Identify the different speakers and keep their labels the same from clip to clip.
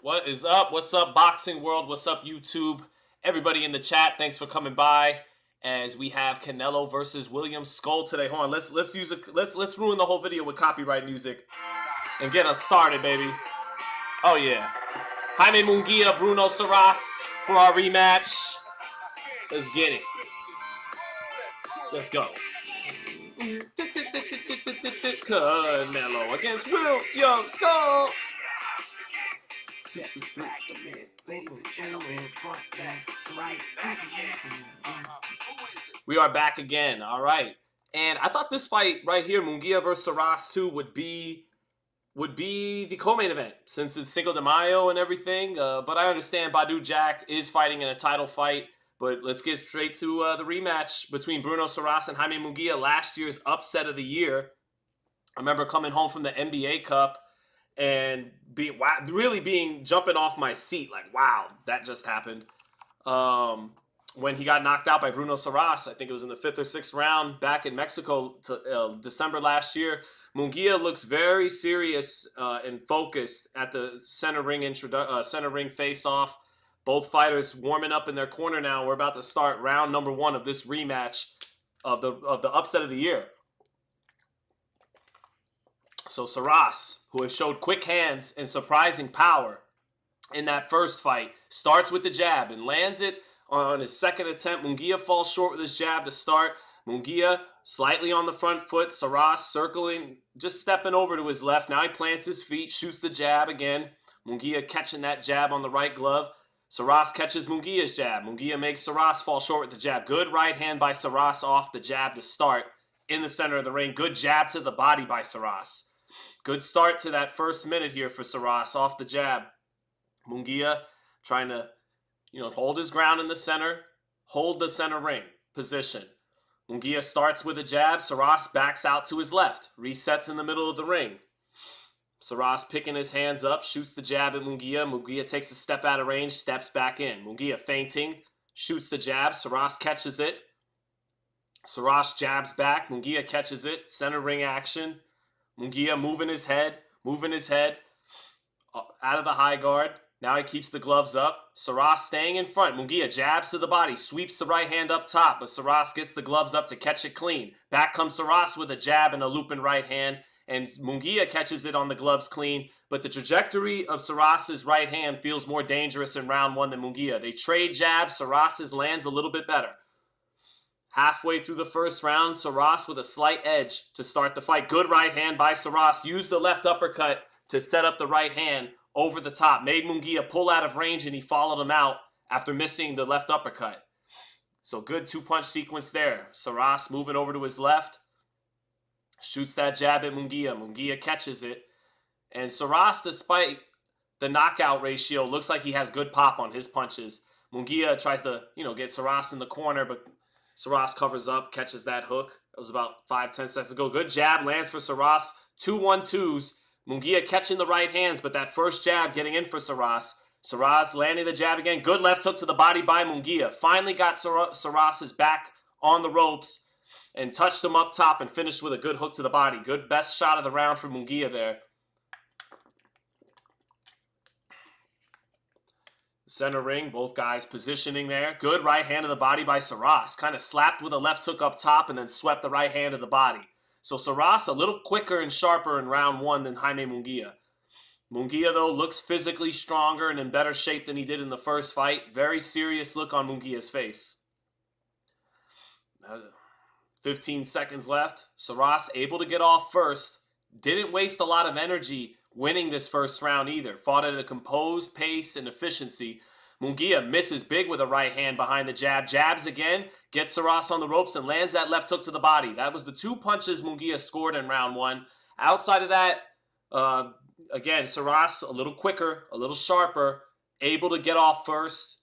Speaker 1: What is up? What's up, boxing world? What's up, YouTube? Everybody in the chat, thanks for coming by. As we have Canelo versus William Scull today. Hold on, let's ruin the whole video with copyright music and get us started, baby. Oh yeah, Jaime Munguia, Bruno Saras for our rematch. Let's get it. Let's go. Canelo against William Scull. Ladies and gentlemen, front, left, right, back again. We are back again. All right. And I thought this fight right here, Munguia versus Saras 2, would be the co-main event since it's Cinco de Mayo and everything. But I understand Badu Jack is fighting in a title fight. But let's get straight to the rematch between Bruno Saras and Jaime Munguia, last year's upset of the year. I remember coming home from the NBA Cup and jumping off my seat, like, wow, that just happened. When he got knocked out by Bruno Saras, I think it was in the 5th or 6th round back in Mexico, December last year. Munguia looks very serious and focused at the center ring face-off. Both fighters warming up in their corner now. We're about to start round number 1 of this rematch of the upset of the year. So Saras, who has showed quick hands and surprising power in that first fight, starts with the jab and lands it on his second attempt. Munguia falls short with his jab to start. Munguia slightly on the front foot. Saras circling, just stepping over to his left. Now he plants his feet, shoots the jab again. Munguia catching that jab on the right glove. Saras catches Munguia's jab. Munguia makes Saras fall short with the jab. Good right hand by Saras off the jab to start in the center of the ring. Good jab to the body by Saras. Good start to that first minute here for Saras off the jab. Munguia trying to, hold his ground in the center, hold the center ring position. Munguia starts with a jab. Saras backs out to his left, resets in the middle of the ring. Saras picking his hands up, shoots the jab at Munguia. Munguia takes a step out of range, steps back in. Munguia feinting, shoots the jab. Saras catches it. Saras jabs back. Munguia catches it. Center ring action. Munguia moving his head out of the high guard. Now he keeps the gloves up. Saras staying in front. Munguia jabs to the body, sweeps the right hand up top, but Saras gets the gloves up to catch it clean. Back comes Saras with a jab and a looping right hand, and Munguia catches it on the gloves clean, but the trajectory of Saras's right hand feels more dangerous in round 1 than Munguia. They trade jabs. Saras's lands a little bit better. Halfway through the first round, Saras with a slight edge to start the fight. Good right hand by Saras. Used the left uppercut to set up the right hand over the top. Made Munguia pull out of range, and he followed him out after missing the left uppercut. So good 2-punch sequence there. Saras moving over to his left. Shoots that jab at Munguia. Munguia catches it. And Saras, despite the knockout ratio, looks like he has good pop on his punches. Munguia tries to, get Saras in the corner, but Saras covers up, catches that hook. That was about 5-10 seconds ago. Good jab, lands for Saras. 2-1-2s. Munguia catching the right hands, but that first jab getting in for Saras. Saras landing the jab again. Good left hook to the body by Munguia. Finally got Saras's back on the ropes and touched him up top and finished with a good hook to the body. Good best shot of the round for Munguia there. Center ring, both guys positioning there. Good right hand of the body by Saras. Kind of slapped with a left hook up top and then swept the right hand of the body. So Saras a little quicker and sharper in round 1 than Jaime Munguia. Munguia, though, looks physically stronger and in better shape than he did in the first fight. Very serious look on Munguia's face. 15 seconds left. Saras able to get off first. Didn't waste a lot of energy winning this first round either. Fought at a composed pace and efficiency. Munguia misses big with a right hand behind the jab. Jabs again, gets Saras on the ropes and lands that left hook to the body. That was the 2 punches Munguia scored in round 1. Outside of that, again, Saras a little quicker, a little sharper, able to get off first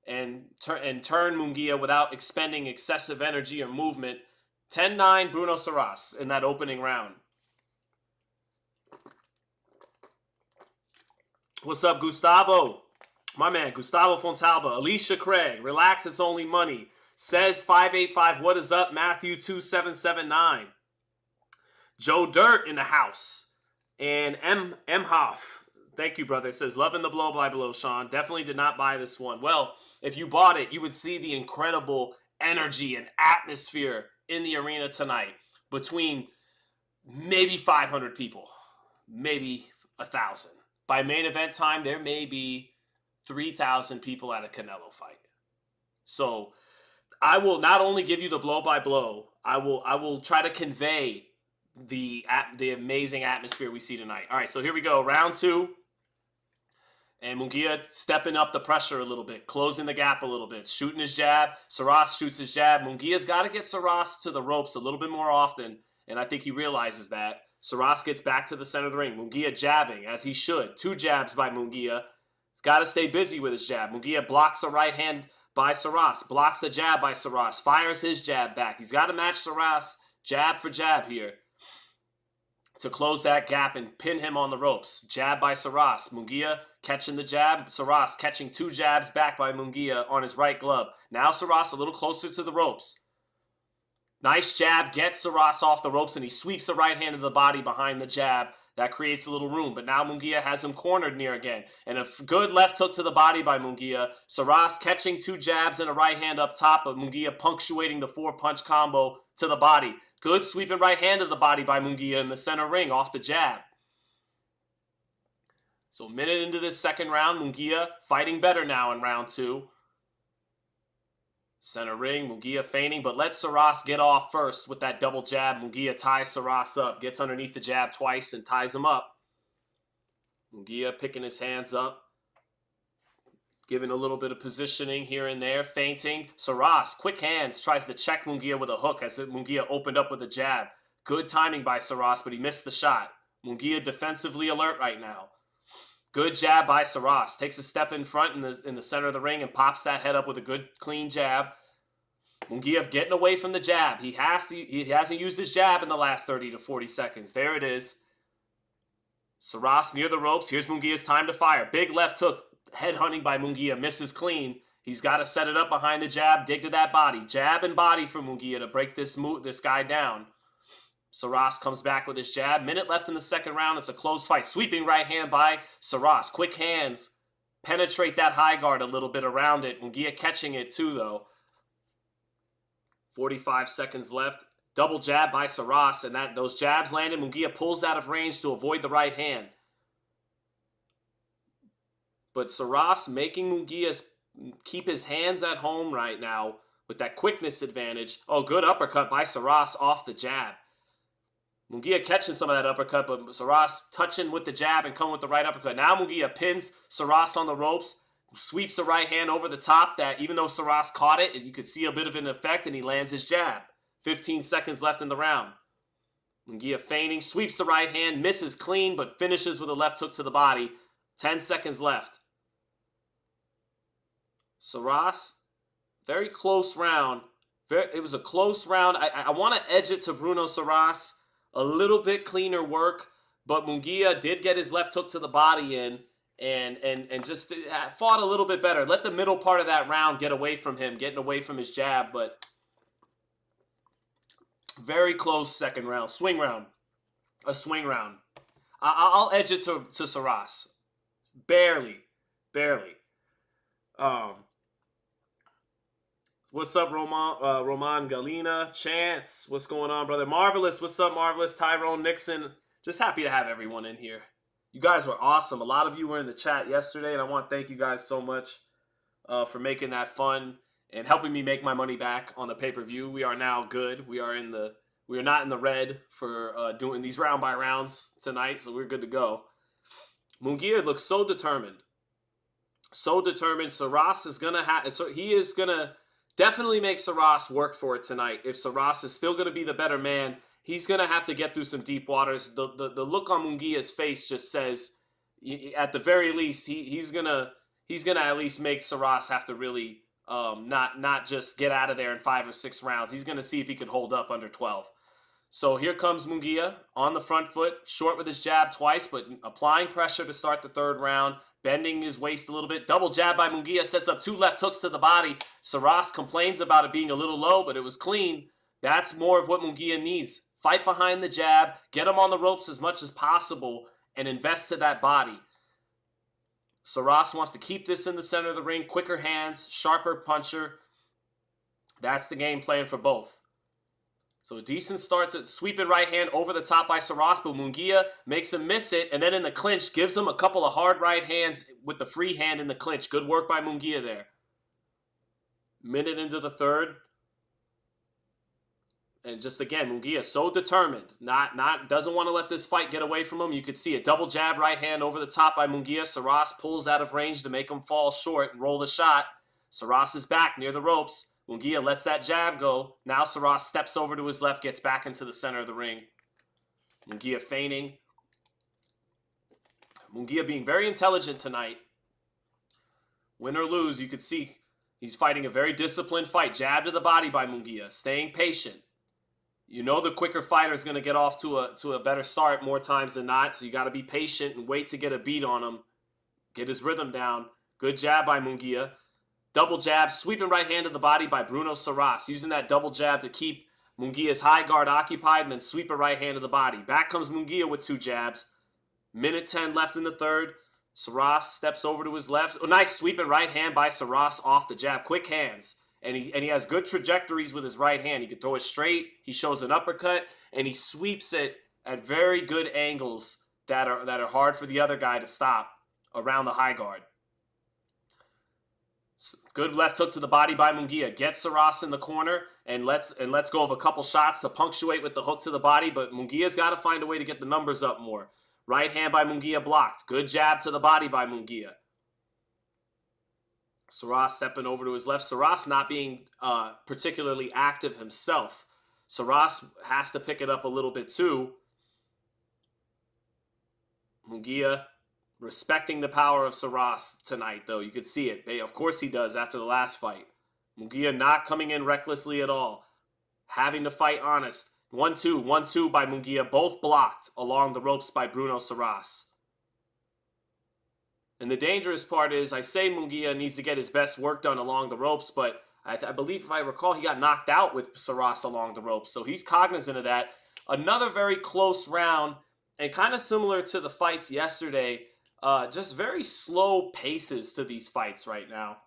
Speaker 1: and turn Munguia without expending excessive energy or movement. 10-9 Bruno Saras in that opening round. What's up, Gustavo? My man, Gustavo Fontalba. Alicia Craig, relax, it's only money. Says 585, what is up? Matthew 2779. Joe Dirt in the house. And M. Hoff, Thank you, brother. It says, loving the blow by blow, Sean. Definitely did not buy this one. Well, if you bought it, you would see the incredible energy and atmosphere in the arena tonight between maybe 500 people, maybe 1,000. By main event time, there may be 3,000 people at a Canelo fight. So I will not only give you the blow by blow, I will try to convey the amazing atmosphere we see tonight. All right, so here we go. Round 2. And Munguia stepping up the pressure a little bit, closing the gap a little bit, shooting his jab. Saras shoots his jab. Munguia's got to get Saras to the ropes a little bit more often, and I think he realizes that. Saras gets back to the center of the ring. Munguia jabbing, as he should. 2 jabs by Munguia. He's got to stay busy with his jab. Munguia blocks a right hand by Saras, blocks the jab by Saras, fires his jab back. He's got to match Saras jab for jab here to close that gap and pin him on the ropes. Jab by Saras. Munguia catching the jab. Saras catching 2 jabs back by Munguia on his right glove. Now Saras a little closer to the ropes. Nice jab, gets Saras off the ropes, and he sweeps the right hand of the body behind the jab. That creates a little room, but now Munguia has him cornered near again. And a good left hook to the body by Munguia. Saras catching 2 jabs and a right hand up top, but Munguia punctuating the 4-punch combo to the body. Good sweeping right hand to the body by Munguia in the center ring off the jab. So a minute into this second round, Munguia fighting better now in round 2. Center ring, Munguia feigning, but lets Saras get off first with that double jab. Munguia ties Saras up, gets underneath the jab twice and ties him up. Munguia picking his hands up, giving a little bit of positioning here and there, feinting. Saras, quick hands, tries to check Munguia with a hook as Munguia opened up with a jab. Good timing by Saras, but he missed the shot. Munguia defensively alert right now. Good jab by Saras. Takes a step in front in the center of the ring and pops that head up with a good, clean jab. Munguia getting away from the jab. He hasn't used his jab in the last 30 to 40 seconds. There it is. Saras near the ropes. Here's Munguia's time to fire. Big left hook. Head hunting by Munguia. Misses clean. He's got to set it up behind the jab. Dig to that body. Jab and body for Munguia to break this guy down. Saras comes back with his jab. Minute left in the second round. It's a close fight. Sweeping right hand by Saras. Quick hands. Penetrate that high guard a little bit around it. Munguia catching it too, though. 45 seconds left. Double jab by Saras, and those jabs landed. Munguia pulls out of range to avoid the right hand. But Saras making Munguia keep his hands at home right now with that quickness advantage. Oh, good uppercut by Saras off the jab. Munguia catching some of that uppercut, but Saras touching with the jab and coming with the right uppercut. Now Munguia pins Saras on the ropes, sweeps the right hand over the top that even though Saras caught it, you could see a bit of an effect, and he lands his jab. 15 seconds left in the round. Munguia feigning, sweeps the right hand, misses clean, but finishes with a left hook to the body. 10 seconds left. Saras, very close round. It was a close round. I want to edge it to Bruno Saras. A little bit cleaner work, but Munguia did get his left hook to the body in and just fought a little bit better. Let the middle part of that round get away from him, getting away from his jab, but very close second round. Swing round. A swing round. I'll edge it to Saras. Barely. What's up, Roman Galina? Chance, what's going on, brother? Marvelous, what's up, Marvelous? Tyrone Nixon. Just happy to have everyone in here. You guys were awesome. A lot of you were in the chat yesterday, and I want to thank you guys so much for making that fun and helping me make my money back on the pay-per-view. We are now good. We are not in the red for doing these round by rounds tonight, so we're good to go. Munguia looks so determined. So determined. Saras is gonna he is gonna definitely make Saras work for it tonight. If Saras is still gonna be the better man, he's gonna have to get through some deep waters. The look on Munguia's face just says, at the very least, he's gonna at least make Saras have to really not just get out of there in 5 or 6 rounds. He's gonna see if he could hold up under 12. So here comes Munguia on the front foot, short with his jab twice, but applying pressure to start the third round, bending his waist a little bit. Double jab by Munguia, sets up 2 left hooks to the body. Saras complains about it being a little low, but it was clean. That's more of what Munguia needs. Fight behind the jab, get him on the ropes as much as possible, and invest to that body. Saras wants to keep this in the center of the ring. Quicker hands, sharper puncher. That's the game plan for both. So a decent start to sweeping right hand over the top by Saras, but Munguia makes him miss it, and then in the clinch, gives him a couple of hard right hands with the free hand in the clinch. Good work by Munguia there. Minute into the third. And just again, Munguia so determined, doesn't want to let this fight get away from him. You could see a double jab right hand over the top by Munguia. Saras pulls out of range to make him fall short and roll the shot. Saras is back near the ropes. Munguia lets that jab go. Now Saras steps over to his left, gets back into the center of the ring. Munguia feigning. Munguia being very intelligent tonight. Win or lose, you could see he's fighting a very disciplined fight. Jab to the body by Munguia, staying patient. You know the quicker fighter is going to get off to a better start more times than not, so you got to be patient and wait to get a beat on him. Get his rhythm down. Good jab by Munguia. Double jab, sweeping right hand to the body by Bruno Saras, using that double jab to keep Munguia's high guard occupied and then sweep a right hand to the body. Back comes Munguia with 2 jabs. Minute 10 left in the third. Saras steps over to his left. Oh, nice sweeping right hand by Saras off the jab. Quick hands. And he has good trajectories with his right hand. He can throw it straight. He shows an uppercut. And he sweeps it at very good angles that are hard for the other guy to stop around the high guard. Good left hook to the body by Munguia. Gets Saras in the corner and lets go of a couple shots to punctuate with the hook to the body. But Munguia's got to find a way to get the numbers up more. Right hand by Munguia blocked. Good jab to the body by Munguia. Saras stepping over to his left. Saras not being particularly active himself. Saras has to pick it up a little bit too. Munguia respecting the power of Saras tonight, though. You could see it. Of course he does after the last fight. Munguia not coming in recklessly at all. Having to fight honest. 1-2, 1-2 by Munguia. Both blocked along the ropes by Bruno Saras. And the dangerous part is, I say Munguia needs to get his best work done along the ropes, but I believe, if I recall, he got knocked out with Saras along the ropes. So he's cognizant of that. Another very close round, and kind of similar to the fights yesterday. Just very slow paces to these fights right now.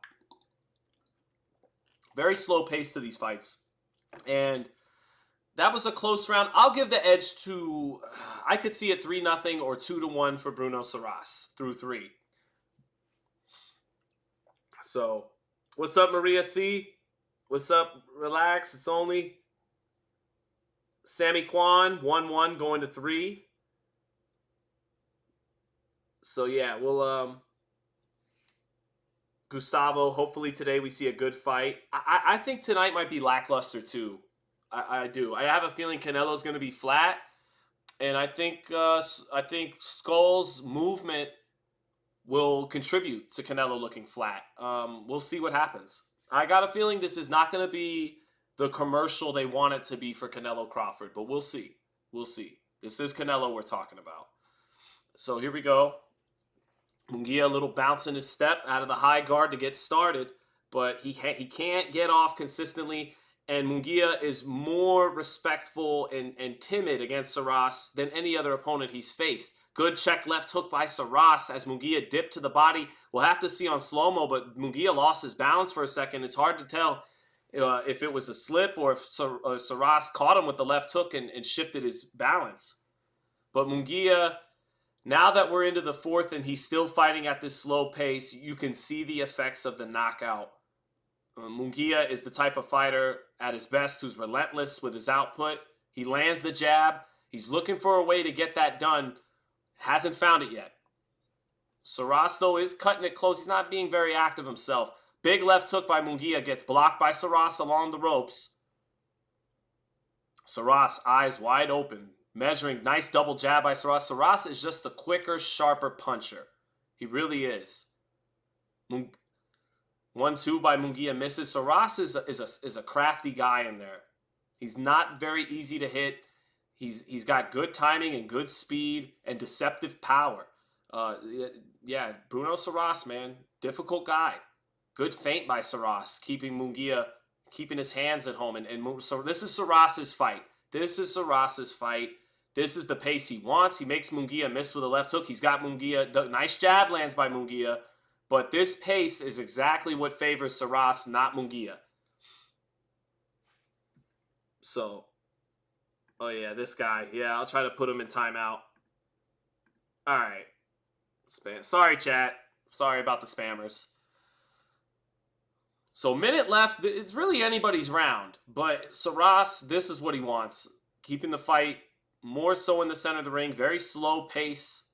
Speaker 1: Very slow pace to these fights. And that was a close round. I'll give the edge to, I could see it 3-0 or 2-1 for Bruno Saras through 3. So, what's up, Maria C? What's up? Relax. It's only Sammy Kwan, 1-1 going to 3. So, yeah, we'll, Gustavo, hopefully today we see a good fight. I think tonight might be lackluster, too. I do. I have a feeling Canelo's going to be flat. And I think Scull's movement will contribute to Canelo looking flat. We'll see what happens. I got a feeling this is not going to be the commercial they want it to be for Canelo Crawford, but we'll see. We'll see. This is Canelo we're talking about. So here we go. Munguia, a little bounce in his step out of the high guard to get started, but he can't get off consistently, and Munguia is more respectful and timid against Saras than any other opponent he's faced. Good check left hook by Saras as Munguia dipped to the body. We'll have to see on slow-mo, but Munguia lost his balance for a second. It's hard to tell if it was a slip or if Saras caught him with the left hook and shifted his balance. But Munguia, now that we're into the fourth and he's still fighting at this slow pace, you can see the effects of the knockout. Munguia is the type of fighter at his best who's relentless with his output. He lands the jab. He's looking for a way to get that done. Hasn't found it yet. Saras, though, is cutting it close. He's not being very active himself. Big left hook by Munguia gets blocked by Saras along the ropes. Saras, eyes wide open. Measuring, nice double jab by Saras. Saras is just the quicker, sharper puncher. He really is. 1-2 by Munguia misses. Saras is a crafty guy in there. He's not very easy to hit. He's got good timing and good speed and deceptive power. Yeah, Bruno Saras, man, difficult guy. Good feint by Saras, keeping Munguia, keeping his hands at home. So this is Saras's fight. This is Saras's fight. This is the pace he wants. He makes Munguia miss with a left hook. He's got Munguia. The nice jab lands by Munguia. But this pace is exactly what favors Saras, not Munguia. So, oh yeah, this guy. Yeah, I'll try to put him in timeout. All right. Spam. Sorry, chat. Sorry about the spammers. So, minute left. It's really anybody's round. But Saras, this is what he wants. Keeping the fight more so in the center of the ring. Very slow pace.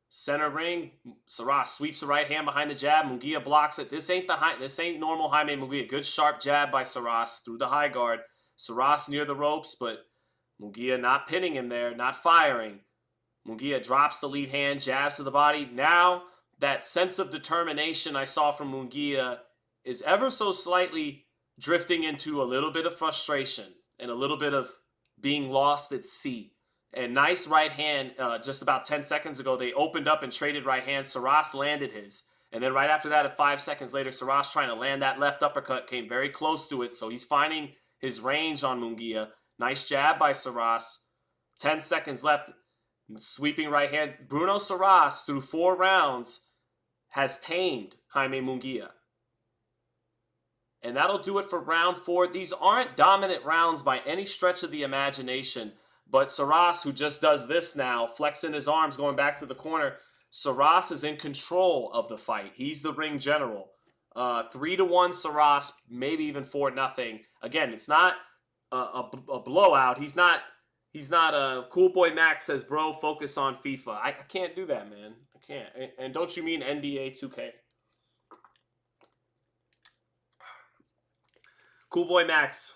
Speaker 1: Center ring. Saras sweeps the right hand behind the jab. Munguia blocks it. This ain't normal Jaime Munguia. Good sharp jab by Saras through the high guard. Saras near the ropes, but Munguia not pinning him there, not firing. Munguia drops the lead hand, jabs to the body. Now that sense of determination I saw from Munguia is ever so slightly drifting into a little bit of frustration and a little bit of being lost at sea. And nice right hand, just about 10 seconds ago, they opened up and traded right hands. Saras landed his. And then right after that, at 5 seconds later, Saras trying to land that left uppercut, came very close to it. So he's finding his range on Munguia. Nice jab by Saras. 10 seconds left. Sweeping right hand. Bruno Saras, through 4 rounds, has tamed Jaime Munguia. And that'll do it for round 4. These aren't dominant rounds by any stretch of the imagination. But Saras, who just does this now, flexing his arms, going back to the corner, Saras is in control of the fight. He's the ring general. 3-1 Saras, maybe even 4-0. Again, it's not a blowout. He's not a Cool Boy Max says, bro, focus on FIFA. I can't do that, man. I can't. And don't you mean NBA 2K? Cool Boy Max.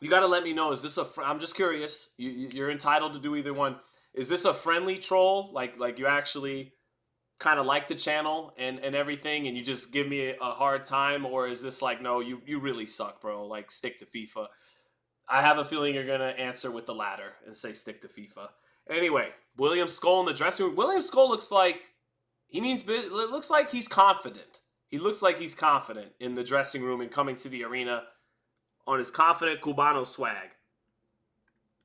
Speaker 1: You got to let me know. Is this I'm just curious. You're entitled to do either one. Is this a friendly troll? Like you actually kind of like the channel and everything, and you just give me a hard time? Or is this like, no, you really suck, bro. Like, stick to FIFA. I have a feeling you're going to answer with the latter and say stick to FIFA. Anyway, William Scull in the dressing room. William Scull looks like it looks like he's confident. He looks like he's confident in the dressing room and coming to the arena on his confident Cubano swag.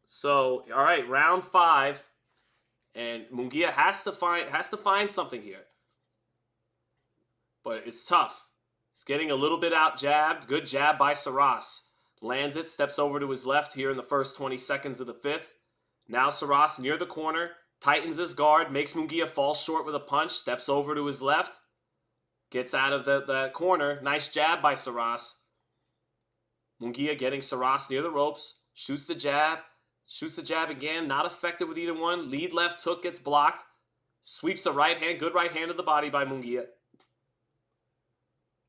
Speaker 1: So, all right, round 5, and Munguia has to find something here. But it's tough. He's getting a little bit out jabbed. Good jab by Saras. Lands it, steps over to his left here in the first 20 seconds of the 5th. Now Saras near the corner, tightens his guard, makes Munguia fall short with a punch, steps over to his left, gets out of the corner. Nice jab by Saras. Munguia getting Saras near the ropes, shoots the jab again, not effective with either one. Lead left hook gets blocked, sweeps the right hand, good right hand to the body by Munguia.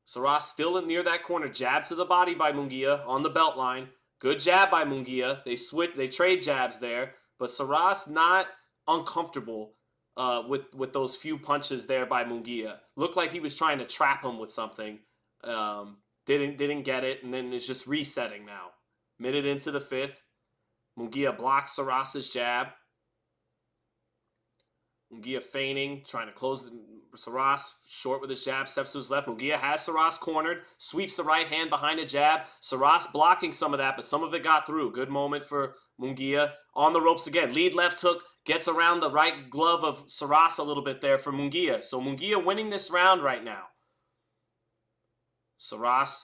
Speaker 1: Saras still near that corner, jab to the body by Munguia on the belt line. Good jab by Munguia. They trade jabs there, but Saras not uncomfortable with those few punches there by Munguia. Looked like he was trying to trap him with something. Didn't get it, and then it's just resetting now. Minute into the 5th. Munguia blocks Saras's jab. Munguia feigning, trying to close Saras short with his jab, steps to his left. Munguia has Saras cornered, sweeps the right hand behind a jab. Saras blocking some of that, but some of it got through. Good moment for Munguia. On the ropes again. Lead left hook, gets around the right glove of Saras a little bit there for Munguia. So Munguia winning this round right now. Saras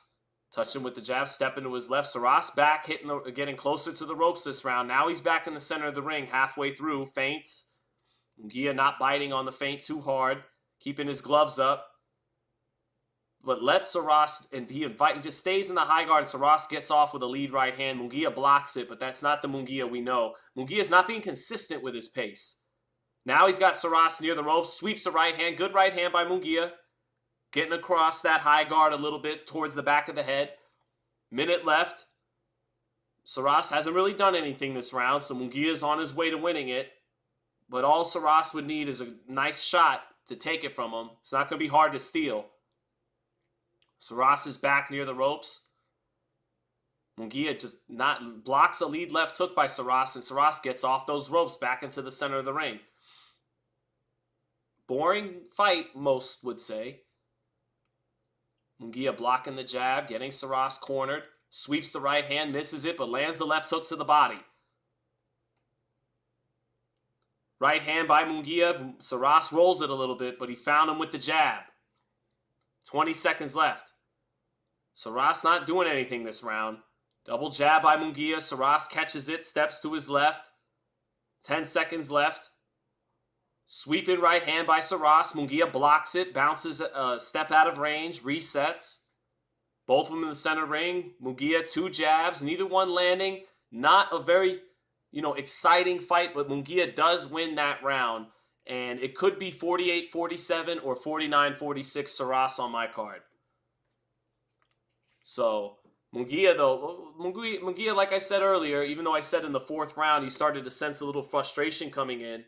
Speaker 1: touching with the jab, stepping to his left. Saras back, getting closer to the ropes this round. Now he's back in the center of the ring, halfway through, feints. Munguia not biting on the feint too hard, keeping his gloves up. But lets Saras, and he just stays in the high guard. Saras gets off with a lead right hand. Munguia blocks it, but that's not the Munguia we know. Munguia's not being consistent with his pace. Now he's got Saras near the ropes, sweeps the right hand. Good right hand by Munguia. Getting across that high guard a little bit towards the back of the head. Minute left. Saras hasn't really done anything this round, so Munguia's on his way to winning it. But all Saras would need is a nice shot to take it from him. It's not going to be hard to steal. Saras is back near the ropes. Munguia just blocks a lead left hook by Saras, and Saras gets off those ropes back into the center of the ring. Boring fight, most would say. Munguia blocking the jab, getting Saras cornered. Sweeps the right hand, misses it, but lands the left hook to the body. Right hand by Munguia. Saras rolls it a little bit, but he found him with the jab. 20 seconds left. Saras not doing anything this round. Double jab by Munguia. Saras catches it, steps to his left. 10 seconds left. Sweeping right hand by Saras. Munguia blocks it, bounces a step out of range, resets. Both of them in the center ring. Munguia, 2 jabs, neither one landing. Not a very, exciting fight, but Munguia does win that round. And it could be 48-47 or 49-46 Saras on my card. So, Munguia, though, Munguia, like I said earlier, even though I said in the 4th round he started to sense a little frustration coming in,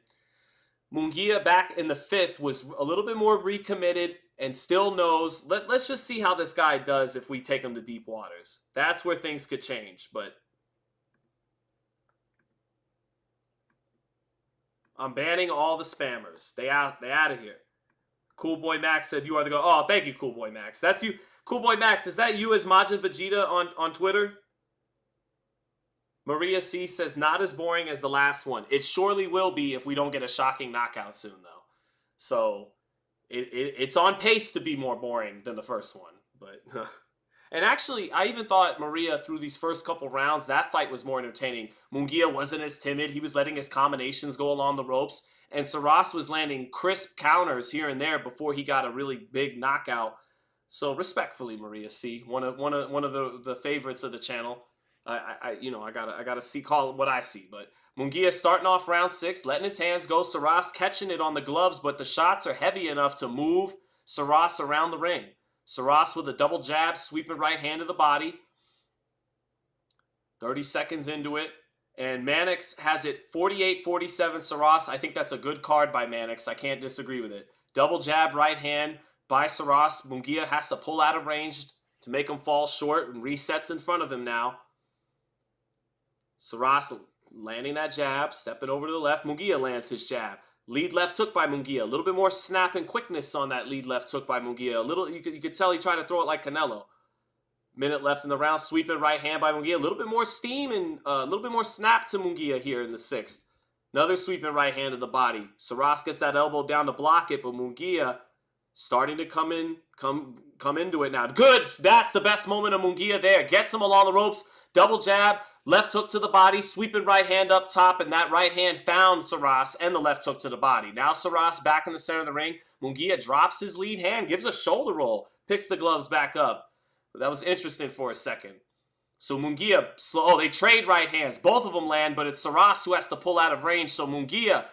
Speaker 1: Munguia back in the 5th was a little bit more recommitted and still knows, let's just see how this guy does if we take him to deep waters. That's where things could change, but I'm banning all the spammers. They out of here. Cool Boy Max said you are the go. Oh, thank you, Cool Boy Max. That's you. Cool Boy Max, is that you as Majin Vegeta on Twitter? Maria C says, not as boring as the last one. It surely will be if we don't get a shocking knockout soon, though. So, it's on pace to be more boring than the first one. But and actually, I even thought Maria, through these first couple rounds, that fight was more entertaining. Munguia wasn't as timid. He was letting his combinations go along the ropes. And Saras was landing crisp counters here and there before he got a really big knockout. So, respectfully, Maria C, one of the favorites of the channel. I gotta see, call it what I see. But Munguia starting off round 6, letting his hands go. Saras catching it on the gloves, but the shots are heavy enough to move Saras around the ring. Saras with a double jab, sweeping right hand to the body. 30 seconds into it. And Mannix has it 48-47 Saras. I think that's a good card by Mannix. I can't disagree with it. Double jab, right hand by Saras. Munguia has to pull out of range to make him fall short and resets in front of him now. Saras landing that jab, stepping over to the left. Munguia lands his jab. Lead left hook by Munguia. A little bit more snap and quickness on that lead left hook by Munguia. A little, you could tell he tried to throw it like Canelo. Minute left in the round. Sweeping right hand by Munguia. A little bit more steam and a little bit more snap to Munguia here in the 6th. Another sweeping right hand to the body. Saras gets that elbow down to block it, but Munguia starting to come into it now. Good. That's the best moment of Munguia there. Gets him along the ropes. Double jab, left hook to the body, sweeping right hand up top, and that right hand found Saras and the left hook to the body. Now Saras back in the center of the ring. Munguia drops his lead hand, gives a shoulder roll, picks the gloves back up. But that was interesting for a second. So Munguia, they trade right hands. Both of them land, but it's Saras who has to pull out of range. So Munguia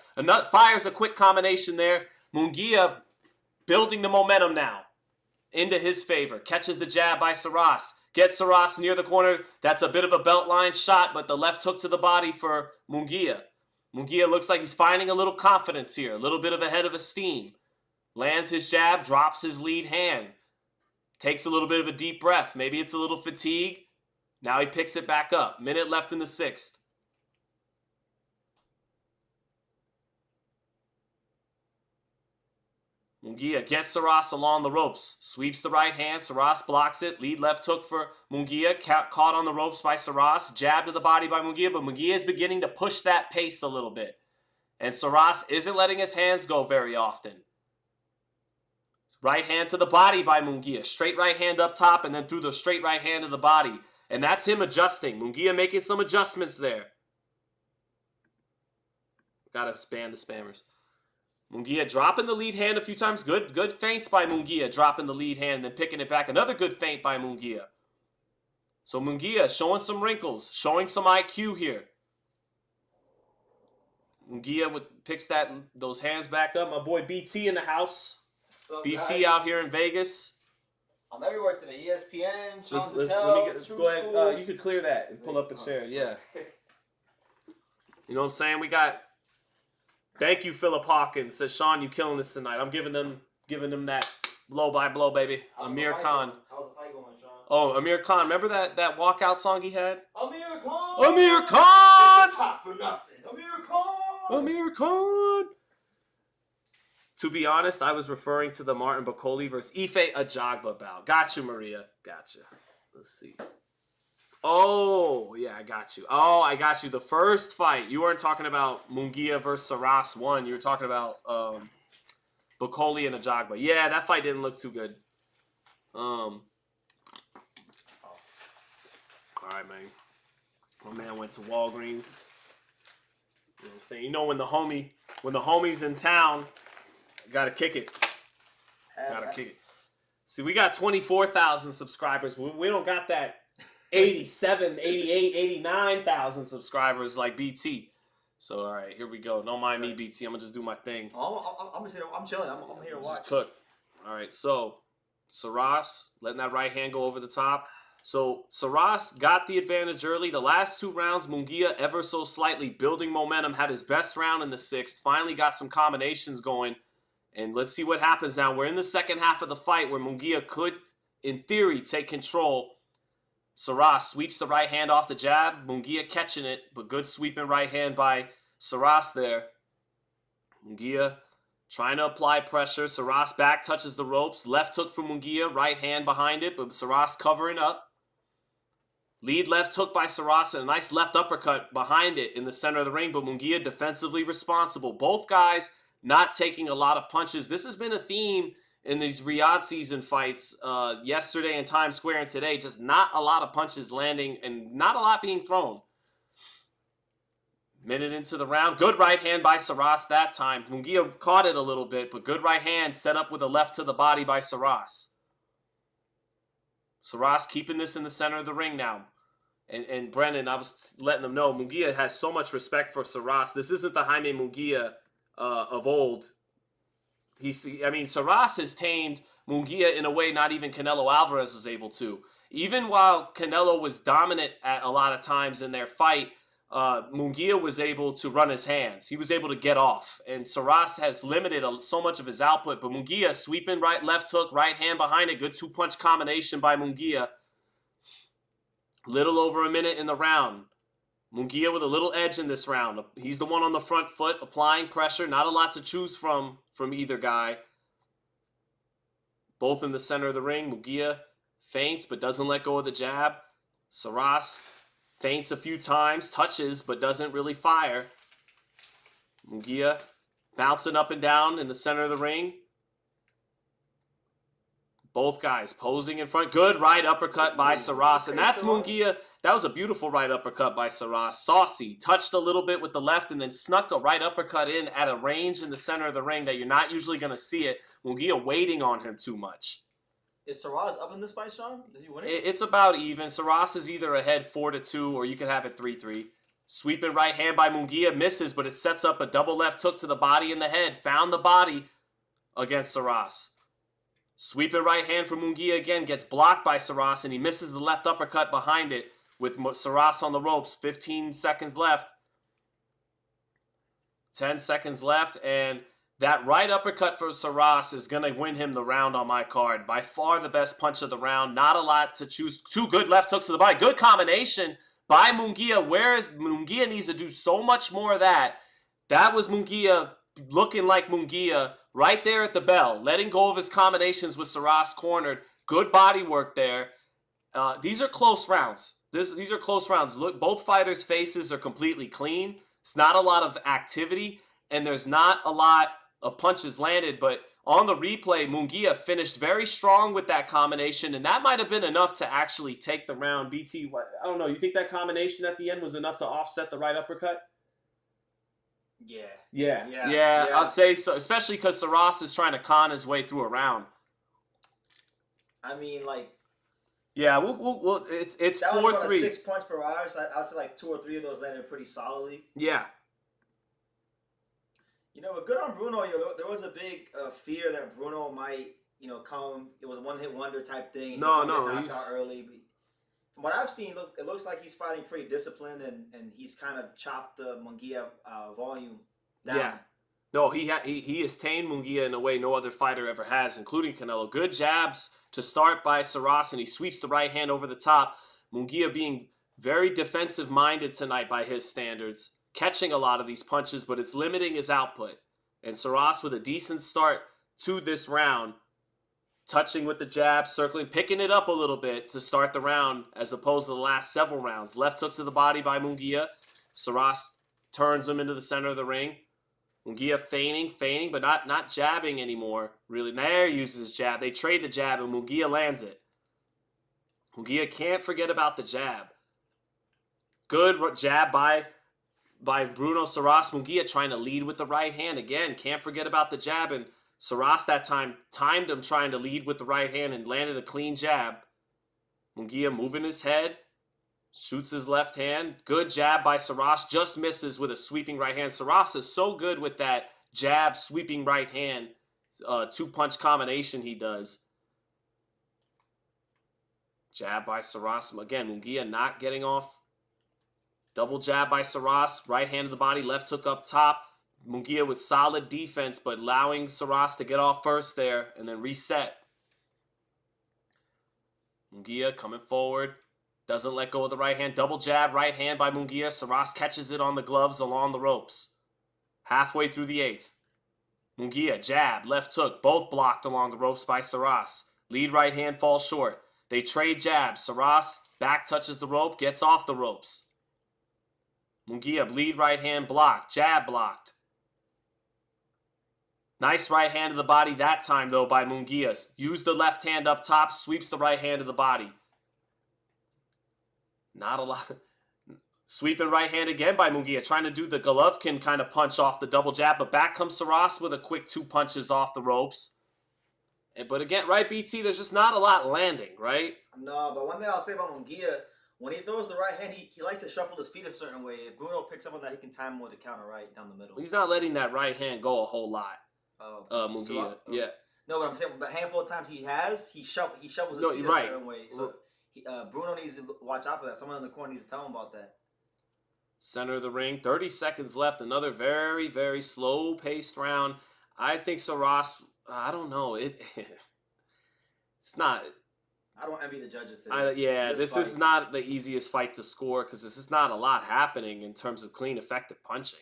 Speaker 1: fires a quick combination there. Munguia building the momentum now into his favor. Catches the jab by Saras. Gets Saras near the corner. That's a bit of a belt line shot, but the left hook to the body for Munguia. Munguia looks like he's finding a little confidence here. A little bit of a head of steam. Lands his jab, drops his lead hand. Takes a little bit of a deep breath. Maybe it's a little fatigue. Now he picks it back up. Minute left in the 6th. Munguia gets Saras along the ropes. Sweeps the right hand. Saras blocks it. Lead left hook for Munguia. Caught on the ropes by Saras. Jab to the body by Munguia. But Munguia is beginning to push that pace a little bit. And Saras isn't letting his hands go very often. Right hand to the body by Munguia. Straight right hand up top and then through the straight right hand to the body. And that's him adjusting. Munguia making some adjustments there. Gotta ban the spammers. Munguia dropping the lead hand a few times. Good feints by Munguia, dropping the lead hand and then picking it back. Another good feint by Munguia. So Munguia showing some wrinkles, showing some IQ here. Munguia picks those hands back up. My boy BT in the house.
Speaker 2: Up,
Speaker 1: BT
Speaker 2: guys?
Speaker 1: out here in Vegas.
Speaker 2: I'm everywhere today. ESPN,
Speaker 1: Go ahead. You could clear that and pull up a chair. Yeah. You know what I'm saying? We got... Thank you, Philip Hawkins. Says, Sean, you killing this tonight. I'm giving them that blow by blow, baby. Amir Khan.
Speaker 2: How's the fight going, Sean?
Speaker 1: Oh, Amir Khan. Remember that walkout song he had?
Speaker 2: Amir Khan!
Speaker 1: Amir Khan!
Speaker 2: Top for nothing. Amir Khan!
Speaker 1: Amir Khan! To be honest, I was referring to the Martin Bakoli versus Ife Ajagba bout. Gotcha, Maria. Gotcha. Let's see. Oh, yeah, I got you. Oh, I got you. The first fight, you weren't talking about Munguia versus Saras 1. You were talking about Bacoli and Ajagba. Yeah, that fight didn't look too good. All right, man. My man went to Walgreens. You know what I'm saying? You know when the homie's in town, gotta kick it. Gotta kick it. See, we got 24,000 subscribers. We don't got that 87, 88, 89,000 subscribers like BT. So, all right, here we go. Don't mind me, BT. I'm going to just do my thing.
Speaker 2: I'm chilling. I'm here to watch.
Speaker 1: Just cook. All right, so Saras letting that right hand go over the top. So Saras got the advantage early. The last 2 rounds, Munguia ever so slightly building momentum, had his best round in the 6th, finally got some combinations going. And let's see what happens now. We're in the second half of the fight where Munguia could, in theory, take control. Saras sweeps the right hand off the jab. Munguia catching it, but good sweeping right hand by Saras there. Munguia trying to apply pressure. Saras back touches the ropes. Left hook from Munguia. Right hand behind it, but Saras covering up. Lead left hook by Saras and a nice left uppercut behind it in the center of the ring, but Munguia defensively responsible. Both guys not taking a lot of punches. This has been a theme in these Riyadh season fights yesterday in Times Square and today. Just not a lot of punches landing and not a lot being thrown. Minute into the round. Good right hand by Saras that time. Munguia caught it a little bit, but good right hand set up with a left to the body by Saras. Saras keeping this in the center of the ring now. And Brennan, I was letting them know, Munguia has so much respect for Saras. This isn't the Jaime Munguia of old. Saras has tamed Munguia in a way not even Canelo Alvarez was able to. Even while Canelo was dominant at a lot of times in their fight, Munguia was able to run his hands. He was able to get off. And Saras has limited so much of his output. But Munguia sweeping right, left hook, right hand behind it. Good 2-punch combination by Munguia. Little over a minute in the round. Munguia with a little edge in this round. He's the one on the front foot, applying pressure. Not a lot to choose from either guy. Both in the center of the ring. Munguia feints but doesn't let go of the jab. Saras feints a few times, touches but doesn't really fire. Munguia bouncing up and down in the center of the ring. Both guys posing in front. Good right uppercut by Saras. And that's Munguia. That was a beautiful right uppercut by Saras. Saucy. Touched a little bit with the left and then snuck a right uppercut in at a range in the center of the ring that you're not usually going to see it. Munguia waiting on him too much.
Speaker 2: Is Saras up in this fight, Sean? Is he winning?
Speaker 1: It's about even. Saras is either ahead 4-2 or you could have it 3-3. Sweeping right hand by Munguia. Misses, but it sets up a double left hook to the body and the head. Found the body against Saras. Sweeping right hand from Munguia again. Gets blocked by Saras, and he misses the left uppercut behind it with Saras on the ropes. 15 seconds left. 10 seconds left, and that right uppercut for Saras is going to win him the round on my card. By far the best punch of the round. Not a lot to choose. 2 good left hooks to the body. Good combination by Munguia. Whereas Munguia needs to do so much more of that. That was Munguia looking like Munguia right there at the bell. Letting go of his combinations with Saras cornered. Good body work there. These are close rounds. These are close rounds. Look, both fighters' faces are completely clean. It's not a lot of activity, and there's not a lot of punches landed, but on the replay, Munguia finished very strong with that combination, and that might have been enough to actually take the round. BT, I don't know, you think that combination at the end was enough to offset the right uppercut? Yeah, I'll say so, especially because Saras is trying to con his way through a round.
Speaker 2: I mean, like...
Speaker 1: Yeah, we'll it's 4-3.
Speaker 2: That was about a 6 punch per hour, so I'd say like 2 or 3 of those landed pretty solidly.
Speaker 1: Yeah.
Speaker 2: You know, good on Bruno. You know, there was a big fear that Bruno might, come. It was a one-hit wonder type thing.
Speaker 1: No,
Speaker 2: he's out early. But from what I've seen, it looks like he's fighting pretty disciplined, and he's kind of chopped the Munguia volume down. Yeah.
Speaker 1: No, he has tamed Munguia in a way no other fighter ever has, including Canelo. Good jabs to start by Saras, and he sweeps the right hand over the top. Munguia being very defensive-minded tonight by his standards. Catching a lot of these punches, but it's limiting his output. And Saras with a decent start to this round. touching with the jab, circling, picking it up a little bit to start the round as opposed to the last several rounds. Left hook to the body by Munguia. Saras turns him into the center of the ring. Munguia feigning, but not jabbing anymore. Really, Nair uses his jab. They trade the jab, and Munguia lands it. Munguia can't forget about the jab. Good jab by Bruno Saras. Munguia trying to lead with the right hand. Again, can't forget about the jab, and Saras that time timed him trying to lead with the right hand and landed a clean jab. Munguia moving his head. Shoots his left hand. Good jab by Saras. Just misses with a sweeping right hand. Saras is so good with that jab, sweeping right hand. Two-punch combination he does. Jab by Saras. Again, Munguia not getting off. Double jab by Saras. Right hand to the body. Left hook up top. Munguia with solid defense, but allowing Saras to get off first there and then reset. Munguia coming forward. Doesn't let go of the right hand. Double jab, right hand by Munguia. Saras catches it on the gloves along the ropes. Halfway through the 8th. Munguia, jab, left hook, both blocked along the ropes by Saras. Lead right hand falls short. They trade jabs. Saras back touches the rope, gets off the ropes. Munguia, lead right hand blocked, jab blocked. Nice right hand to the body that time, though, by Munguia. Used the left hand up top, sweeps the right hand to the body. Not a lot. Sweeping right hand again by Munguia, trying to do the Golovkin kind of punch off the double jab, but back comes Saras with a quick 2 punches off the ropes. But again, right, BT, there's just not a lot landing, right?
Speaker 2: No, but one thing I'll say about Munguia, when he throws the right hand, he likes to shuffle his feet a certain way. If Bruno picks up on that, he can time him with a counter right down the middle.
Speaker 1: He's not letting that right hand go a whole lot. Munguia, yeah.
Speaker 2: No, but I'm saying the handful of times he shovels his feet a certain way. So Bruno needs to watch out for that. Someone in the corner needs to tell him about that.
Speaker 1: Center of the ring, 30 seconds left. Another very, very slow-paced round. I think Saras, I don't know. It's not.
Speaker 2: I don't envy the judges today.
Speaker 1: This is not the easiest fight to score because this is not a lot happening in terms of clean, effective punching.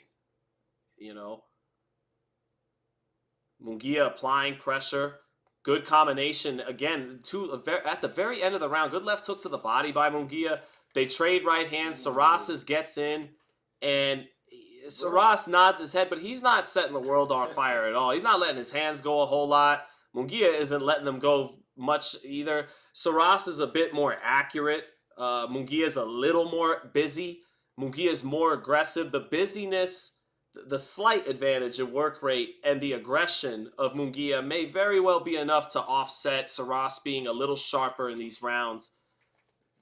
Speaker 1: You know? Munguia applying pressure. Good combination. Again, at the very end of the round, good left hook to the body by Munguia. They trade right hands. Saras gets in, and Saras nods his head, but he's not setting the world on fire at all. He's not letting his hands go a whole lot. Munguia isn't letting them go much either. Saras is a bit more accurate. Munguia is a little more busy. Munguia is more aggressive. The busyness, the slight advantage in work rate, and the aggression of Munguia may very well be enough to offset Saras being a little sharper in these rounds.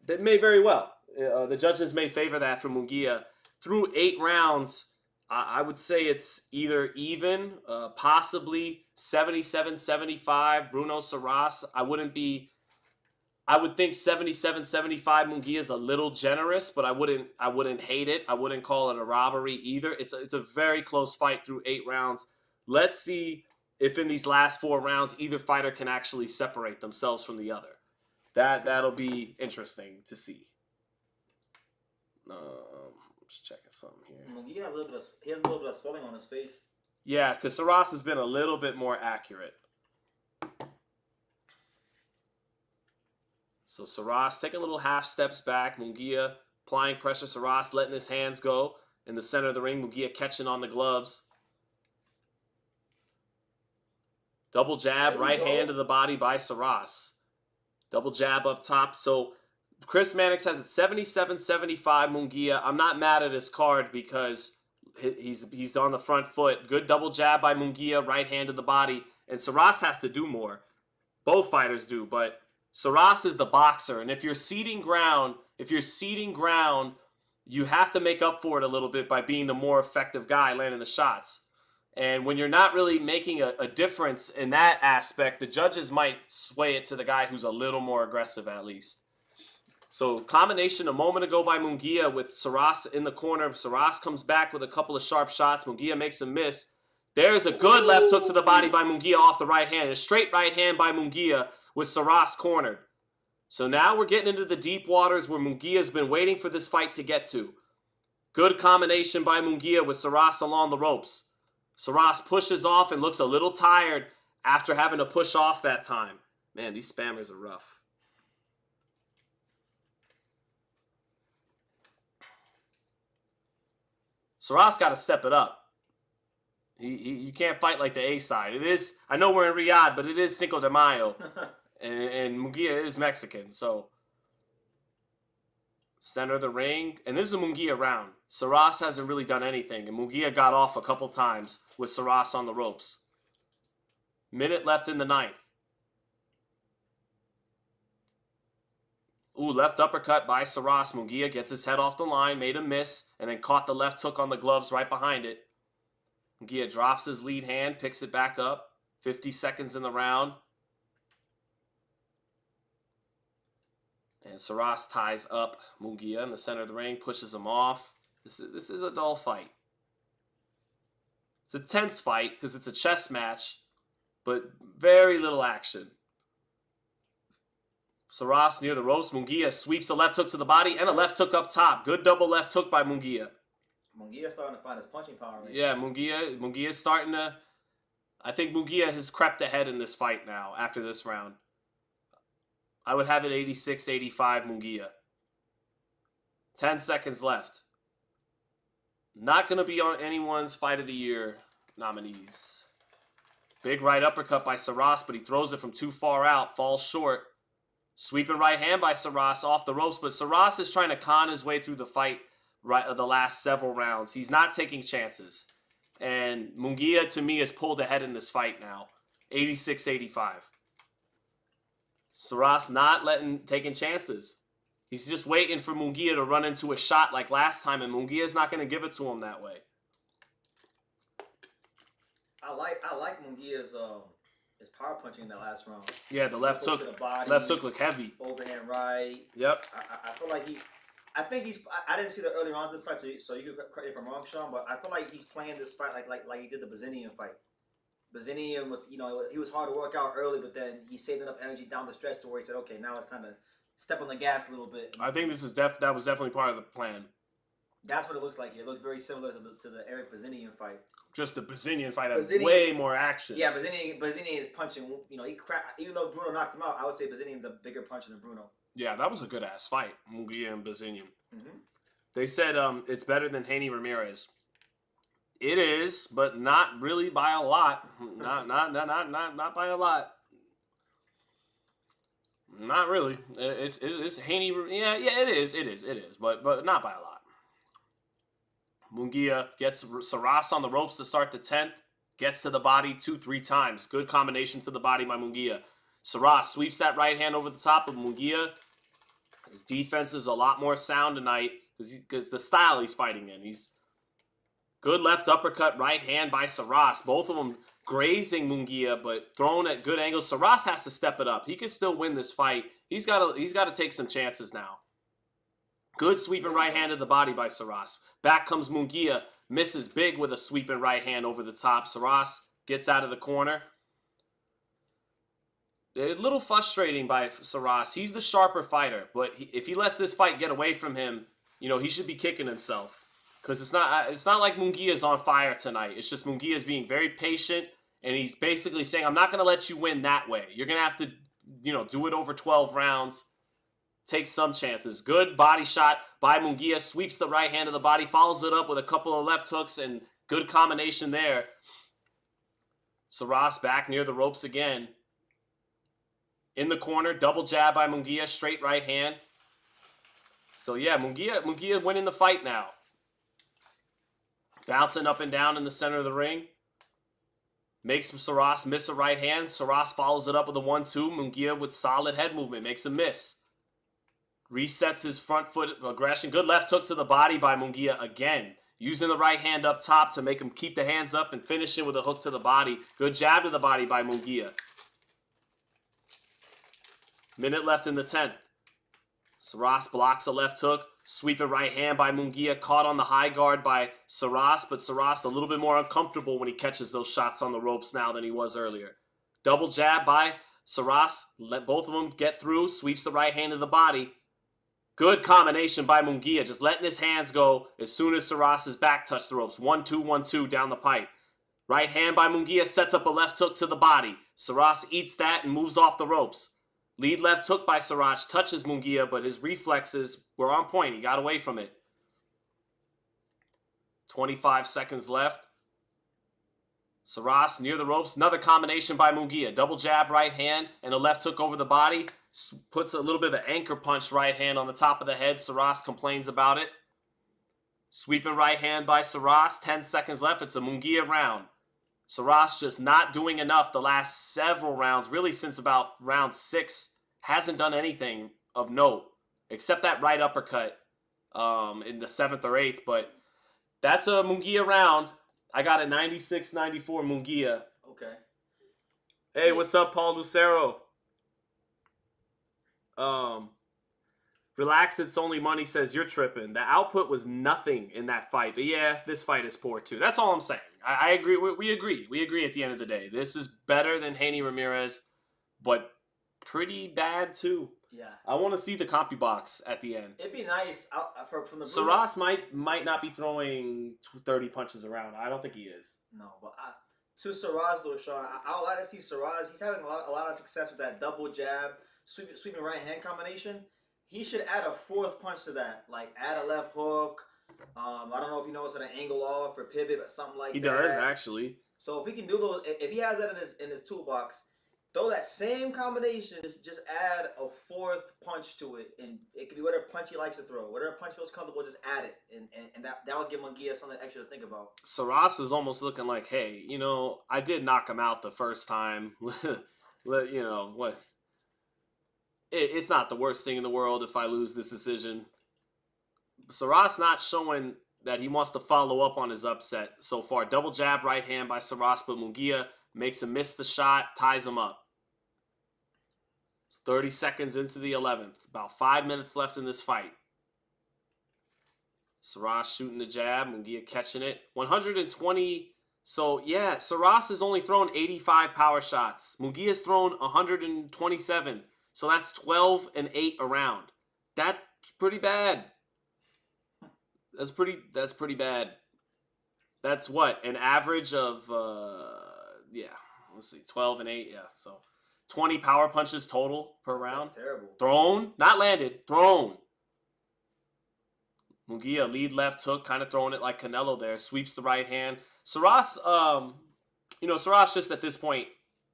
Speaker 1: That may very well. The judges may favor that for Munguia. Through 8 rounds, I would say it's either even, possibly 77-75 Bruno Saras. I would think 77-75 Munguia is a little generous, but I wouldn't hate it. I wouldn't call it a robbery either. It's a very close fight through 8 rounds. Let's see if in these last 4 rounds either fighter can actually separate themselves from the other. That'll be interesting to see. Just checking something here.
Speaker 2: Munguia has a little bit of swelling on his face.
Speaker 1: Yeah, because Saras has been a little bit more accurate. So Saras taking little half steps back. Munguia applying pressure. Saras letting his hands go in the center of the ring. Munguia catching on the gloves. Double jab, right hand to the body by Saras. Double jab up top. So Chris Mannix has it 77-75 Munguia. I'm not mad at his card because he's on the front foot. Good double jab by Munguia, right hand to the body. And Saras has to do more. Both fighters do, but Saras is the boxer. And if you're ceding ground, you have to make up for it a little bit by being the more effective guy landing the shots. And when you're not really making a difference in that aspect, the judges might sway it to the guy who's a little more aggressive at least. So combination a moment ago by Munguia with Saras in the corner. Saras comes back with a couple of sharp shots. Munguia makes a miss. There's a good left hook to the body by Munguia off the right hand. A straight right hand by Munguia with Saras cornered. So now we're getting into the deep waters where Munguia's been waiting for this fight to get to. Good combination by Munguia with Saras along the ropes. Saras pushes off and looks a little tired after having to push off that time. Man, these spammers are rough. Saras got to step it up. You can't fight like the A side. It is. I know we're in Riyadh, but it is Cinco de Mayo, and Munguia is Mexican. So center of the ring, and this is a Munguia round. Saras hasn't really done anything, and Munguia got off a couple times with Saras on the ropes. Minute left in the ninth. Ooh, left uppercut by Saras. Munguia gets his head off the line, made a miss, and then caught the left hook on the gloves right behind it. Munguia drops his lead hand, picks it back up. 50 seconds in the round. And Saras ties up Munguia in the center of the ring, pushes him off. This is a dull fight. It's a tense fight because it's a chess match, but very little action. Saras near the ropes. Munguia sweeps a left hook to the body and a left hook up top. Good double left hook by Munguia.
Speaker 2: Munguia's starting to find his punching power. Right
Speaker 1: yeah, Munguia's starting to... I think Munguia has crept ahead in this fight now after this round. I would have it 86-85 Munguia. 10 seconds left. Not going to be on anyone's Fight of the Year nominees. Big right uppercut by Saras, but he throws it from too far out. Falls short. Sweeping right hand by Saras off the ropes, but Saras is trying to con his way through the fight the last several rounds. He's not taking chances. And Munguia, to me, has pulled ahead in this fight now. 86-85. Saras not taking chances. He's just waiting for Munguia to run into a shot like last time, and Munguia's not going to give it to him that way.
Speaker 2: I like Munguia's his power punching in that last round.
Speaker 1: Yeah, the left hook.
Speaker 2: To the body,
Speaker 1: left hook look heavy.
Speaker 2: Overhand right.
Speaker 1: Yep.
Speaker 2: I feel like I didn't see the early rounds of this fight, so you could correct me if I'm wrong, Sean, but I feel like he's playing this fight like he did the Bazinian fight. Bazinian was, he was hard to work out early, but then he saved enough energy down the stretch to where he said, okay, now it's time to step on the gas a little bit.
Speaker 1: I think this is that was definitely part of the plan.
Speaker 2: That's what it looks like here. It looks very similar to the Eric Bazinian fight.
Speaker 1: Just the Bazinian fight has way more action.
Speaker 2: Yeah, Bazinian is punching. Even though Bruno knocked him out, I would say Bazinian's a bigger puncher than Bruno.
Speaker 1: Yeah, that was a good ass fight, Munguia and Bazinian.
Speaker 2: Mm-hmm.
Speaker 1: They said it's better than Haney Ramirez. It is, but not really by a lot. Not by a lot. Not really. It's Haney. Yeah, it is, but not by a lot. Munguia gets Saras on the ropes to start the 10th. Gets to the body 2-3 times. Good combination to the body by Munguia. Saras sweeps that right hand over the top of Munguia. His defense is a lot more sound tonight because the style he's fighting in. He's good left uppercut, right hand by Saras. Both of them grazing Munguia, but thrown at good angles. Saras has to step it up. He can still win this fight. He's got to take some chances now. Good sweeping right hand to the body by Saras. Back comes Munguia. Misses big with a sweeping right hand over the top. Saras gets out of the corner. A little frustrating by Saras. He's the sharper fighter, but if he lets this fight get away from him, he should be kicking himself. Because it's not like Munguia's on fire tonight. It's just Munguia's being very patient, and he's basically saying, I'm not going to let you win that way. You're going to have to, do it over 12 rounds. Take some chances. Good body shot by Munguia. Sweeps the right hand of the body. Follows it up with a couple of left hooks, and good combination there. Saras back near the ropes again. In the corner, double jab by Munguia. Straight right hand. So yeah, Munguia winning the fight now. Bouncing up and down in the center of the ring. Makes Saras miss a right hand. Saras follows it up with a 1-2. Munguia with solid head movement. Makes a miss. Resets his front foot aggression. Good left hook to the body by Munguia again. Using the right hand up top to make him keep the hands up and finishing with a hook to the body. Good jab to the body by Munguia. Minute left in the 10th. Saras blocks a left hook. Sweeping right hand by Munguia. Caught on the high guard by Saras, but Saras a little bit more uncomfortable when he catches those shots on the ropes now than he was earlier. Double jab by Saras. Let both of them get through. Sweeps the right hand to the body. Good combination by Munguia. Just letting his hands go as soon as Saras' back touched the ropes. 1-2, 1-2 down the pipe. Right hand by Munguia sets up a left hook to the body. Saras eats that and moves off the ropes. Lead left hook by Saras touches Munguia, but his reflexes were on point. He got away from it. 25 seconds left. Saras near the ropes. Another combination by Munguia. Double jab right hand and a left hook over the body. Puts a little bit of an anchor punch right hand on the top of the head. Saras complains about it. Sweeping right hand by Saras. 10 seconds left. It's a Munguia round. Saras just not doing enough the last several rounds. Really since about round 6. Hasn't done anything of note. Except that right uppercut in the 7th or 8th. But that's a Munguia round. I got a 96-94 Munguia.
Speaker 2: Okay.
Speaker 1: Hey, what's up, Paul Lucero? Relax, it's only money says you're tripping. The output was nothing in that fight. But yeah, this fight is poor too. That's all I'm saying. I agree. We agree. We agree at the end of the day. This is better than Haney Ramirez, but pretty bad too.
Speaker 2: Yeah.
Speaker 1: I want to see the CompuBox at the end.
Speaker 2: It'd be nice from the.
Speaker 1: Saras might not be throwing 30 punches around. I don't think he is.
Speaker 2: No, but to Saras though, Sean, I would like to see Saras. He's having a lot of success with that double jab, sweeping right hand combination. He should add a 4th punch to that, like add a left hook. I don't know if he knows how to angle off or pivot or something like that.
Speaker 1: He does actually.
Speaker 2: So if he can do those, if he has that in his toolbox, throw that same combination. Just add a 4th punch to it, and it could be whatever punch he likes to throw, whatever punch feels comfortable. Just add it, and that will give Munguia something extra to think about.
Speaker 1: Saras is almost looking like, hey, you know, I did knock him out the first time. You know what? It's not the worst thing in the world if I lose this decision. Saras not showing that he wants to follow up on his upset so far. Double jab right hand by Saras, but Munguia makes him miss the shot, ties him up. 30 seconds into the 11th. About 5 minutes left in this fight. Saras shooting the jab, Munguia catching it. 120. So, yeah, Saras has only thrown 85 power shots. Munguia's thrown 127. So that's 12 and 8 around. That's pretty bad. That's pretty bad. That's what? An average of yeah. Let's see. 12 and 8, yeah. So 20 power punches total per round.
Speaker 2: That's terrible.
Speaker 1: Thrown, not landed, thrown. Munguia lead left hook, kind of throwing it like Canelo there. Sweeps the right hand. Saras, you know, Saras just at this point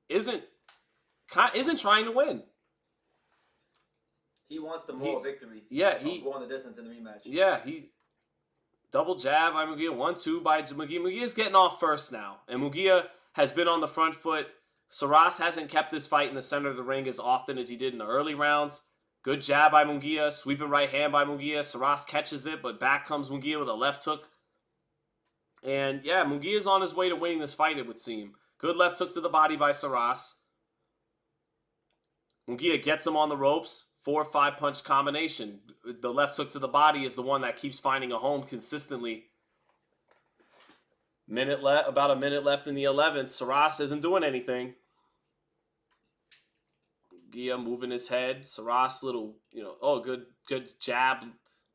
Speaker 1: isn't trying to win.
Speaker 2: He wants the moral victory.
Speaker 1: Yeah,
Speaker 2: going the distance in the rematch.
Speaker 1: Yeah, he double jab by Munguia, 1-2 by Munguia. Munguia's getting off first now, and Munguia has been on the front foot. Saras hasn't kept this fight in the center of the ring as often as he did in the early rounds. Good jab by Munguia, sweeping right hand by Munguia. Saras catches it, but back comes Munguia with a left hook. And yeah, Munguia's on his way to winning this fight, it would seem. Good left hook to the body by Saras. Munguia gets him on the ropes. 4 or 5 punch combination. The left hook to the body is the one that keeps finding a home consistently. About a minute left in the 11th. Saras isn't doing anything. Munguia moving his head. Saras little, you know, oh, good jab.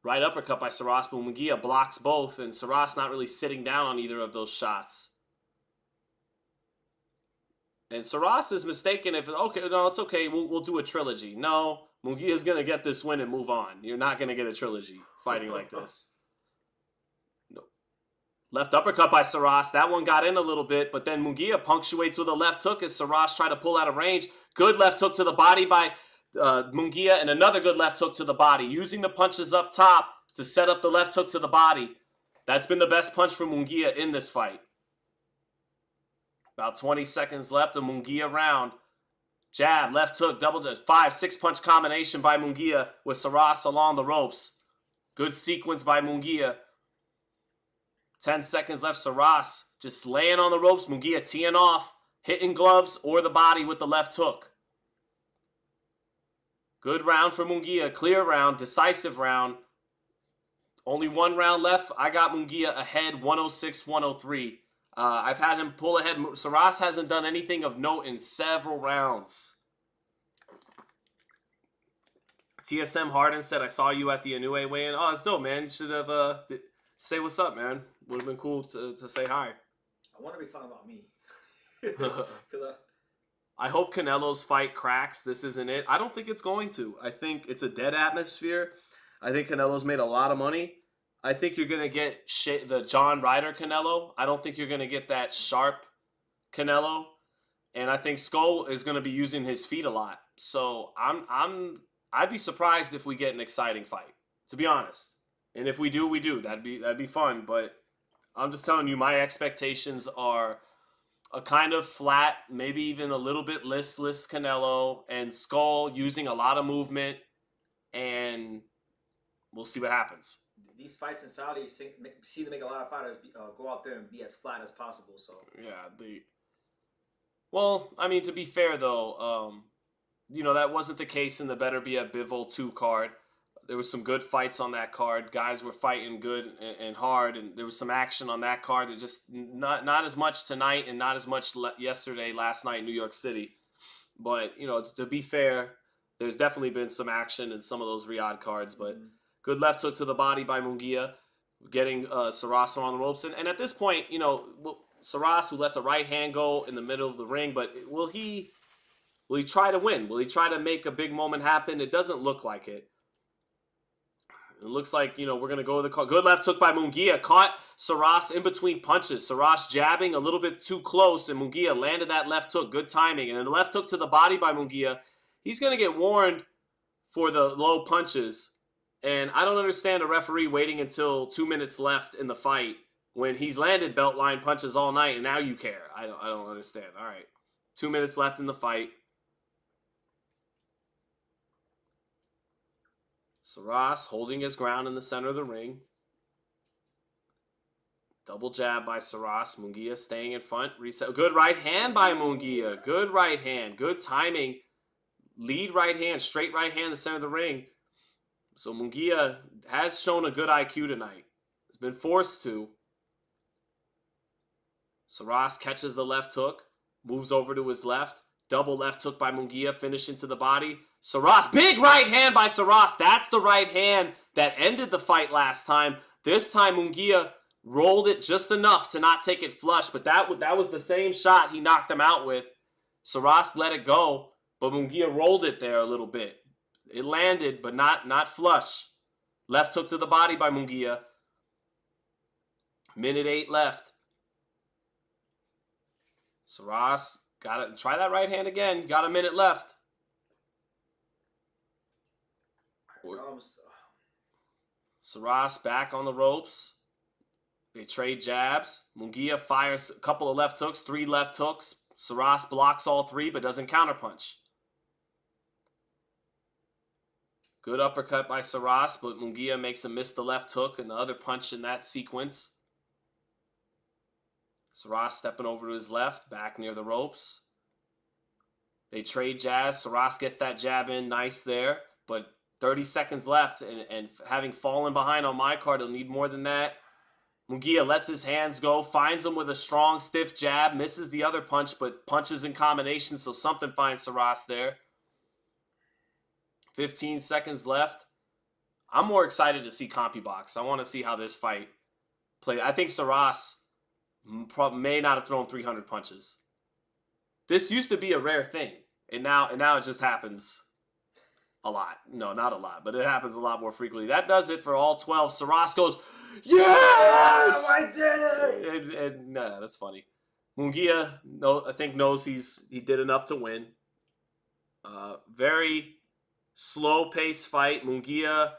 Speaker 1: Right uppercut by Saras, but Munguia blocks both, and Saras not really sitting down on either of those shots. And Saras is mistaken if, okay, no, it's okay, we'll do a trilogy. No, Munguia's going to get this win and move on. You're not going to get a trilogy fighting like this. No. Left uppercut by Saras. That one got in a little bit, but then Munguia punctuates with a left hook as Saras tried to pull out of range. Good left hook to the body by Munguia, and another good left hook to the body. Using the punches up top to set up the left hook to the body. That's been the best punch from Munguia in this fight. About 20 seconds left, a Munguia round. Jab, left hook, double jab, 5-6 punch combination by Munguia with Saras along the ropes. Good sequence by Munguia. 10 seconds left, Saras just laying on the ropes. Munguia teeing off, hitting gloves or the body with the left hook. Good round for Munguia, clear round, decisive round. Only 1 round left. I got Munguia ahead, 106-103. I've had him pull ahead. Saras hasn't done anything of note in several rounds. TSM Harden said, I saw you at the Inoue weigh-in. Oh, that's dope, man. Should have, say what's up, man. Would have been cool to say hi.
Speaker 2: I wonder if he's talking about me. 'Cause,
Speaker 1: I hope Canelo's fight cracks. This isn't it. I don't think it's going to. I think it's a dead atmosphere. I think Canelo's made a lot of money. I think you're going to get the John Ryder Canelo. I don't think you're going to get that sharp Canelo. And I think Scull is going to be using his feet a lot. So I'd be surprised if we get an exciting fight, to be honest. And if we do, we do. That'd be fun. But I'm just telling you, my expectations are a kind of flat, maybe even a little bit listless Canelo, and Scull using a lot of movement, and we'll see what happens.
Speaker 2: These fights in Saudi see to make a lot of fighters go out there and be as flat as possible. So
Speaker 1: yeah, well, I mean, to be fair though, that wasn't the case in the Better Be at Bivol 2 card. There was some good fights on that card. Guys were fighting good and hard, and there was some action on that card. It just not as much tonight and not as much last night in New York City. But, to be fair, there's definitely been some action in some of those Riyadh cards. But good left hook to the body by Munguia, getting Saras on the ropes. And at this point, Saras, who lets a right hand go in the middle of the ring, but will he try to win? Will he try to make a big moment happen? It doesn't look like it. It looks like, we're going to go to the call. Good left hook by Munguia. Caught Saras in between punches. Saras jabbing a little bit too close, and Munguia landed that left hook. Good timing. And then the left hook to the body by Munguia. He's going to get warned for the low punches. And I don't understand a referee waiting until 2 minutes left in the fight when he's landed belt line punches all night, and now you care. I don't understand. All right. 2 minutes left in the fight. Saras holding his ground in the center of the ring. Double jab by Saras. Munguia staying in front. Reset. Good right hand by Munguia. Good right hand. Good timing. Lead right hand. Straight right hand in the center of the ring. So Munguia has shown a good IQ tonight. Has been forced to. Saras catches the left hook. Moves over to his left. Double left hook by Munguia, finishing to the body. Saras, big right hand by Saras. That's the right hand that ended the fight last time. This time Munguia rolled it just enough to not take it flush, but that was the same shot he knocked him out with. Saras let it go, but Munguia rolled it there a little bit. It landed, but not flush. Left hook to the body by Munguia. Minute 8 left. Saras, gotta try that right hand again. Got a minute left. Saras back on the ropes. They trade jabs. Munguia fires a couple of left hooks, 3 left hooks. Saras blocks all 3 but doesn't counterpunch. Good uppercut by Saras, but Munguia makes him miss the left hook and the other punch in that sequence. Saras stepping over to his left, back near the ropes. They trade jabs. Saras gets that jab in, nice there. But 30 seconds left, and having fallen behind on my card, he'll need more than that. Munguia lets his hands go, finds him with a strong, stiff jab, misses the other punch, but punches in combination, so something finds Saras there. 15 seconds left. I'm more excited to see CompuBox. I want to see how this fight plays. I think Saras may not have thrown 300 punches. This used to be a rare thing, and now it just happens a lot. No, not a lot, but it happens a lot more frequently. That does it for all 12. Saras goes, yes!
Speaker 2: I did it!
Speaker 1: And that's funny. Munguia, I think knows he did enough to win. Very slow-paced fight. Munguia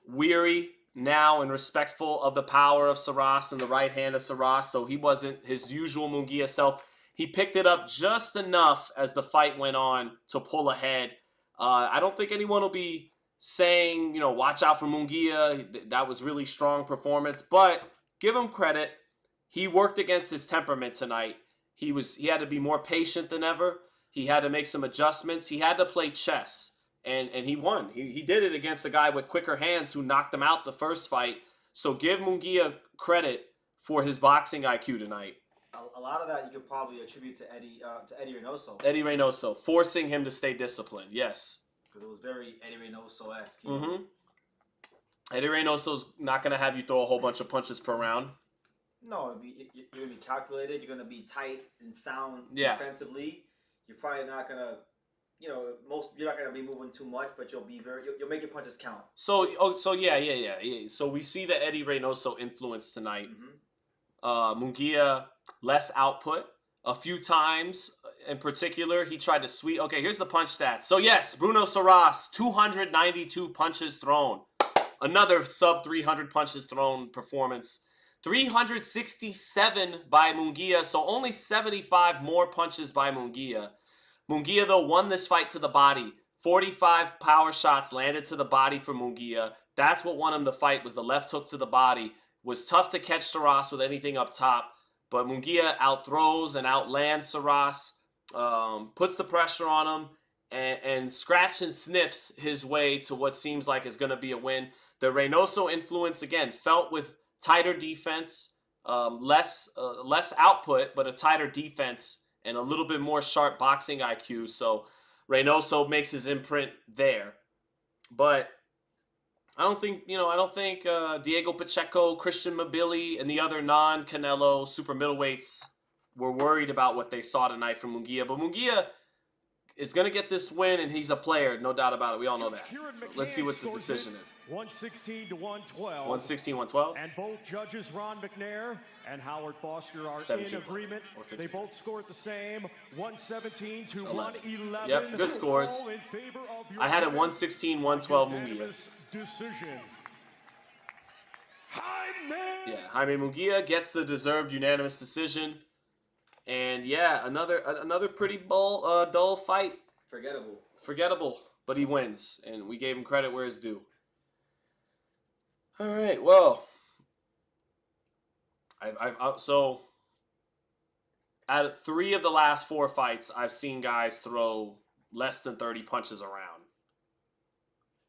Speaker 1: weary now and respectful of the power of Saras and the right hand of Saras, so he wasn't his usual Munguia self. He picked it up just enough as the fight went on to pull ahead. I don't think anyone will be saying, watch out for Munguia. That was really strong performance, but give him credit. He worked against his temperament tonight. He had to be more patient than ever. He had to make some adjustments. He had to play chess, and he won. He did it against a guy with quicker hands who knocked him out the first fight. So give Munguia credit for his boxing IQ tonight.
Speaker 2: A lot of that you could probably attribute to Eddie Reynoso.
Speaker 1: Eddie Reynoso, forcing him to stay disciplined, yes.
Speaker 2: Because it was very Eddie Reynoso-esque.
Speaker 1: Eddie Reynoso's not going to have you throw a whole bunch of punches per round.
Speaker 2: No, you're gonna be calculated. You're gonna be tight and sound defensively. You're probably not gonna, you're not gonna be moving too much, but you'll make your punches count.
Speaker 1: So yeah. So we see the Eddie Reynoso influence tonight. Munguia less output. A few times in particular, he tried to sweep. Okay, here's the punch stats. So yes, Bruno Saras, 292 punches thrown. Another sub 300 punches thrown performance. 367 by Munguia, so only 75 more punches by Munguia. Munguia, though, won this fight to the body. 45 power shots landed to the body for Munguia. That's what won him the fight, was the left hook to the body. Was tough to catch Saras with anything up top, but Munguia outthrows and outlands Saras, puts the pressure on him, and scratch and sniffs his way to what seems like is going to be a win. The Reynoso influence, again, felt with tighter defense, less output, but a tighter defense and a little bit more sharp boxing IQ. So Reynoso makes his imprint there. But I don't think Diego Pacheco, Christian Mabili, and the other non-Canelo super middleweights were worried about what they saw tonight from Munguia. But Munguia is going to get this win, and he's a player, no doubt about it. We all know that. So let's see what the decision is.
Speaker 3: 116 to 112.
Speaker 1: 116, 112.
Speaker 3: And both judges, Ron McNair and Howard Foster, are in agreement. They both scored the same, 117 to 111.
Speaker 1: Yep, good scores. I had it 116, 112 Munguia.
Speaker 3: Decision.
Speaker 1: Jaime Munguia gets the deserved unanimous decision. And yeah, another pretty dull fight. Forgettable, but he wins, and we gave him credit where it's due. All right, well, so out of 3 of the last 4 fights, I've seen guys throw less than 30 punches around.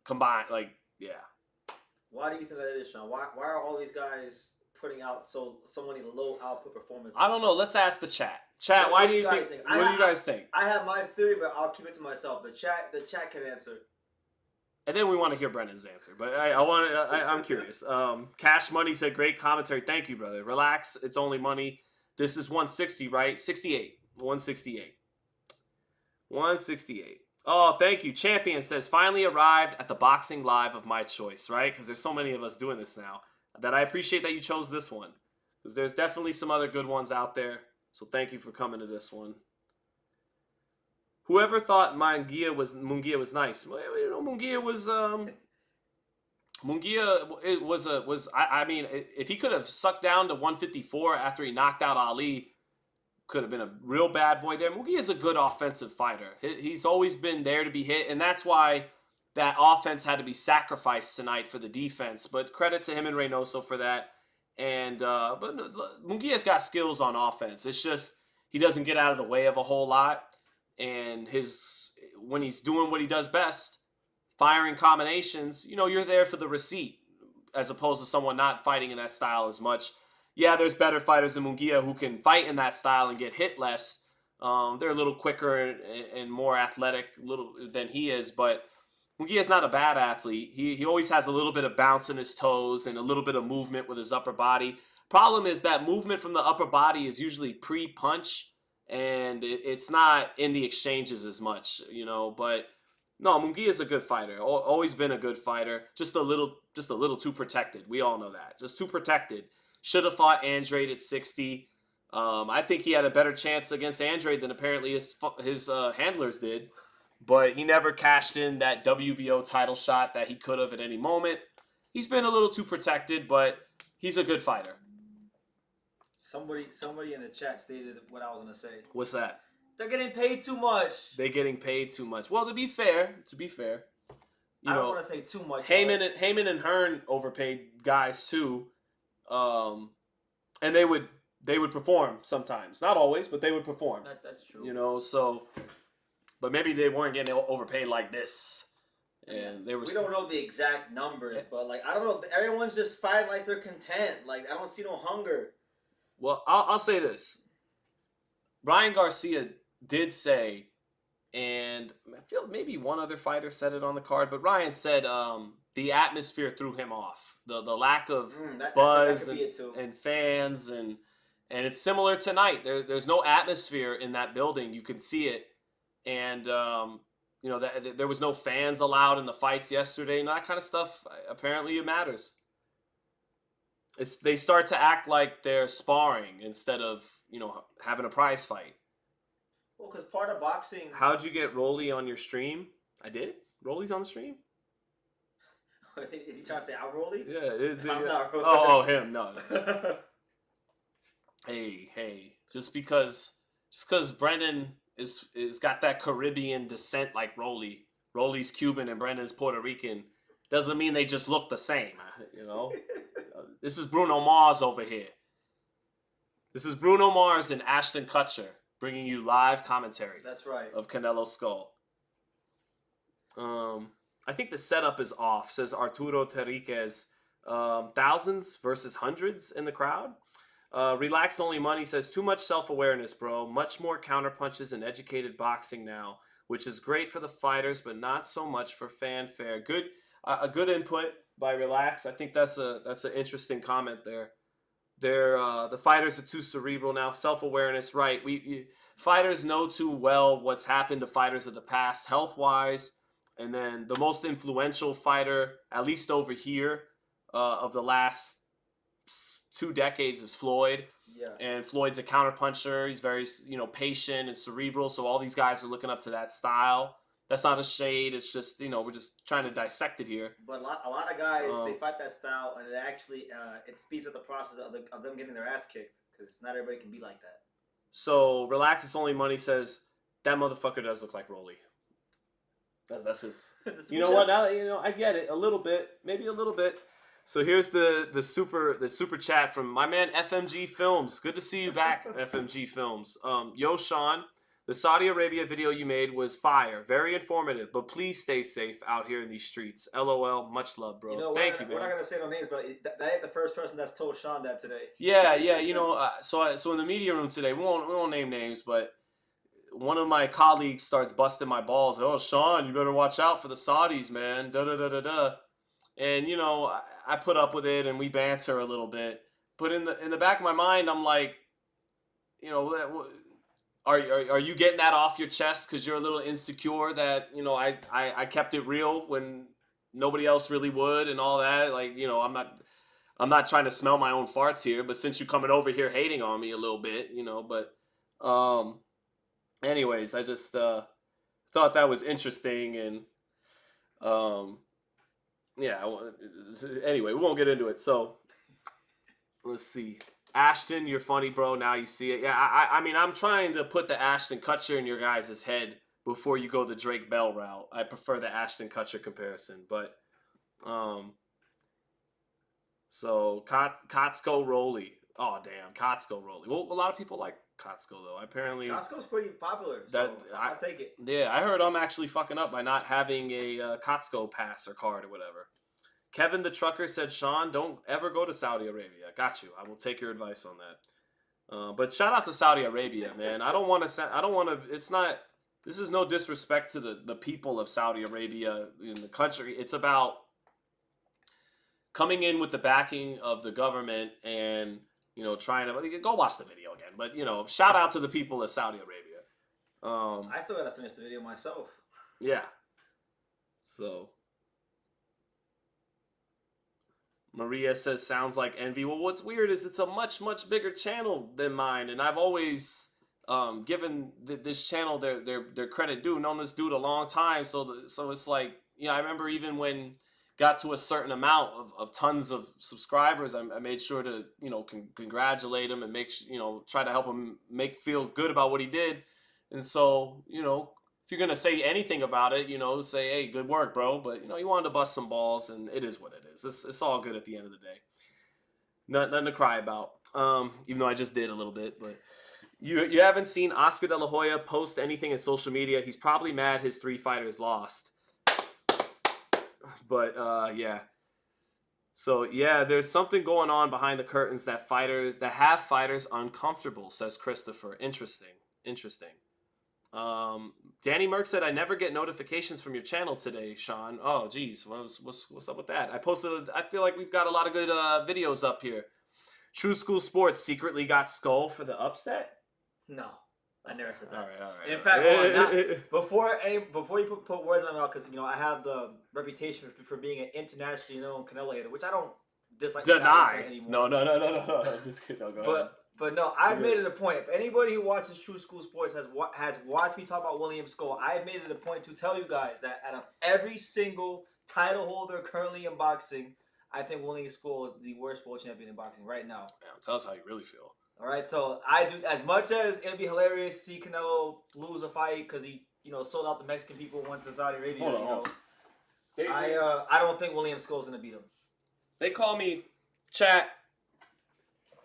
Speaker 1: Combined,
Speaker 2: Why do you think that is, Sean? Why are all these guys putting out so many low output performances?
Speaker 1: I don't know. Let's ask the chat. Chat, why do you think? What do you guys think?
Speaker 2: I have my theory, but I'll keep it to myself. The chat can answer.
Speaker 1: And then we want to hear Brendan's answer. But I'm curious. Cash Money said, great commentary. Thank you, brother. Relax. It's only money. This is 160, right? 68. 168. 168. Oh, thank you. Champion says, finally arrived at the boxing live of my choice, right? Because there's so many of us doing this now that I appreciate that you chose this one. Because there's definitely some other good ones out there. So thank you for coming to this one. Whoever thought Munguia was nice? Well, Munguia was I mean, if he could have sucked down to 154 after he knocked out Ali, could have been a real bad boy there. Munguia is a good offensive fighter. He's always been there to be hit, and that's why that offense had to be sacrificed tonight for the defense. But credit to him and Reynoso for that. And but Munguia's got skills on offense. It's just he doesn't get out of the way of a whole lot. And when he's doing what he does best, firing combinations, you're there for the receipt, as opposed to someone not fighting in that style as much. Yeah, there's better fighters than Munguia who can fight in that style and get hit less. They're a little quicker and more athletic than he is, but Munguia's not a bad athlete. He always has a little bit of bounce in his toes and a little bit of movement with his upper body. Problem is that movement from the upper body is usually pre-punch, and it's not in the exchanges as much, But no, Munguia's a good fighter. Always been a good fighter. Just a little too protected. We all know that. Just too protected. Should have fought Andrade at 60. I think he had a better chance against Andrade than apparently his handlers did. But he never cashed in that WBO title shot that he could have at any moment. He's been a little too protected, but he's a good fighter.
Speaker 2: Somebody in the chat stated what I was going to say.
Speaker 1: What's that?
Speaker 2: They're getting paid too much.
Speaker 1: They're getting paid too much. Well, to be fair,
Speaker 2: I don't want to say too much.
Speaker 1: Heyman and Hearn overpaid guys too, and they would perform sometimes. Not always, but they would perform.
Speaker 2: That's true.
Speaker 1: But maybe they weren't getting overpaid like this, and they were.
Speaker 2: We don't know the exact numbers, but I don't know. Everyone's just fighting like they're content. I don't see no hunger.
Speaker 1: Well, I'll say this. Ryan Garcia did say And I feel maybe one other fighter said it on the card, but Ryan said the atmosphere threw him off. The lack of buzz and fans and it's similar tonight. There's no atmosphere in that building. You can see it, and you know that there was no fans allowed in the fights yesterday. And that kind of stuff apparently it matters. They start to act like they're sparring instead of having a prize fight.
Speaker 2: Well, because part of boxing.
Speaker 1: How'd you get Rolly on your stream? I did. Rolly's on the stream.
Speaker 2: Is he trying to say I'm Rolly?
Speaker 1: Yeah, is he?
Speaker 2: I'm not Rolly.
Speaker 1: Oh, him. No. hey. Just because Brendan is got that Caribbean descent like Rolly. Rolly's Cuban and Brendan's Puerto Rican. Doesn't mean they just look the same. This is Bruno Mars over here. This is Bruno Mars and Ashton Kutcher bringing you live commentary.
Speaker 2: That's right.
Speaker 1: Of Canelo Scull. I think the setup is off, says Arturo Terriquez. Thousands versus hundreds in the crowd. Relax Only Money says, too much self-awareness, bro. Much more counterpunches and educated boxing now, which is great for the fighters, but not so much for fanfare. Good, a good input by Relax. I think that's an interesting comment there. The fighters are too cerebral now. Self-awareness, right? Fighters know too well what's happened to fighters of the past, health-wise. And then the most influential fighter, at least over here, of the last 2 decades is Floyd.
Speaker 2: Yeah. And
Speaker 1: Floyd's a counterpuncher. He's very, patient and cerebral. So all these guys are looking up to that style. That's not a shade. It's just, we're just trying to dissect it here.
Speaker 2: But a lot of guys, they fight that style, and it actually it speeds up the process of them getting their ass kicked, because not everybody can be like that.
Speaker 1: So Relax It's Only Money says, that motherfucker does look like Rolly. That's his. You know what? Now, I get it a little bit, maybe a little bit. So here's the super chat from my man FMG Films. Good to see you back, FMG Films. Yo, Sean. The Saudi Arabia video you made was fire. Very informative, but please stay safe out here in these streets. LOL. Much love, bro. Thank you, man.
Speaker 2: We're not going to say no names, but that ain't the first person that's told Sean that today.
Speaker 1: Yeah. So in the media room today, we won't name names, but one of my colleagues starts busting my balls. Oh, Sean, you better watch out for the Saudis, man. Da-da-da-da-da. And, I put up with it, and we banter a little bit. But in the back of my mind, I'm like, Are you getting that off your chest because you're a little insecure that, I kept it real when nobody else really would and all that? Like, I'm not trying to smell my own farts here, but since you're coming over here hating on me a little bit, but anyways, I just thought that was interesting. And anyway, we won't get into it. So let's see. Ashton, you're funny, bro. Now you see it. Yeah, I mean, I'm trying to put the Ashton Kutcher in your guys' head before you go the Drake Bell route. I prefer the Ashton Kutcher comparison, but so Kotsko Rolly. Oh damn, Kotsko Rolly. Well, a lot of people like Kotsko though. Apparently,
Speaker 2: Kotsko's pretty popular. So I'll take it.
Speaker 1: Yeah, I heard I'm actually fucking up by not having a Kotsko pass or card or whatever. Kevin the Trucker said, Sean, don't ever go to Saudi Arabia. Got you. I will take your advice on that. But shout out to Saudi Arabia, man. I don't want to, it's not, this is no disrespect to the people of Saudi Arabia in the country. It's about coming in with the backing of the government and, trying to, go watch the video again. But, shout out to the people of Saudi Arabia.
Speaker 2: I still got to finish the video myself.
Speaker 1: Yeah. So. Maria says, sounds like envy. Well, what's weird is it's a much, much bigger channel than mine. And I've always given this channel their credit due. Known this dude a long time. So it's like, I remember even when got to a certain amount of tons of subscribers, I made sure to, congratulate him and try to help him feel good about what he did. And so, if you're going to say anything about it, say, hey, good work, bro. But, you wanted to bust some balls, and it is what it is. It's all good at the end of the day. Nothing to cry about, even though I just did a little bit. But you haven't seen Oscar De La Hoya post anything in social media. He's probably mad his 3 fighters lost. But, yeah. So, yeah, there's something going on behind the curtains that have fighters uncomfortable, says Christopher. Interesting. Danny Merck said, I never get notifications from your channel today, Sean. Oh, geez. What's up with that? I feel like we've got a lot of good videos up here. True School Sports secretly got Scull for the upset?
Speaker 2: No. I never said that.
Speaker 1: All right.
Speaker 2: In fact, before you put words in my mouth, because I have the reputation for being an internationally known Canelo hater, which I don't dislike.
Speaker 1: Deny.
Speaker 2: Anymore.
Speaker 1: No. Just kidding. No, go ahead.
Speaker 2: But no, I've made it a point. If anybody who watches True School Sports has watched me talk about William Scull, I've made it a point to tell you guys that out of every single title holder currently in boxing, I think William Scull is the worst world champion in boxing right now.
Speaker 1: Yeah, tell us how you really feel.
Speaker 2: All right, so I do, as much as it'd be hilarious to see Canelo lose a fight because he, sold out the Mexican people, went to Saudi Arabia.
Speaker 1: Hold on.
Speaker 2: I don't think William Scull's gonna beat him.
Speaker 1: They call me chat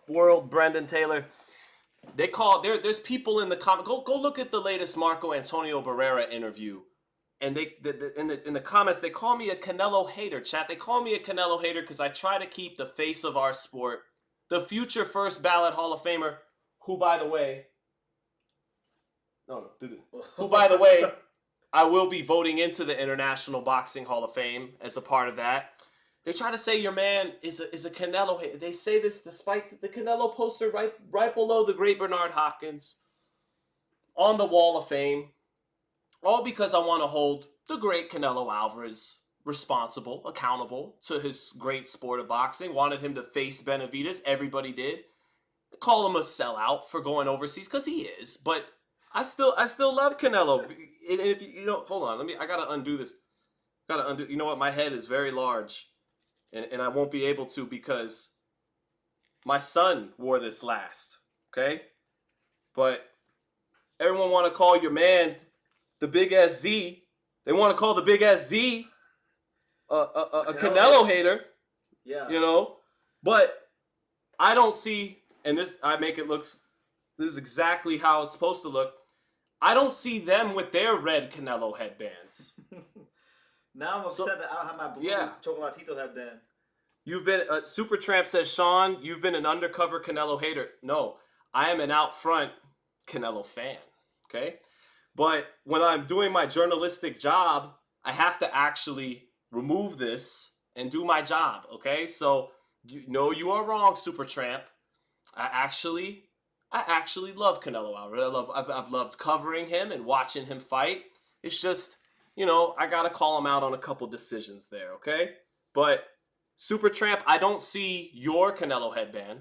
Speaker 1: world Brendan Taylor. There's people in the comment. Go look at the latest Marco Antonio Barrera interview, and in the comments they call me a Canelo hater. Chat, they call me a Canelo hater because I try to keep the face of our sport. The future first ballot Hall of Famer, who by the way, I will be voting into the International Boxing Hall of Fame as a part of that. They try to say your man is a Canelo hater. They say this despite the Canelo poster right below the great Bernard Hopkins on the Wall of Fame. All because I want to hold the great Canelo Alvarez responsible, accountable to his great sport of boxing. Wanted him to face Benavidez. Everybody did. Call him a sellout for going overseas because he is. But I still love Canelo. And if hold on, I gotta undo this. You know what? My head is very large, and I won't be able to because my son wore this last. Okay, but everyone want to call your man the Big SZ. They want to call the Big SZ a Canelo hater, yeah, but I don't see, and this is exactly how it's supposed to look. I don't see them with their red Canelo headbands.
Speaker 2: Now I'm upset that I don't have my blue Chocolatito headband.
Speaker 1: You've been Super Tramp says, Sean, you've been an undercover Canelo hater. No, I am an out front Canelo fan. Okay, but when I'm doing my journalistic job, I have to actually remove this and do my job, okay? So, you are wrong, Super Tramp. I actually love Canelo Alvarez. I've loved covering him and watching him fight. It's just, I gotta call him out on a couple decisions there, okay? But Super Tramp, I don't see your Canelo headband.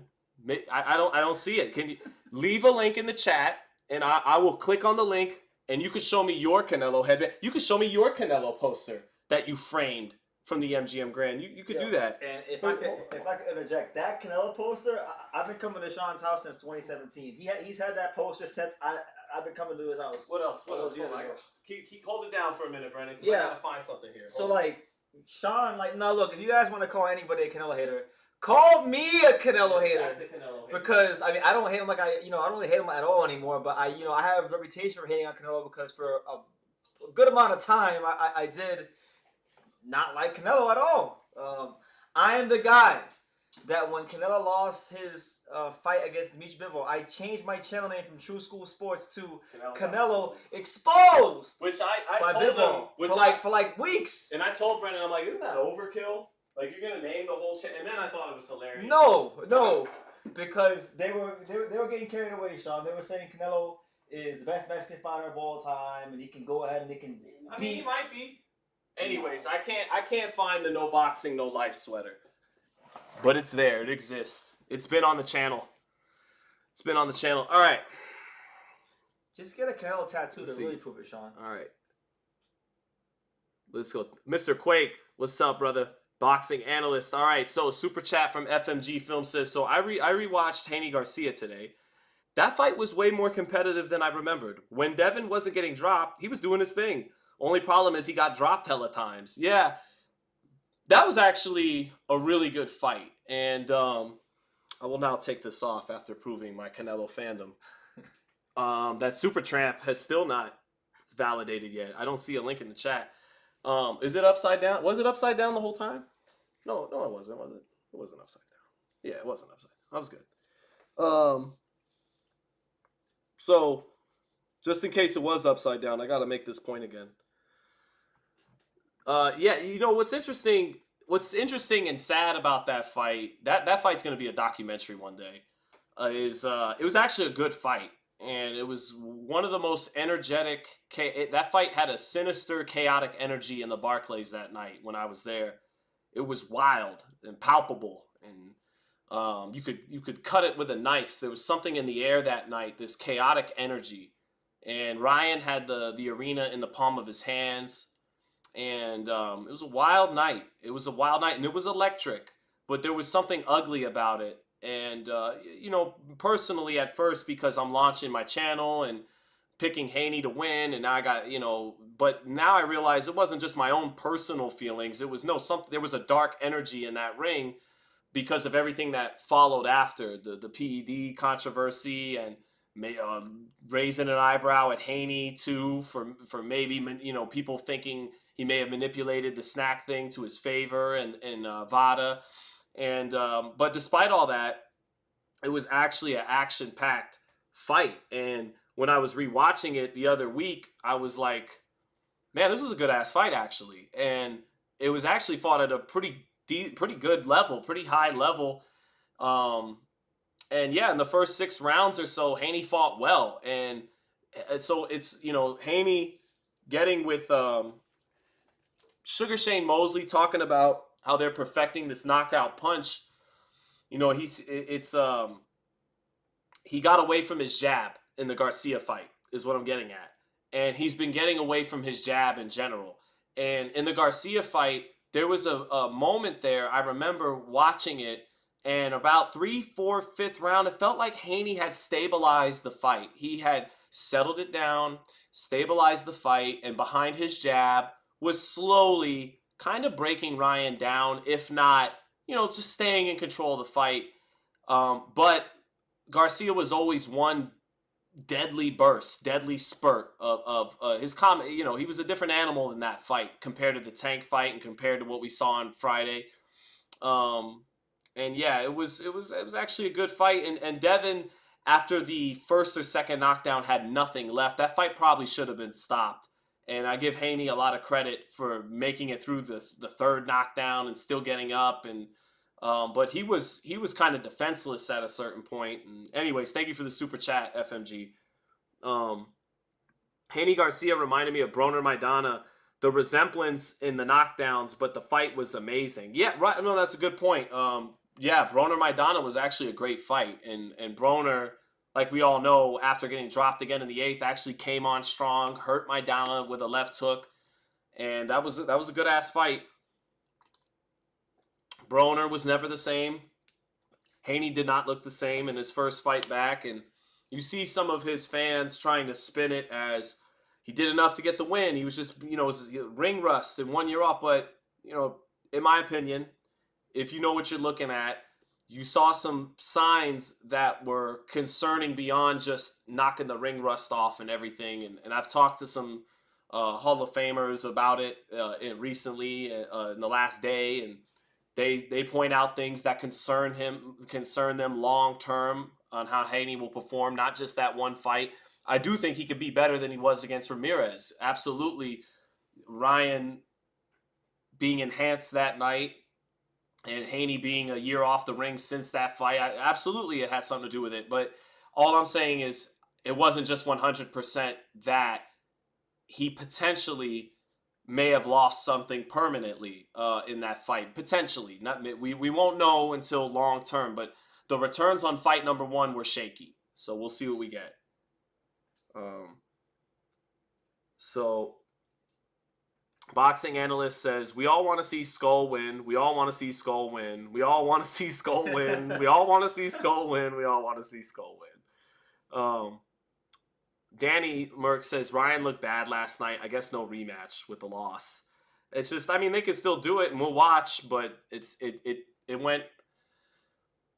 Speaker 1: I don't see it. Can you leave a link in the chat and I will click on the link and you could show me your Canelo headband. You could show me your Canelo poster that you framed from the MGM Grand. You could do that.
Speaker 2: And if I could interject, that Canelo poster, I've been coming to Sean's house since 2017. He's had that poster since I've been coming to his house.
Speaker 1: What else? Keep hold it down for a minute, Brandon. I gotta find something here.
Speaker 2: So Sean, no, look, if you guys want to call anybody a Canelo hater, call me a Canelo hater.
Speaker 1: That's the Canelo hater.
Speaker 2: Because I don't hate him I don't really hate him at all anymore. But I have a reputation for hating on Canelo because for a good amount of time I did not like Canelo at all. I am the guy that when Canelo lost his fight against Demetrius Bivol, I changed my channel name from True School Sports to Canelo Exposed.
Speaker 1: Which I told him
Speaker 2: for weeks.
Speaker 1: And I told Brendan, I'm like, isn't that overkill? Like, you're gonna name the whole channel? And then I thought it was hilarious.
Speaker 2: No, because they were getting carried away, Sean. They were saying Canelo is the best Mexican fighter of all time, and he can go ahead and he can.
Speaker 1: I mean, he might be. Anyways, I can't find the No Boxing, No Life sweater. But it's there. It exists. It's been on the channel. All right.
Speaker 2: Just get a Canelo tattoo to really prove it, Sean.
Speaker 1: All right. Let's go. Mr. Quake, what's up, brother? Boxing analyst. All right, so Super Chat from FMG Film says, so I rewatched Haney Garcia today. That fight was way more competitive than I remembered. When Devin wasn't getting dropped, he was doing his thing. Only problem is he got dropped hella times. Yeah, that was actually a really good fight. And I will now take this off after proving my Canelo fandom. That Super Tramp has still not validated yet. I don't see a link in the chat. Is it upside down? Was it upside down the whole time? No, it wasn't, was it? It wasn't upside down. Yeah, it wasn't upside down. That was good. So Just in case it was upside down, I got to make this point again. Yeah, you know what's interesting? What's interesting and sad about that fight? That fight's going to be a documentary one day. It was actually a good fight, and it was one of the most energetic. That fight had a sinister, chaotic energy in the Barclays that night when I was there. It was wild and palpable, and you could cut it with a knife. There was something in the air that night, this chaotic energy, and Ryan had the arena in the palm of his hands. And it was a wild night. It was a wild night, and it was electric, but there was something ugly about it. And, you know, personally at first, because I'm launching my channel and picking Haney to win, and now I got, you know, but now I realize it wasn't just my own personal feelings. It was there was a dark energy in that ring because of everything that followed after the PED controversy and raising an eyebrow at Haney too for maybe, you know, people thinking he may have manipulated the snack thing to his favor and VADA. And but despite all that, it was actually an action-packed fight. And when I was rewatching it the other week, I was like, man, this was a good-ass fight, actually. And it was actually fought at a pretty good level, pretty high level. And yeah, in the first 6 rounds or so, Haney fought well. And so it's, you know, Haney getting with Sugar Shane Mosley talking about how they're perfecting this knockout punch. You know, he got away from his jab in the Garcia fight, is what I'm getting at. And he's been getting away from his jab in general. And in the Garcia fight, there was a moment there, I remember watching it, and about 3, 4, 5th round, it felt like Haney had stabilized the fight. He had settled it down, stabilized the fight, and behind his jab was slowly kind of breaking Ryan down, if not, you know, just staying in control of the fight. But Garcia was always one deadly burst, deadly spurt of his comment. You know, he was a different animal in that fight compared to the Tank fight and compared to what we saw on Friday. And yeah, it was actually a good fight. And Devin, after the first or second knockdown, had nothing left. That fight probably should have been stopped. And I give Haney a lot of credit for making it through the 3rd knockdown and still getting up. And but he was kind of defenseless at a certain point. And anyways, thank you for the super chat, FMG. Haney Garcia reminded me of Broner Maidana, the resemblance in the knockdowns, but the fight was amazing. Yeah, right. No, that's a good point. Yeah, Broner Maidana was actually a great fight, and Broner, like we all know, after getting dropped again in the 8th, actually came on strong, hurt Maidana with a left hook, and that was a good ass fight. Broner was never the same. Haney did not look the same in his first fight back, and you see some of his fans trying to spin it as he did enough to get the win. He was just, you know, it was ring rust and 1 year off. But, you know, in my opinion, if you know what you're looking at, you saw some signs that were concerning beyond just knocking the ring rust off and everything. And I've talked to some Hall of Famers about it recently in the last day, and they point out things that concern them long term on how Haney will perform, not just that one fight. I do think he could be better than he was against Ramirez. Absolutely. Ryan being enhanced that night and Haney being a year off the ring since that fight, absolutely it had something to do with it. But all I'm saying is it wasn't just 100% that he potentially may have lost something permanently in that fight. Potentially. We won't know until long term, but the returns on fight number 1 were shaky. So we'll see what we get. So boxing analyst says, we all want to see Scull win. We all want to see Scull win. We all want to see Scull win. We all want to see Scull win. We all want to see Scull win. Danny Merck says, Ryan looked bad last night. I guess no rematch with the loss. It's just, I mean, they could still do it and we'll watch, but it went.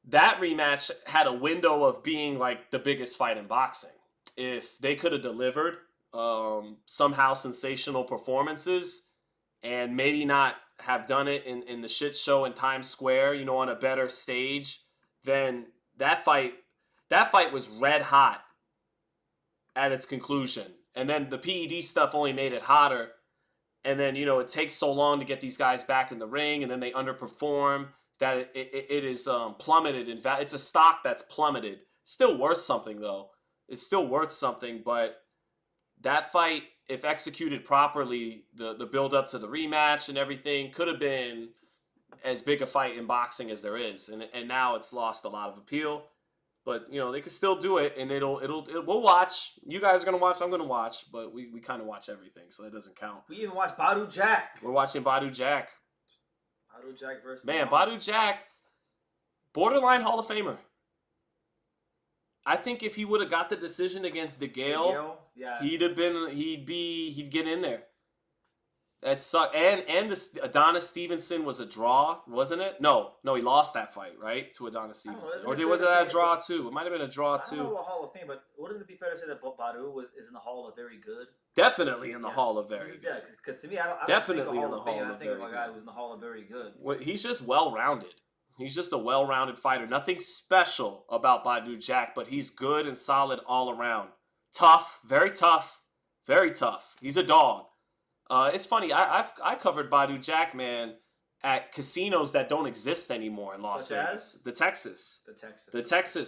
Speaker 1: That rematch had a window of being like the biggest fight in boxing. If they could have delivered somehow sensational performances and maybe not have done it in the shit show in Times Square, you know, on a better stage, then that fight was red hot at its conclusion. And then the PED stuff only made it hotter. And then, it takes so long to get these guys back in the ring, and then they underperform that it is plummeted in value. It's a stock that's plummeted. Still worth something, though. It's still worth something, but that fight, if executed properly, the build-up to the rematch and everything could have been as big a fight in boxing as there is. And now it's lost a lot of appeal. But, they can still do it, and we'll watch. You guys are going to watch, I'm going to watch, but we kind of watch everything, so that doesn't count.
Speaker 2: We even watched Badu Jack.
Speaker 1: We're watching Badu Jack.
Speaker 2: Badu Jack versus...
Speaker 1: Man, Badu Jack, borderline Hall of Famer. I think if he would have got the decision against DeGale,
Speaker 2: yeah.
Speaker 1: he'd get in there. That sucked. And the Adonis Stevenson was a draw, wasn't it? No, he lost that fight, right? To Adonis Stevenson. Or was it a draw too? It might have been a draw too.
Speaker 2: I don't know about Hall of Fame, but wouldn't it be fair to say that Badu is in the Hall of Very Good?
Speaker 1: Definitely in the Hall of Very Good.
Speaker 2: Yeah, because to me, I don't
Speaker 1: Definitely
Speaker 2: think
Speaker 1: in the Hall of
Speaker 2: I think of a guy who's in the Hall of Very Good.
Speaker 1: Well, he's just well-rounded. He's just a well-rounded fighter. Nothing special about Badu Jack, but he's good and solid all around. Tough, very tough, very tough. He's a dog. It's funny. I covered Badu Jack, man, at casinos that don't exist anymore in Las Vegas. The Texas,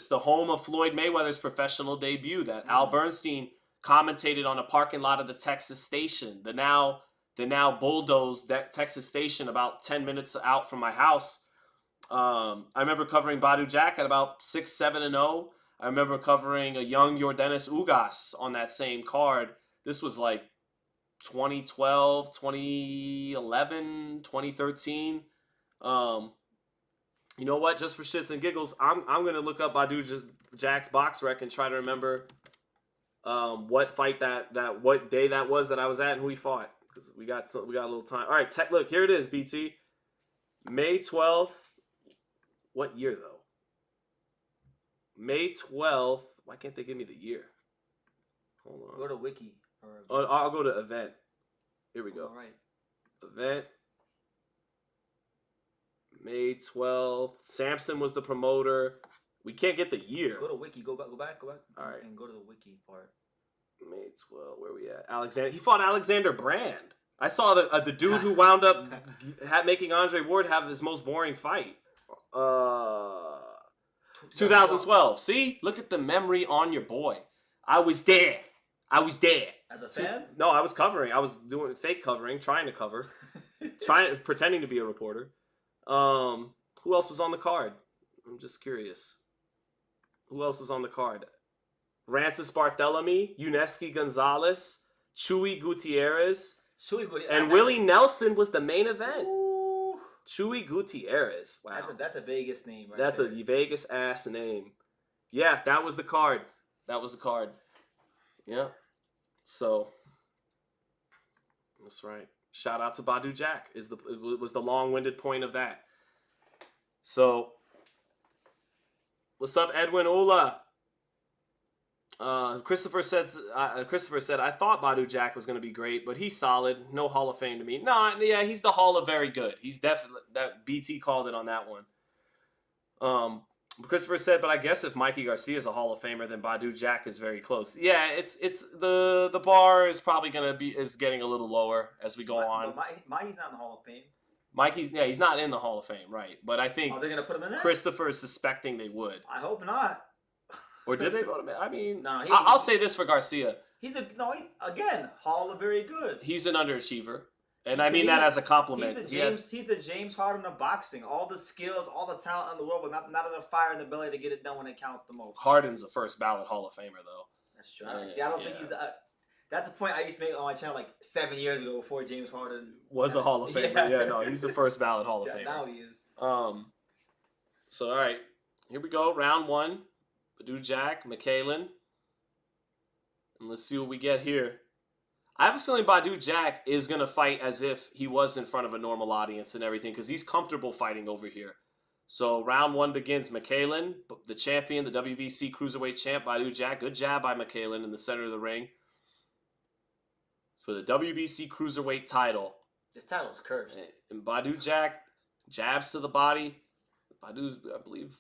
Speaker 1: the home of Floyd Mayweather's professional debut. That Al Bernstein commentated on a parking lot of the Texas station. The now bulldozed that Texas station about 10 minutes out from my house. I remember covering Badu Jack at about 6-7-0. I remember covering a young Yordenis Ugas on that same card. This was like 2012, 2011, 2013. You know what? Just for shits and giggles, I'm gonna look up Badu Jack's box rec and try to remember what fight what day that was that I was at and who he fought, because we got a little time. All right, look, here it is, BT. May 12th. What year though? May 12th. Why can't they give me the year? Hold on.
Speaker 2: Go to Wiki.
Speaker 1: I'll go to event. Here we go.
Speaker 2: All right.
Speaker 1: Event. May 12th. Samson was the promoter. We can't get the year.
Speaker 2: Go to Wiki. Go back.
Speaker 1: All right.
Speaker 2: And go to the Wiki part.
Speaker 1: May 12th. Where we at? Alexander. He fought Alexander Brand. I saw the dude who wound up making Andre Ward have his most boring fight. 2012. See? Look at the memory on your boy. I was there.
Speaker 2: As a fan?
Speaker 1: No, I was covering. I was doing fake covering, trying to cover. Pretending to be a reporter. Who else was on the card? I'm just curious. Who else was on the card? Rancis Barthelemy, Yuneski Gonzalez, Chuy Gutierrez, and Willie Nelson was the main event.
Speaker 2: Ooh.
Speaker 1: Chuy Gutierrez. Wow.
Speaker 2: That's a Vegas name, right?
Speaker 1: That's
Speaker 2: there.
Speaker 1: a Vegas ass name. Yeah, that was the card. Yeah. So that's right. Shout out to Badu Jack was the long-winded point of that. So what's up, Edwin Ola? Christopher said I thought Badu Jack was going to be great, but he's solid. No Hall of Fame to me. No, yeah, he's the Hall of Very Good. He's definitely, that BT called it on that one. Christopher said, but I guess if Mikey Garcia is a Hall of Famer, then Badu Jack is very close. Yeah, it's the bar is probably getting a little lower as we go on.
Speaker 2: Mikey's not in the Hall of Fame.
Speaker 1: He's not in the Hall of Fame, right? But I think
Speaker 2: they're gonna put him in there.
Speaker 1: Christopher is suspecting they would.
Speaker 2: I hope not.
Speaker 1: Or did they vote him in? I mean,
Speaker 2: no,
Speaker 1: I'll say this for Garcia.
Speaker 2: Again, Hall of Very Good.
Speaker 1: He's an underachiever. And I mean that as a compliment.
Speaker 2: He's the James Harden of boxing. All the skills, all the talent in the world, but not enough fire in the belly to get it done when it counts the most.
Speaker 1: Harden's a first ballot Hall of Famer, though.
Speaker 2: That's true. I don't think he's... that's a point I used to make on my channel like 7 years ago before James Harden...
Speaker 1: was a Hall of Famer. Yeah, no, he's the first ballot Hall of Famer.
Speaker 2: Now he is.
Speaker 1: So, all right. Here we go. Round one. Badu Jack, McKaylen. And let's see what we get here. I have a feeling Badu Jack is going to fight as if he was in front of a normal audience and everything, because he's comfortable fighting over here. So round one begins. McKaylen, the champion, the WBC Cruiserweight champ, Badu Jack. Good jab by McKaylen in the center of the ring for the WBC Cruiserweight title.
Speaker 2: This title is cursed.
Speaker 1: And Badu Jack jabs to the body. Badu's, I believe,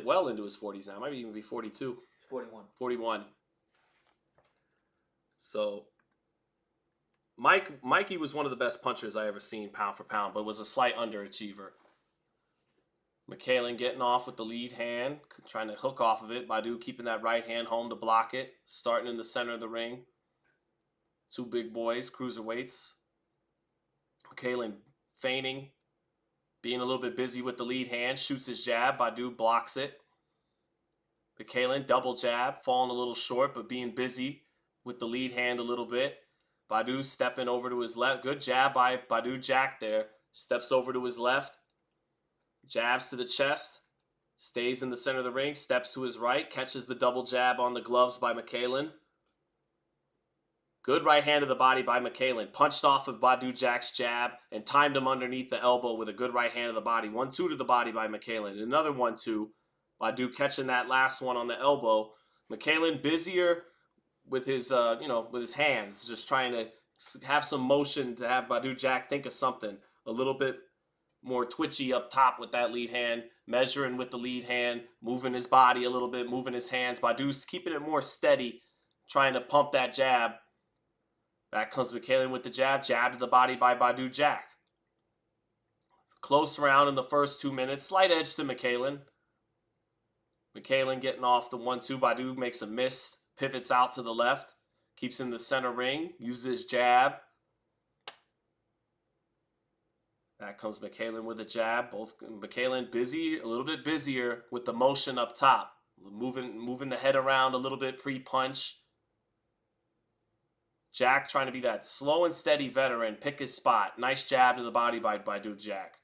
Speaker 1: well into his 40s now. Might even be 42.
Speaker 2: 41.
Speaker 1: 41. So Mikey was one of the best punchers I ever seen pound for pound, but was a slight underachiever. McKaylen getting off with the lead hand, trying to hook off of it. Badu keeping that right hand home to block it. Starting in the center of the ring. Two big boys, cruiserweights. McKaylen feigning, being a little bit busy with the lead hand. Shoots his jab. Badu blocks it. McKaylen, double jab, falling a little short, but being busy with the lead hand a little bit. Badu stepping over to his left. Good jab by Badu Jack there. Steps over to his left. Jabs to the chest, stays in the center of the ring, steps to his right, catches the double jab on the gloves by McKaylen. Good right hand to the body by McKaylen. Punched off of Badu Jack's jab and timed him underneath the elbow with a good right hand to the body. 1-2 to the body by McKaylen. Another 1-2. Badu catching that last one on the elbow. McKaylen busier with his, with his hands, just trying to have some motion to have Badu Jack think of something a little bit more twitchy up top with that lead hand, measuring with the lead hand, moving his body a little bit, moving his hands. Badu's keeping it more steady, trying to pump that jab. Back comes McKaylen with the jab to the body by Badu Jack. Close round in the first 2 minutes, slight edge to McKaylen. McKaylen getting off the 1-2. Badu makes a miss, pivots out to the left, keeps in the center ring, uses his jab. Back comes McKaylen with a jab. Both McKaylen busy, a little bit busier with the motion up top. Moving the head around a little bit pre-punch. Jack trying to be that slow and steady veteran, pick his spot. Nice jab to the body by Badu Jack.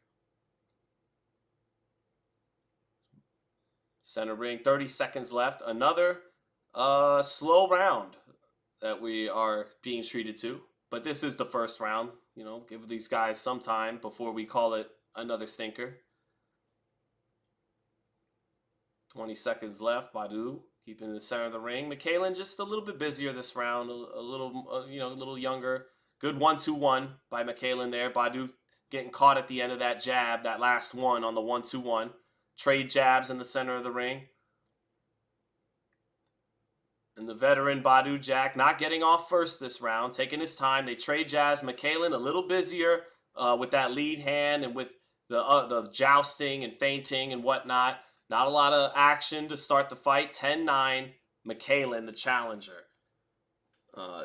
Speaker 1: Center ring, 30 seconds left. Another slow round that we are being treated to. But this is the first round. Give these guys some time before we call it another stinker. 20 seconds left. Badu keeping in the center of the ring. McKaylen just a little bit busier this round. A little younger. Good 1-2-1 by McKaylen there. Badu getting caught at the end of that jab, that last one on the 1-2-1. Trade jabs in the center of the ring. And the veteran Badu Jack not getting off first this round, taking his time. They trade jabs. McKaylen a little busier with that lead hand and with the jousting and feinting and whatnot. Not a lot of action to start the fight. 10-9, McKaylen, the challenger.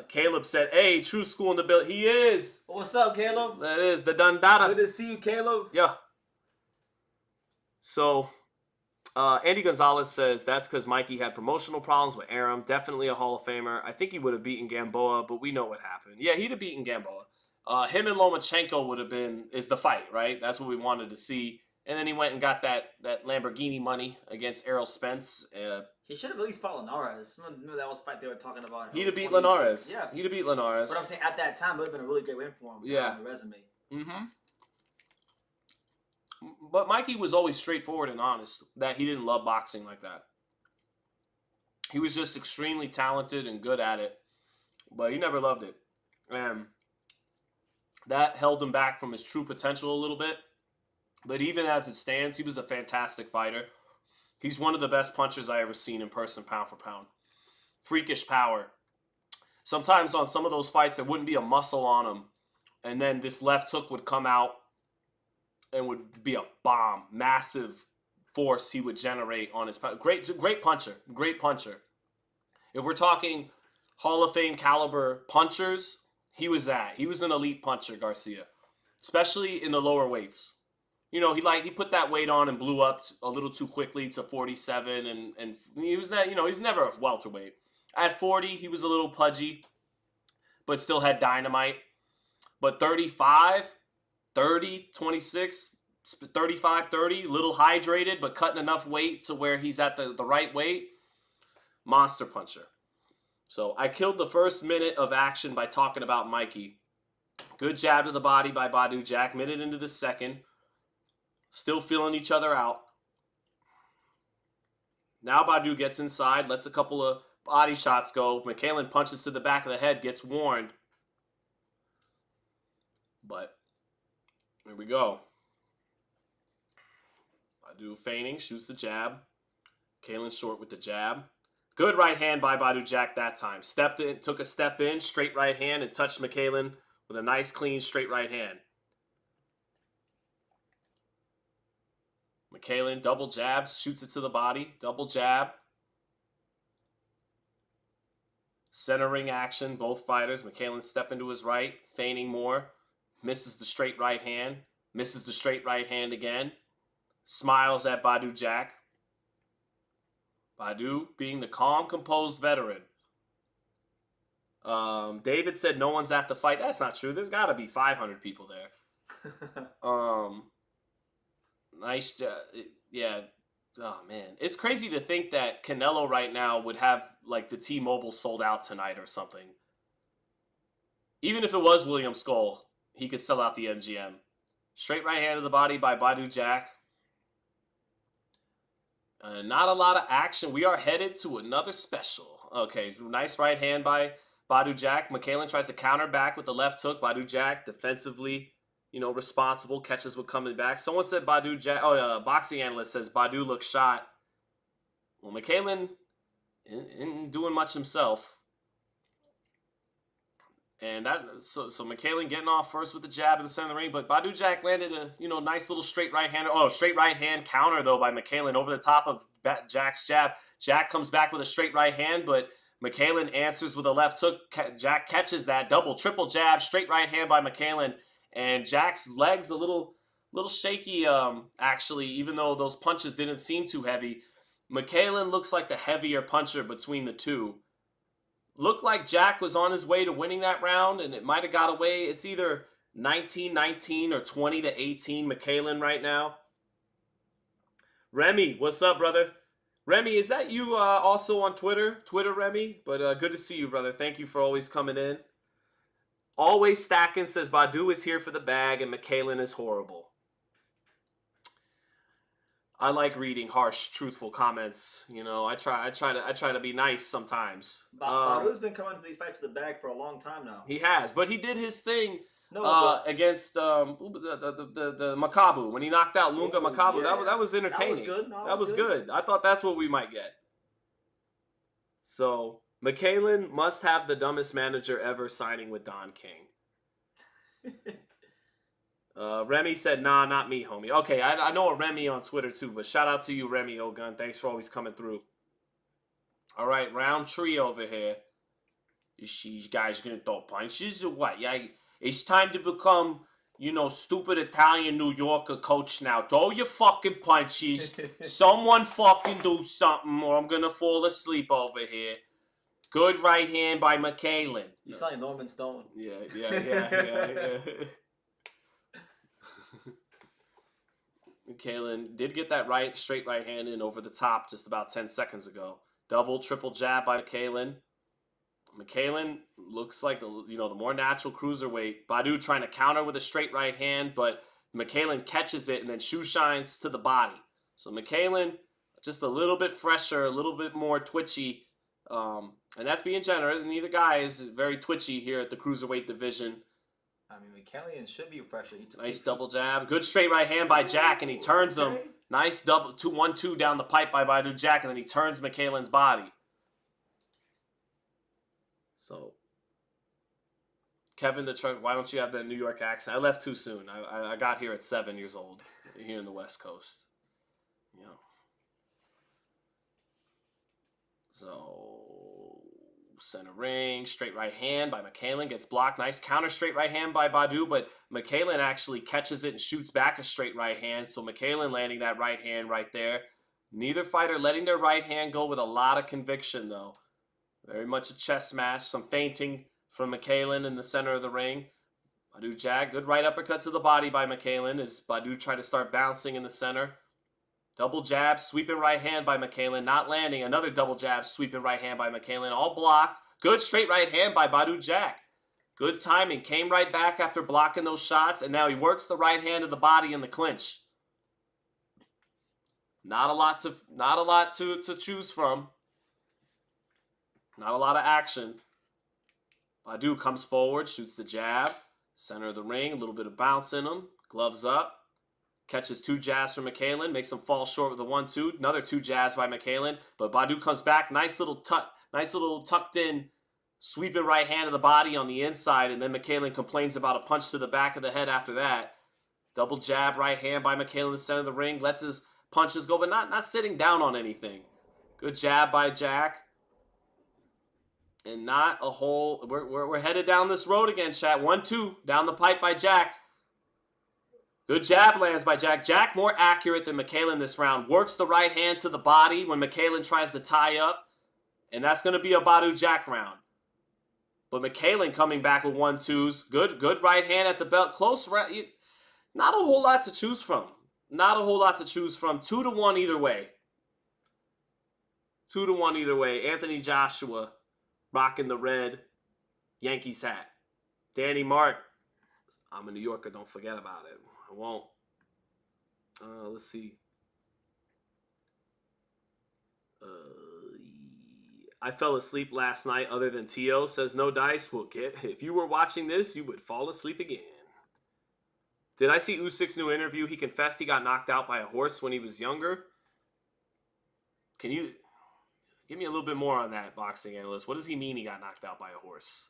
Speaker 1: Caleb said, "Hey, True School in the building." He is.
Speaker 2: What's up, Caleb?
Speaker 1: That is the Dundada.
Speaker 2: Good to see you, Caleb.
Speaker 1: Yeah. So, Andy Gonzalez says that's because Mikey had promotional problems with Aram. Definitely a Hall of Famer. I think he would have beaten Gamboa, but we know what happened. Yeah, he'd have beaten Gamboa. Him and Lomachenko is the fight, right? That's what we wanted to see. And then he went and got that Lamborghini money against Errol Spence.
Speaker 2: He should have at least fought Linares. Remember that was the fight they were talking about?
Speaker 1: He'd have beat Linares.
Speaker 2: Yeah.
Speaker 1: He'd have beat Linares.
Speaker 2: But I'm saying at that time, it would have been a really great win for him.
Speaker 1: Yeah.
Speaker 2: On the resume.
Speaker 1: Mm-hmm. But Mikey was always straightforward and honest that he didn't love boxing like that. He was just extremely talented and good at it, but he never loved it. And that held him back from his true potential a little bit. But even as it stands, he was a fantastic fighter. He's one of the best punchers I ever seen in person, pound for pound. Freakish power. Sometimes on some of those fights, there wouldn't be a muscle on him. And then this left hook would come out and would be a bomb. Massive force he would generate on his punch. Great puncher. Great puncher. If we're talking Hall of Fame caliber punchers, he was that. He was an elite puncher, Garcia. Especially in the lower weights. He put that weight on and blew up a little too quickly to 47, and he was that, he's never a welterweight. At 40, he was a little pudgy, but still had dynamite. But 35, 30, 26, 35, 30, little hydrated, but cutting enough weight to where he's at the right weight. Monster puncher. So I killed the first minute of action by talking about Mikey. Good jab to the body by Badu Jack. Minute into the second. Still feeling each other out. Now Badu gets inside, lets a couple of body shots go. McKaylen punches to the back of the head, gets warned. But here we go. Badu feigning, shoots the jab. McKaylen short with the jab. Good right hand by Badu Jack that time. Stepped in, took a step in, straight right hand, and touched McKaylen with a nice, clean, straight right hand. McKaylen, double jab, shoots it to the body. Double jab. Centering action, both fighters. McKaylen step into his right, feigning more. Misses the straight right hand. Misses the straight right hand again. Smiles at Badu Jack. Badu being the calm, composed veteran. David said no one's at the fight. That's not true. There's got to be 500 people there. Nice. Yeah. Oh, man. It's crazy to think that Canelo right now would have, like, the T-Mobile sold out tonight or something. Even if it was William Scull, he could sell out the MGM. Straight right hand to the body by Badu Jack. Not a lot of action. We are headed to another special. Okay, nice right hand by Badu Jack. McKaylen tries to counter back with the left hook. Badu Jack defensively, responsible. Catches with coming back. Someone said Badu Jack. Oh, boxing analyst says Badu looks shot. Well, McKaylen isn't doing much himself. And so McKaylen getting off first with the jab in the center of the ring, but Badu Jack landed a nice little straight right hand. Oh, straight right hand counter though by McKaylen over the top of Jack's jab. Jack comes back with a straight right hand, but McKaylen answers with a left hook. Jack catches that double, triple jab, straight right hand by McKaylen, and Jack's legs a little shaky. Actually, even though those punches didn't seem too heavy, McKaylen looks like the heavier puncher between the two. Looked like Jack was on his way to winning that round, and it might have got away. It's either 19-19 or 20-18 McKaylen right now. Remy, what's up, brother? Remy, is that you also on Twitter? Twitter, Remy? But good to see you, brother. Thank you for always coming in. Always Stacking says Badu is here for the bag and McKaylen is horrible. I like reading harsh, truthful comments. I try to be nice sometimes.
Speaker 2: Badu's been coming to these fights for the bag for a long time now.
Speaker 1: He has, but he did his thing against the Makabu when he knocked out Lunga Makabu. Yeah. That was entertaining.
Speaker 2: That was good.
Speaker 1: That was good. I thought that's what we might get. So McKaylen must have the dumbest manager ever signing with Don King. Remy said, nah, not me, homie. Okay, I know a Remy on Twitter too, but shout out to you, Remy Ogun. Thanks for always coming through. All right, round three over here. Is you guys gonna throw punches or what? Yeah, it's time to become, stupid Italian New Yorker coach now. Throw your fucking punches. Someone fucking do something or I'm gonna fall asleep over here. Good right hand by McKaylen.
Speaker 2: You sound like Norman Stone.
Speaker 1: Yeah. McKaylen did get that straight right hand in over the top just about 10 seconds ago. Double, triple jab by McKaylen. McKaylen looks like the more natural cruiserweight. Badu trying to counter with a straight right hand, but McKaylen catches it and then shoe shines to the body. So McKaylen just a little bit fresher, a little bit more twitchy, and that's being generous. Neither guy is very twitchy here at the cruiserweight division.
Speaker 2: I mean, McKaylen should be fresher.
Speaker 1: Nice double jab. Good straight right hand by Jack, and he turns him. Nice double 1-2 down the pipe by Badu Jack, and then he turns McKaylen's body. So, Kevin Detroit, why don't you have that New York accent? I left too soon. I got here at 7 years old here in the West Coast. So, center ring, straight right hand by McKaylen, gets blocked. Nice counter straight right hand by Badu, but McKaylen actually catches it and shoots back a straight right hand. So McKaylen landing that right hand right there. Neither fighter letting their right hand go with a lot of conviction, though. Very much a chess match. Some feinting from McKaylen in the center of the ring. Badu Jack, good right uppercut to the body by McKaylen as Badu tried to start bouncing in the center. Double jab, sweeping right hand by McKaylen, not landing. Another double jab, sweeping right hand by McKaylen, all blocked. Good straight right hand by Badu Jack. Good timing, came right back after blocking those shots, and now he works the right hand of the body in the clinch. Not a lot to choose from. Not a lot of action. Badu comes forward, shoots the jab. Center of the ring, a little bit of bounce in him. Gloves up. Catches 2 jabs from McKaylen. Makes him fall short with a 1-2. Another 2 jabs by McKaylen. But Badu comes back. Nice little tucked in sweeping right hand of the body on the inside. And then McKaylen complains about a punch to the back of the head after that. Double jab right hand by McKaylen in the center of the ring. Lets his punches go, but not sitting down on anything. Good jab by Jack. And not a whole... We're headed down this road again, chat. 1-2 down the pipe by Jack. Good jab lands by Jack. Jack more accurate than McKaylen this round. Works the right hand to the body when McKaylen tries to tie up. And that's going to be a Badu Jack round. But McKaylen coming back with 1-2s. Good right hand at the belt. Close round. Not a whole lot to choose from. Not a whole lot to choose from. 2-1 either way. 2-1 either way. Anthony Joshua rocking the red Yankees hat. Danny Mark. I'm a New Yorker. Don't forget about it. I won't. Let's see. I fell asleep last night other than T.O. says no dice. Well, if you were watching this, you would fall asleep again. Did I see Usyk's new interview? He confessed he got knocked out by a horse when he was younger. Can you give me a little bit more on that, boxing analyst? What does he mean he got knocked out by a horse?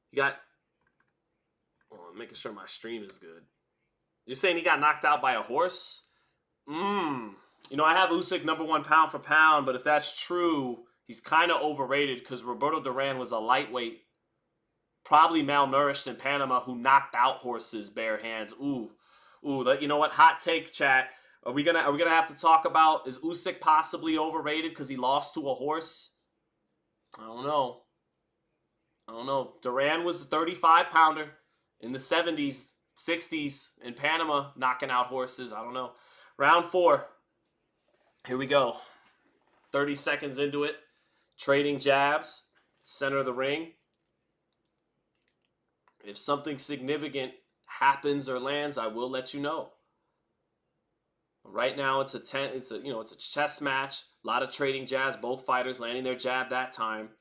Speaker 1: He got... Oh, I'm making sure my stream is good. You're saying he got knocked out by a horse? You know, I have Usyk #1 pound for pound, but if that's true, he's kind of overrated because Roberto Duran was a lightweight, probably malnourished in Panama, who knocked out horses bare hands. Ooh. You know what? Hot take, chat. Are we gonna have to talk about, is Usyk possibly overrated because he lost to a horse? I don't know. Duran was a 35-pounder in the 70s, 60s in Panama, knocking out horses. I don't know. Round 4. Here we go. 30 seconds into it. Trading jabs. Center of the ring. If something significant happens or lands, I will let you know. Right now, it's a chess match. A lot of trading jabs. Both fighters landing their jab that time.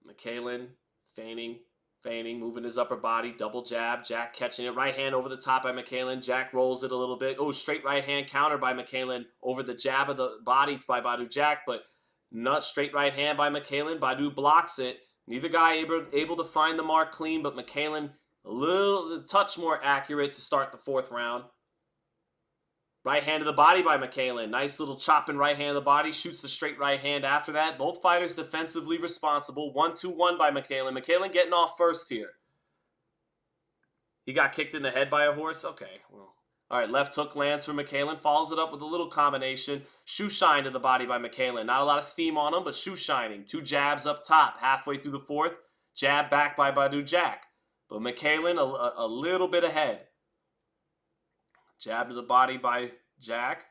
Speaker 1: McKaylen feigning, moving his upper body, double jab. Jack catching it, right hand over the top by McKaylen. Jack rolls it a little bit. Oh, straight right hand counter by McKaylen over the jab of the body by Badu Jack, but not straight right hand by McKaylen. Badu blocks it. Neither guy able to find the mark clean, but McKaylen a touch more accurate to start the 4th round. Right hand to the body by McKaylen. Nice little chopping right hand to the body. Shoots the straight right hand after that. Both fighters defensively responsible. 1-2-1 by McKaylen. McKaylen getting off first here. He got kicked in the head by a horse? Okay, well. All right, left hook lands for McKaylen. Follows it up with a little combination. Shoe shine to the body by McKaylen. Not a lot of steam on him, but shoe shining. 2 jabs up top. Halfway through the 4th. Jab back by Badu Jack. But McKaylen a little bit ahead. Jab to the body by Jack.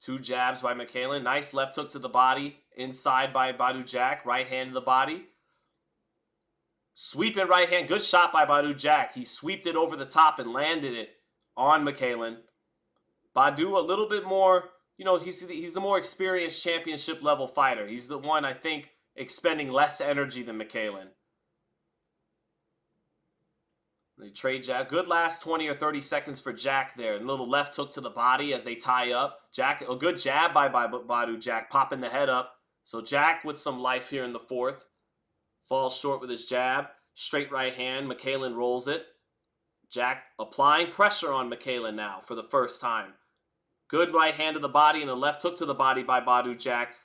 Speaker 1: 2 jabs by McKaylen. Nice left hook to the body. Inside by Badu Jack. Right hand to the body. Sweeping right hand. Good shot by Badu Jack. He sweeped it over the top and landed it on McKaylen. Badu a little bit more, you know, he's the more experienced championship level fighter. He's the one, I think, expending less energy than McKaylen. They trade jab. Good last 20 or 30 seconds for Jack there. A little left hook to the body as they tie up. Jack, a good jab by Badu Jack, popping the head up. So Jack with some life here in the 4th. Falls short with his jab. Straight right hand. McKaylen rolls it. Jack applying pressure on McKaylen now for the first time. Good right hand to the body and a left hook to the body by Badu Jack.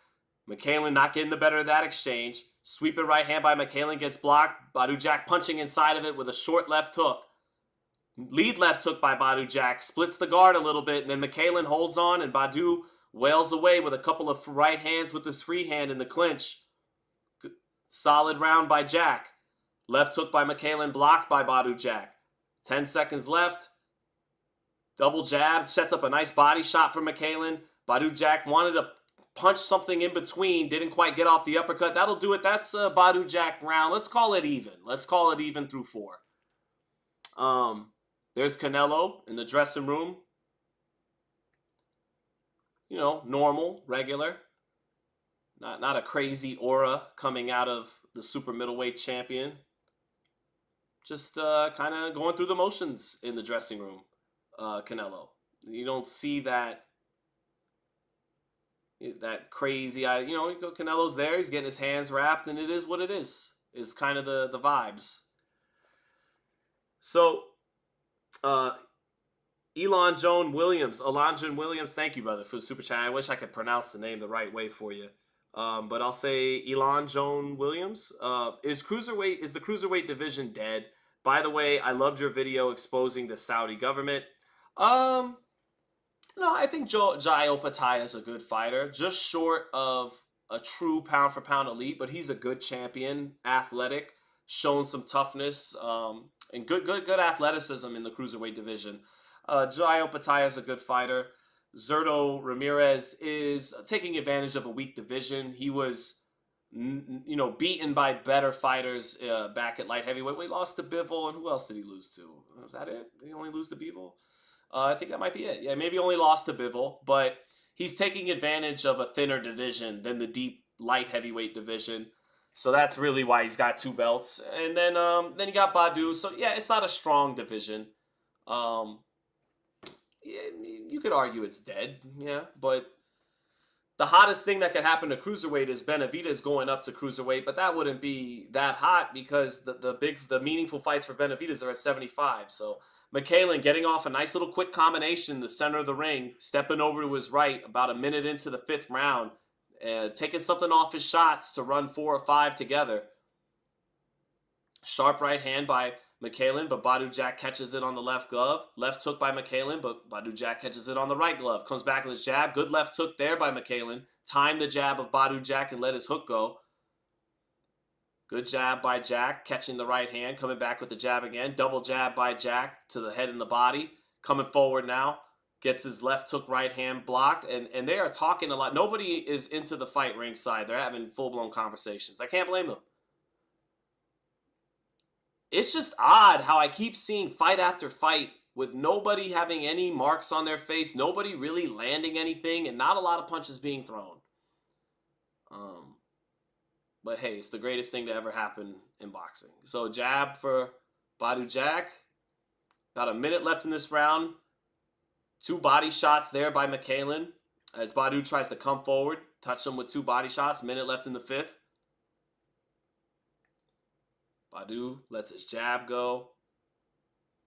Speaker 1: McKaylen not getting the better of that exchange. Sweeping right hand by McKaylen gets blocked. Badu Jack punching inside of it with a short left hook. Lead left hook by Badu Jack. Splits the guard a little bit, and then McKaylen holds on, and Badu wails away with a couple of right hands with his free hand in the clinch. Solid round by Jack. Left hook by McKaylen, blocked by Badu Jack. 10 seconds left. Double jab, sets up a nice body shot for McKaylen. Badu Jack wanted to punch something in between, didn't quite get off the uppercut. That'll do it. That's a Badu Jack round. Let's call it even. Let's call it even through 4. There's Canelo in the dressing room. You know, normal, regular. Not a crazy aura coming out of the super middleweight champion. just kind of going through the motions in the dressing room. Canelo, you don't see that crazy. Canelo's there. He's getting his hands wrapped, and it is what it is. Is kind of the vibes. So, Alonjon Williams, thank you, brother, for the super chat. I wish I could pronounce the name the right way for you. But I'll say Alonjon Williams. Is the cruiserweight division dead? By the way, I loved your video exposing the Saudi government. No, I think Jai Opetaia is a good fighter, just short of a true pound-for-pound elite, but he's a good champion, athletic, shown some toughness, and good athleticism in the cruiserweight division. Jai Opetaia is a good fighter. Zerto Ramirez is taking advantage of a weak division. He was, beaten by better fighters back at light heavyweight. We lost to Bivol, and who else did he lose to? Was that it? Did he only lose to Bivol? I think that might be it. Yeah, maybe only lost to Bivol, but he's taking advantage of a thinner division than the deep light heavyweight division. So that's really why he's got 2 belts. And then you got Badu. So yeah, it's not a strong division. Yeah, you could argue it's dead. Yeah, but the hottest thing that could happen to cruiserweight is Benavidez going up to cruiserweight, but that wouldn't be that hot because the meaningful fights for Benavidez are at 75. So McCallan getting off a nice little quick combination in the center of the ring, stepping over to his right about a minute into the 5th round, taking something off his shots to run 4 or 5 together. Sharp right hand by McCallan, but Badu Jack catches it on the left glove. Left hook by McCallan, but Badu Jack catches it on the right glove. Comes back with his jab. Good left hook there by McCallan. Timed the jab of Badu Jack and let his hook go. Good jab by Jack, catching the right hand, coming back with the jab again. Double jab by Jack to the head and the body. Coming forward now. Gets his left hook right hand blocked. And they are talking a lot. Nobody is into the fight ringside. They're having full-blown conversations. I can't blame them. It's just odd how I keep seeing fight after fight with nobody having any marks on their face. Nobody really landing anything. And not a lot of punches being thrown. But hey, it's the greatest thing to ever happen in boxing. So jab for Badu Jack. About a minute left in this round. 2 body shots there by McCallan as Badu tries to come forward. Touch him with 2 body shots. Minute left in the 5th. Badu lets his jab go.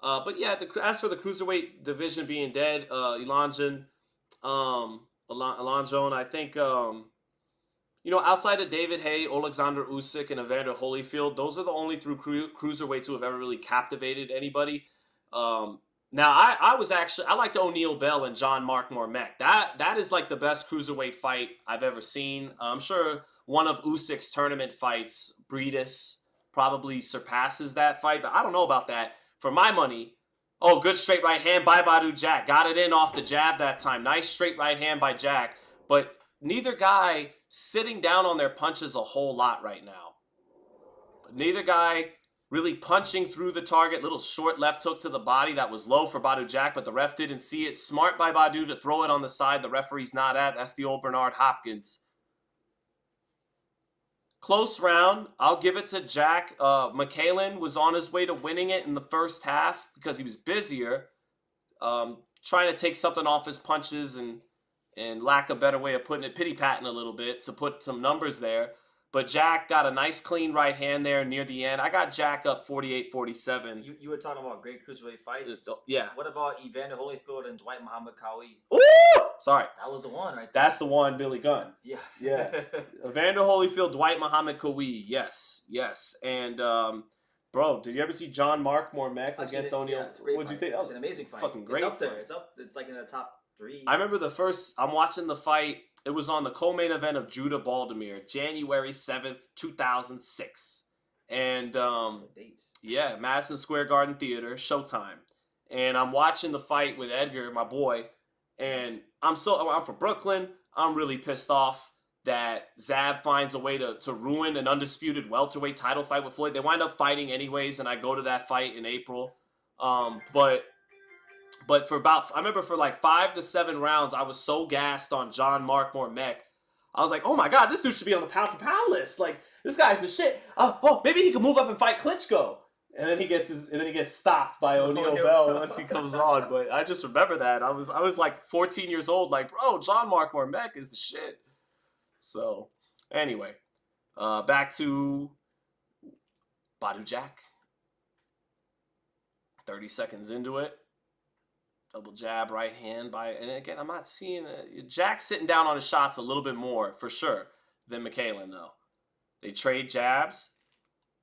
Speaker 1: But yeah, as for the cruiserweight division being dead, Alonjon, I think... outside of David Haye, Alexander Usyk, and Evander Holyfield, those are the only 3 cruiserweights who have ever really captivated anybody. Now, I liked O'Neal Bell and John Mark Mormek. That is like the best cruiserweight fight I've ever seen. I'm sure one of Usyk's tournament fights, Breedis, probably surpasses that fight, but I don't know about that. For my money, good straight right hand by Badu Jack. Got it in off the jab that time. Nice straight right hand by Jack, but neither guy sitting down on their punches a whole lot right now. Neither guy really punching through the target. Little short left hook to the body that was low for Badu Jack, but the ref didn't see it. Smart by Badu to throw it on the side the referee's not at. That's the old Bernard Hopkins. Close round. I'll give it to Jack. McCallan was on his way to winning it in the first half because he was busier. Trying to take something off his punches and lack a better way of putting it, pity-patting a little bit to put some numbers there. But Jack got a nice clean right hand there near the end. I got Jack up 48-47.
Speaker 2: You were talking about great cruiserweight fights.
Speaker 1: Yeah.
Speaker 2: What about Evander Holyfield and Dwight Muhammad Qawi?
Speaker 1: Ooh! Sorry.
Speaker 2: That was the one right there.
Speaker 1: That's the one, Billy Gunn.
Speaker 2: Yeah.
Speaker 1: Yeah. Evander Holyfield, Dwight Muhammad Qawi. Yes. Yes. And, bro, did you ever see John Mark Mormek against O'Neal?
Speaker 2: Yeah,
Speaker 1: What'd you think?
Speaker 2: That was an amazing fight.
Speaker 1: Fucking great.
Speaker 2: It's up there. It's like in the top 3.
Speaker 1: I remember I'm watching the fight. It was on the co-main event of Judah Baldomir, January 7th, 2006. And, yeah, Madison Square Garden Theater, Showtime. And I'm watching the fight with Edgar, my boy. And I'm from Brooklyn. I'm really pissed off that Zab finds a way to ruin an undisputed welterweight title fight with Floyd. They wind up fighting anyways, and I go to that fight in April. But I remember for like 5 to 7 rounds, I was so gassed on John Mark Mormek. I was like, oh my God, this dude should be on the pound for pound list. Like, this guy's the shit. Maybe he could move up and fight Klitschko. And then he gets stopped by O'Neal Bell once he comes on. But I just remember that. I was like 14 years old, like, bro, John Mark Mormec is the shit. So anyway, back to Badu Jack. 30 seconds into it. Double jab, right hand and again, I'm not seeing Jack sitting down on his shots a little bit more, for sure, than McKaylen, though. They trade jabs.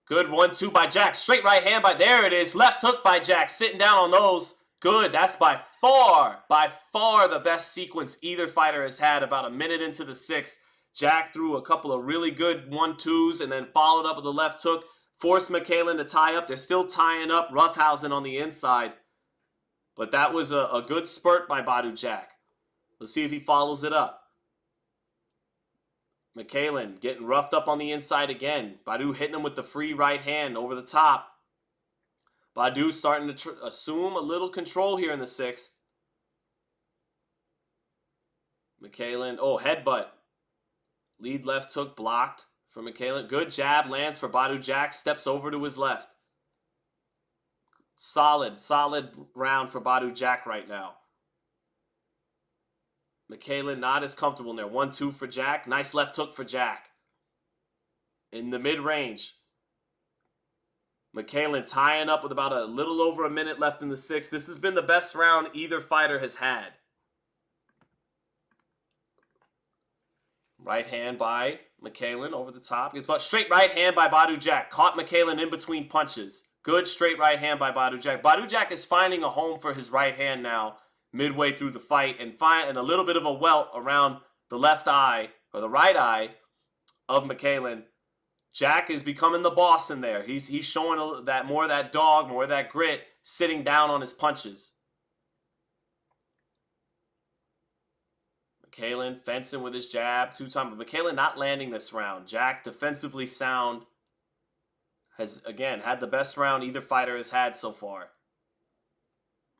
Speaker 1: Good 1-2 by Jack. Straight right hand there it is. Left hook by Jack. Sitting down on those. Good. That's by far the best sequence either fighter has had. About a minute into the sixth, Jack threw a couple of really good 1-2s and then followed up with a left hook. Forced McKaylen to tie up. They're still tying up. Roughhousing on the inside. But that was a good spurt by Badu Jack. Let's see if he follows it up. McKaylen getting roughed up on the inside again. Badu hitting him with the free right hand over the top. Badu starting to assume a little control here in the sixth. McKaylen, headbutt. Lead left hook blocked for McKaylen. Good jab lands for Badu Jack. Steps over to his left. Solid round for Badu Jack right now. McKaylen not as comfortable in there. 1-2 for Jack. Nice left hook for Jack. In the mid-range. McKaylen tying up with about a little over a minute left in the sixth. This has been the best round either fighter has had. Right hand by McKaylen over the top. Gets straight right hand by Badu Jack. Caught McKaylen in between punches. Good straight right hand by Badu Jack. Badu Jack is finding a home for his right hand now, midway through the fight, and a little bit of a welt around the left eye, or the right eye, of McKaylen. Jack is becoming the boss in there. He's showing more of that dog, more of that grit, sitting down on his punches. McKaylen fencing with his jab 2 times, but McKaylen not landing this round. Jack defensively sound. Has, again, had the best round either fighter has had so far.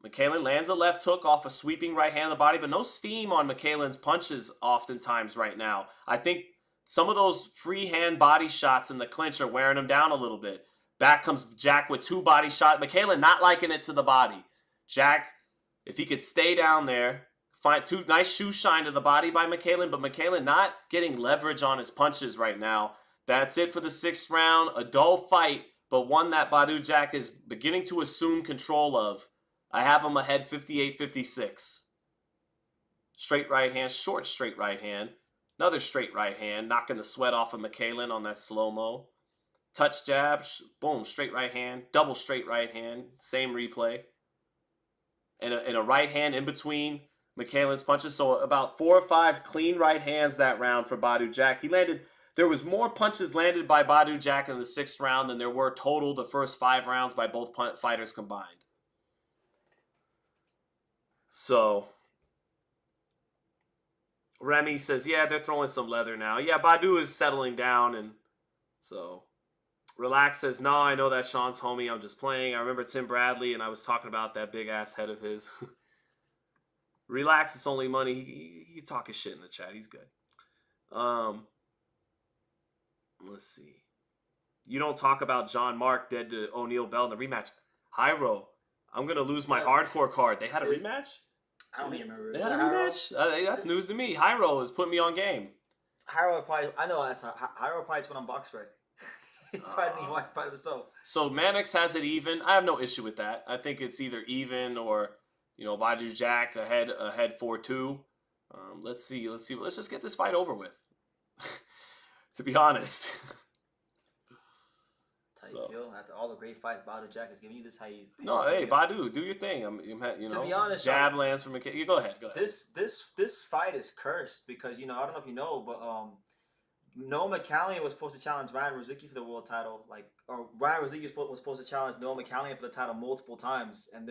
Speaker 1: McKaylen lands a left hook off a sweeping right hand of the body, but no steam on McKaylen's punches oftentimes right now. I think some of those free hand body shots in the clinch are wearing him down a little bit. Back comes Jack with 2 body shots. McKaylen not liking it to the body. Jack, if he could stay down there, find 2 nice shoe shine to the body by McKaylen, but McKaylen not getting leverage on his punches right now. That's it for the 6th round. A dull fight, but one that Badu Jack is beginning to assume control of. I have him ahead 58-56. Straight right hand, short straight right hand. Another straight right hand, knocking the sweat off of McKaylen on that slow-mo. Touch jab, boom, straight right hand. Double straight right hand, same replay. And a right hand in between McKaylen's punches. So about 4 or 5 clean right hands that round for Badu Jack. There was more punches landed by Badu Jack in the 6th round than there were total the first 5 rounds by both fighters combined. So, Remy says, yeah, they're throwing some leather now. Yeah, Badu is settling down, and so Relax says, no, I know that's Sean's homie. I'm just playing. I remember Tim Bradley, and I was talking about that big-ass head of his. Relax, it's only money. He talk his shit in the chat. He's good. Let's see. You don't talk about John Mark dead to O'Neal Bell in the rematch. Hyro, I'm going to lose my hardcore card. They had a rematch?
Speaker 2: I don't even remember.
Speaker 1: They had a rematch? That's news to me. Hyro is putting me on game.
Speaker 2: Hyro probably, I know that's Hyro probably just went on box break. He probably didn't watch by himself.
Speaker 1: So Mannix has it even. I have no issue with that. I think it's either even or, Badu Jack ahead 4-2. Let's see. Let's just get this fight over with. To be honest.
Speaker 2: How you feel after all the great fights Badu Jack is giving you? This how you?
Speaker 1: No, hey Badu, do your thing.
Speaker 2: To be honest,
Speaker 1: jab lands from McKay. You go ahead.
Speaker 2: This fight is cursed because I don't know if you know, but Noah McCallion was supposed to challenge Ryan Rozicki for the world title, or Ryan Rozicki was supposed to challenge Noah McCallion for the title multiple times, and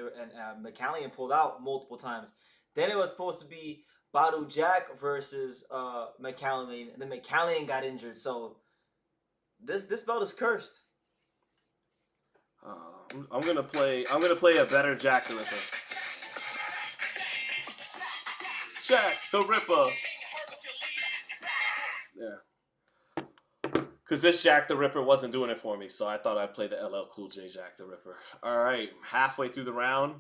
Speaker 2: McCallion pulled out multiple times. Then it was supposed to be Badu Jack versus McCallion, and then McCallion got injured. So this belt is cursed.
Speaker 1: I'm gonna play a better Jack the Ripper. Jack the Ripper. Yeah. Because this Jack the Ripper wasn't doing it for me, so I thought I'd play the LL Cool J Jack the Ripper. All right, halfway through the round.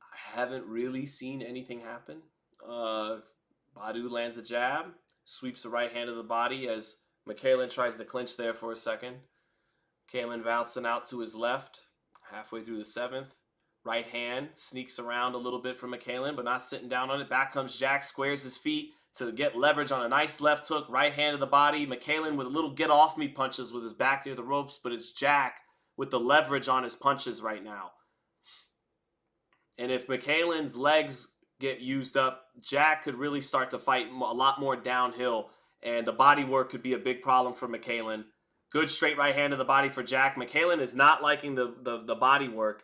Speaker 1: I haven't really seen anything happen. Badu lands a jab, sweeps the right hand of the body as McKaylen tries to clinch there for a second. McKaylen bouncing out to his left, halfway through the 7th. Right hand sneaks around a little bit for McKaylen, but not sitting down on it. Back comes Jack, squares his feet to get leverage on a nice left hook, right hand of the body. McKaylen with a little get-off-me punches with his back near the ropes, but it's Jack with the leverage on his punches right now. And if McKaylen's legs get used up, Jack could really start to fight a lot more downhill, and the body work could be a big problem for McKaylen. Good straight right hand to the body for Jack. McKaylen is not liking the body work.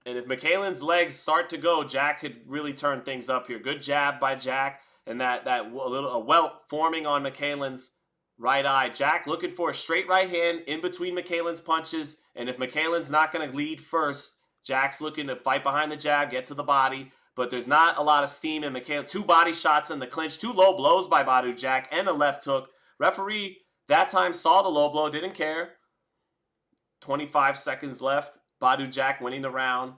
Speaker 1: And if McKaylen's legs start to go, Jack could really turn things up here. Good jab by Jack, and a welt forming on McKaylen's right eye. Jack looking for a straight right hand in between McKaylen's punches, and if McKaylen's not going to lead first, Jack's looking to fight behind the jab, get to the body, but there's not a lot of steam in McKaylen. 2 body shots in the clinch, 2 low blows by Badu Jack, and a left hook. Referee that time saw the low blow, didn't care. 25 seconds left. Badu Jack winning the round.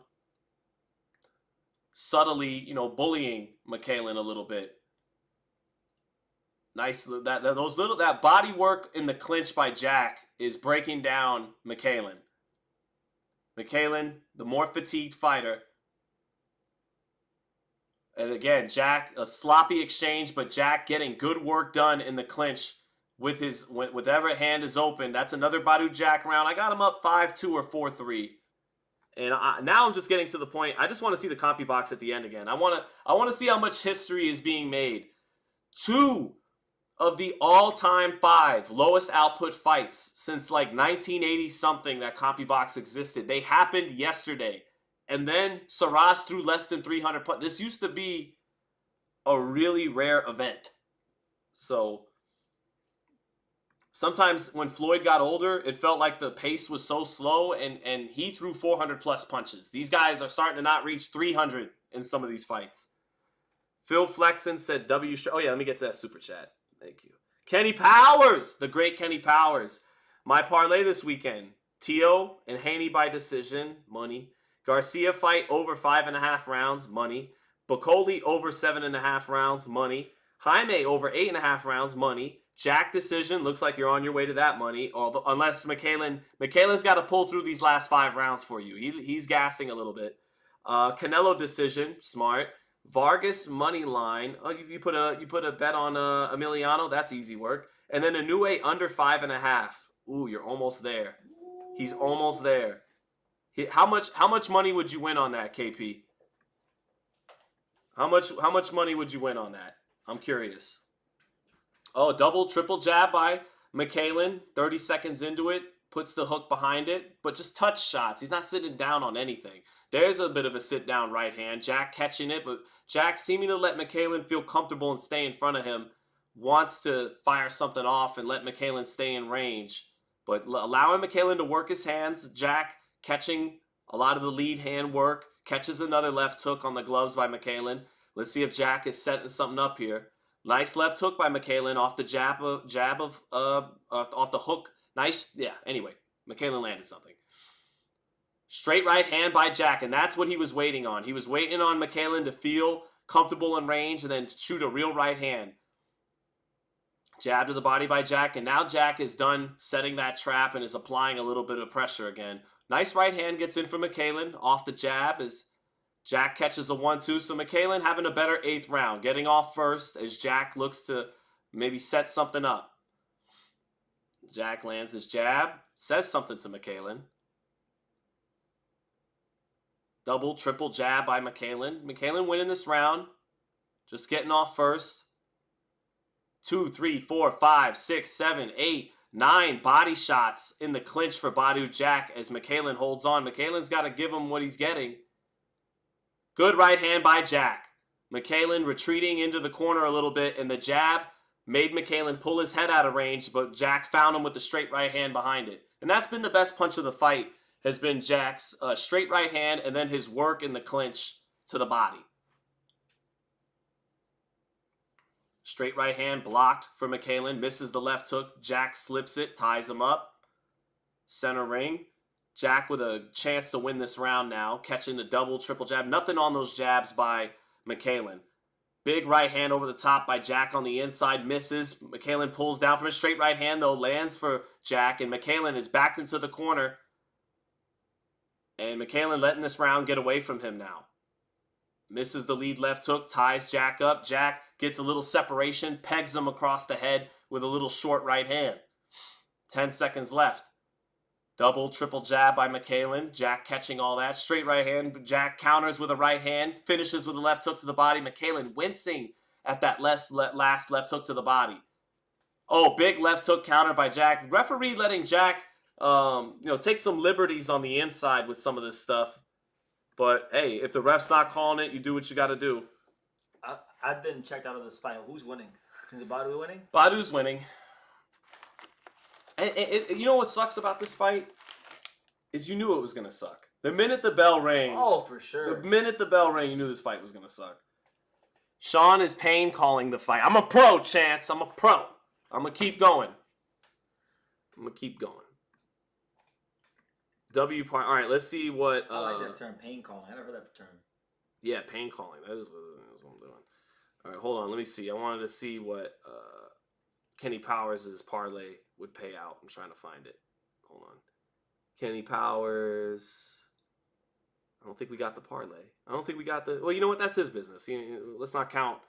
Speaker 1: Subtly, bullying McKaylen a little bit. Nice, that body work in the clinch by Jack is breaking down McKaylen. McKaylen, the more fatigued fighter. And again, Jack, a sloppy exchange, but Jack getting good work done in the clinch with whatever hand is open. That's another Badu Jack round. I got him up 5-2 or 4-3. And now I'm just getting to the point. I just want to see the copy box at the end again. I want to see how much history is being made. 2 of the all-time 5 lowest output fights since like 1980 something that copy box existed. They happened yesterday. And then Saras threw less than 300 punches. This used to be a really rare event. So sometimes when Floyd got older, it felt like the pace was so slow, and he threw 400-plus punches. These guys are starting to not reach 300 in some of these fights. Phil Flexen said oh, yeah, let me get to that super chat. Thank you. Kenny Powers, the great Kenny Powers. My parlay this weekend. Tio and Haney by decision, money. Garcia fight over 5.5 rounds, money. Bacoli over 7.5 rounds, money. Jaime over 8.5 rounds, money. Jack decision, looks like you're on your way to that money, although unless McKaylen's got to pull through these last 5 rounds for you. He's gassing a little bit. Canelo decision, smart. Vargas money line. Oh, you put a bet on Emiliano. That's easy work. And then Inoue under 5.5. Ooh, you're almost there. He's almost there. How much money would you win on that, KP? How much money would you win on that? I'm curious. Oh, double, triple jab by McKaylen. 30 seconds into it. Puts the hook behind it. But just touch shots. He's not sitting down on anything. There's a bit of a sit-down right hand. Jack catching it. But Jack seeming to let McKaylen feel comfortable and stay in front of him. Wants to fire something off and let McKaylen stay in range. But allowing McKaylen to work his hands. Jack catching a lot of the lead hand work. Catches another left hook on the gloves by McKaylen. Let's see if Jack is setting something up here. Nice left hook by McKaylen off the jab of off the hook. Nice, yeah. Anyway, McKaylen landed something. Straight right hand by Jack, and that's what he was waiting on. He was waiting on McKaylen to feel comfortable in range and then shoot a real right hand. Jab to the body by Jack, and now Jack is done setting that trap and is applying a little bit of pressure again. Nice right hand gets in for McKaylen off the jab as Jack catches a 1-2, so McKaylen having a better 8th round. Getting off first as Jack looks to maybe set something up. Jack lands his jab, says something to McKaylen. Double, triple jab by McKaylen. McKaylen winning this round. Just getting off first. 2, 3, 4, 5, 6, 7, 8, 9 body shots in the clinch for Badu Jack as McKaylen holds on. McKaylen's got to give him what he's getting. Good right hand by Jack. McKaylen retreating into the corner a little bit, and the jab made McKaylen pull his head out of range, but Jack found him with the straight right hand behind it. And that's been the best punch of the fight, has been Jack's straight right hand and then his work in the clinch to the body. Straight right hand blocked for McKaylen. Misses the left hook. Jack slips it, ties him up. Center ring. Jack with a chance to win this round now. Catching the double, triple jab. Nothing on those jabs by McKaylen. Big right hand over the top by Jack on the inside. Misses. McKaylen pulls down from a straight right hand, though. Lands for Jack. And McKaylen is backed into the corner. And McKaylen letting this round get away from him now. Misses the lead left hook. Ties Jack up. Jack gets a little separation. Pegs him across the head with a little short right hand. 10 seconds left. Double, triple jab by McKaylen. Jack catching all that. Straight right hand. Jack counters with a right hand. Finishes with a left hook to the body. McKaylen wincing at that last left hook to the body. Oh, big left hook counter by Jack. Referee letting Jack, take some liberties on the inside with some of this stuff. But, hey, if the ref's not calling it, you do what you got to do.
Speaker 2: I've been checked out of this fight. Who's winning? Is it Badu winning?
Speaker 1: Badu's winning. And you know what sucks about this fight? Is you knew it was going to suck. The minute the bell rang.
Speaker 2: Oh, for sure.
Speaker 1: The minute the bell rang, you knew this fight was going to suck. Sean is pain calling the fight. I'm a pro, Chance. I'm a pro. I'm going to keep going. W part. All right, let's see what.
Speaker 2: I like that term, pain calling. I never heard that term.
Speaker 1: Yeah, pain calling. That is what I'm doing. All right, hold on. Let me see. I wanted to see what Kenny Powers' parlay would pay out. I'm trying to find it. Hold on. Kenny Powers. I don't think we got the parlay. I don't think we got the. Well, you know what? That's his business. Let's not count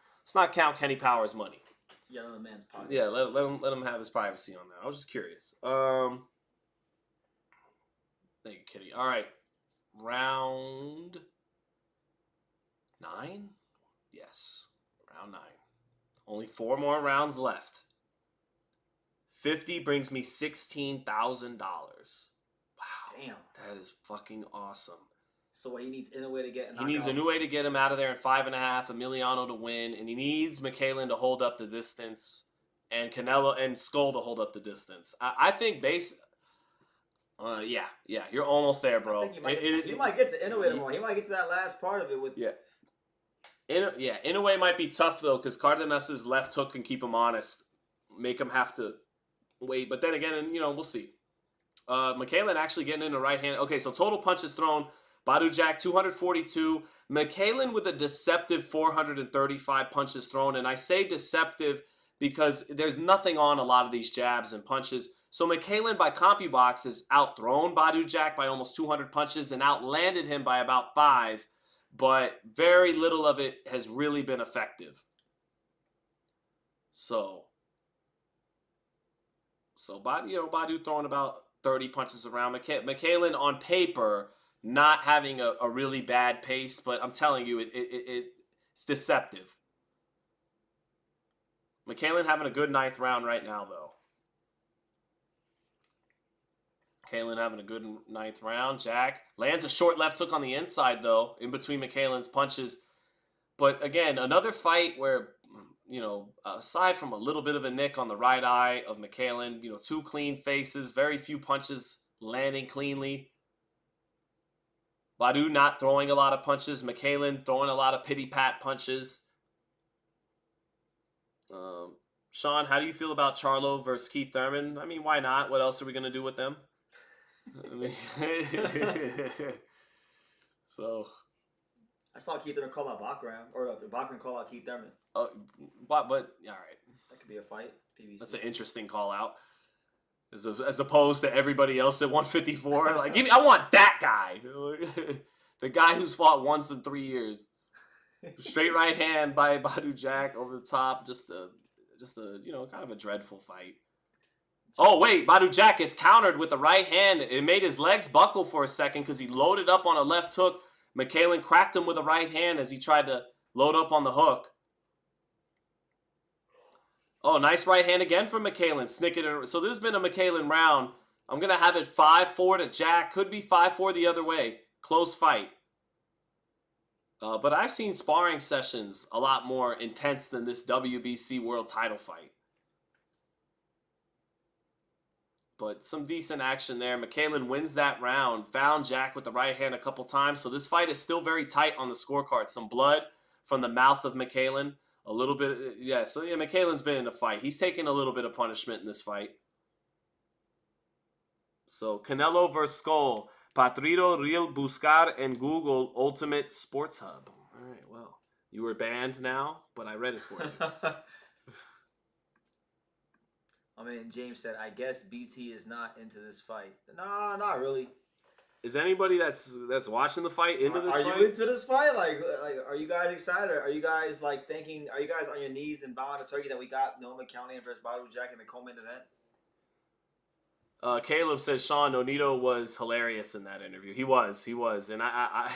Speaker 1: Kenny Powers' money.
Speaker 2: Yeah, the man's privacy.
Speaker 1: Yeah, let him have his privacy on that. I was just curious. Thank you, Kitty. All right, round 9. Yes, round 9. Only 4 more rounds left. 50 brings me $16,000. Wow.
Speaker 2: Damn.
Speaker 1: That is fucking awesome.
Speaker 2: So what he needs in a way to get
Speaker 1: He needs a new way to get him out of there in 5.5, Emiliano to win, and he needs McKaylen to hold up the distance, and Canelo and Scull to hold up the distance. I think yeah, you're almost there, bro.
Speaker 2: I think he might get to Inoue more. He might get to that last part of it with.
Speaker 1: Yeah. Inoue might be tough though, because Cardenas' left hook can keep him honest, make him have to wait. But then again, we'll see. McKaylen actually getting into right hand. Okay, so total punches thrown. Badu Jack 242. McKaylen with a deceptive 435 punches thrown, and I say deceptive because there's nothing on a lot of these jabs and punches. So McKaylen by CompuBox has outthrown Badu Jack by almost 200 punches and outlanded him by about 5, but very little of it has really been effective. So Badu throwing about 30 punches around. McKaylen on paper not having a really bad pace, but I'm telling you, it's deceptive. McKaylen having a good 9th round right now, though. McKaylen having a good 9th round. Jack lands a short left hook on the inside, though, in between McKaylen's punches. But again, another fight where, aside from a little bit of a nick on the right eye of McKaylen, 2 clean faces, very few punches landing cleanly. Badu not throwing a lot of punches. McKaylen throwing a lot of pity-pat punches. Sean, how do you feel about Charlo versus Keith Thurman? I mean, why not? What else are we going to do with them? So
Speaker 2: I saw Keith Thurman call out Bachram, or the Bachram call out Keith Thurman.
Speaker 1: But all right.
Speaker 2: That could be a fight. PBC.
Speaker 1: That's an interesting call out. As opposed to everybody else at 154. Like, I want that guy. The guy who's fought once in 3 years. Straight right hand by Badu Jack over the top. Just a kind of a dreadful fight. Oh, wait. Badu Jack gets countered with the right hand. It made his legs buckle for a second because he loaded up on a left hook. McKaylen cracked him with a right hand as he tried to load up on the hook. Oh, nice right hand again from McKaylen. So this has been a McKaylen round. I'm going to have it 5-4 to Jack. Could be 5-4 the other way. Close fight. But I've seen sparring sessions a lot more intense than this WBC world title fight. But some decent action there. McKaylen wins that round. Found Jack with the right hand a couple times. So this fight is still very tight on the scorecard. Some blood from the mouth of McKaylen A little bit, yeah. So yeah, McKaylin's been in a fight. He's taken a little bit of punishment in this fight. So Canelo versus Scull. Patrito Real Buscar en Google Ultimate Sports Hub. All right, well, you were banned now, but I read it for you.
Speaker 2: I mean, James said, I guess BT is not into this fight. Nah, not really.
Speaker 1: Is anybody that's watching the fight into this fight?
Speaker 2: Are you into this fight? Like, are you guys excited? Are you guys like thinking? Are you guys on your knees and bowing to turkey that we got Norman County versus Badu Jack in the co-main event?
Speaker 1: Caleb says Sean Onito was hilarious in that interview. He was, and I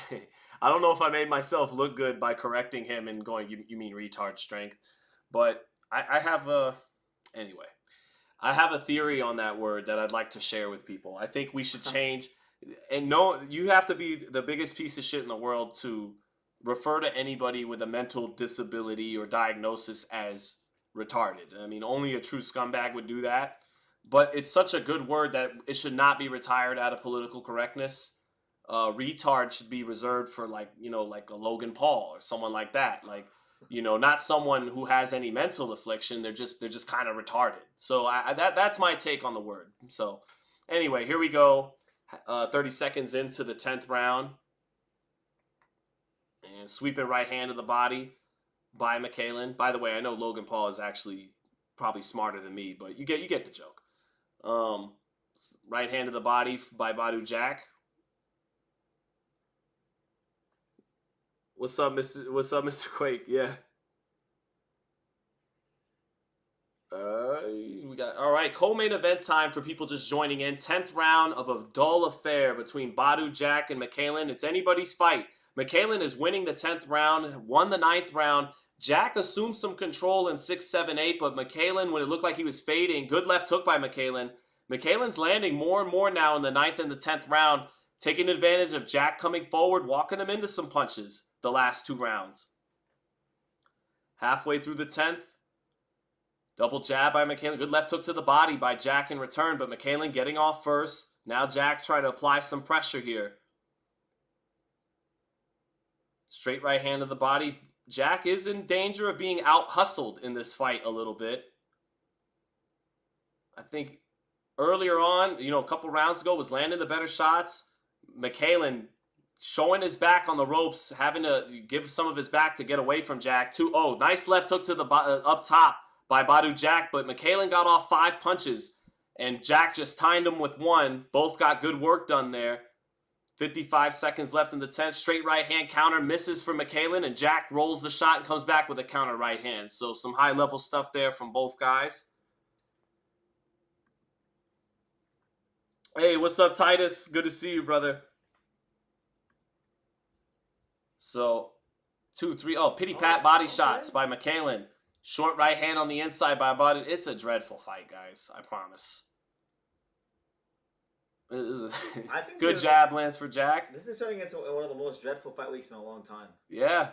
Speaker 1: I don't know if I made myself look good by correcting him and going, you mean retard strength, but I have a anyway. I have a theory on that word that I'd like to share with people. I think we should change, and no, you have to be the biggest piece of shit in the world to refer to anybody with a mental disability or diagnosis as retarded. I mean, only a true scumbag would do that. But it's such a good word that it should not be retired out of political correctness. Retard should be reserved for like a Logan Paul or someone like that. Like, not someone who has any mental affliction. They're just kind of retarded. So that's my take on the word. So anyway, here we go. 30 seconds into the 10th round. And sweeping right hand to the body by McKaylin. By the way, I know Logan Paul is actually probably smarter than me, but you get the joke. Right hand to the body by Badu Jack. What's up, Mr. Quake? Yeah. We got all right. Co-main event time for people just joining in. 10th round of a dull affair between Badu Jack and McKaylin. It's anybody's fight. McKaylin is winning the 10th round, won the 9th round. Jack assumed some control in 6, 7, 8, but McKaylin, when it looked like he was fading, good left hook by McKaylin. McKaylin's landing more and more now in the 9th and the 10th round, taking advantage of Jack coming forward, walking him into some punches the last 2 rounds. Halfway through the 10th, double jab by McKaylin. Good left hook to the body by Jack in return, but McKaylin getting off first. Now Jack trying to apply some pressure here. Straight right hand to the body. Jack is in danger of being out-hustled in this fight a little bit. I think earlier on, a couple rounds ago, was landing the better shots. McKaylin showing his back on the ropes, having to give some of his back to get away from Jack. Nice left hook to the up top by Badu Jack, but McKaylin got off 5 punches, and Jack just timed him with 1. Both got good work done there. 55 seconds left in the 10th. Straight right hand counter misses for McKaylin, and Jack rolls the shot and comes back with a counter right hand. So some high-level stuff there from both guys. Hey, what's up, Titus? Good to see you, brother. So, 2, 3. Pity pat body shots by McKaylin. Short right hand on the inside by Badu. It's a dreadful fight, guys. I promise. I think good jab lands for Jack.
Speaker 2: This is turning into one of the most dreadful fight weeks in a long time.
Speaker 1: Yeah.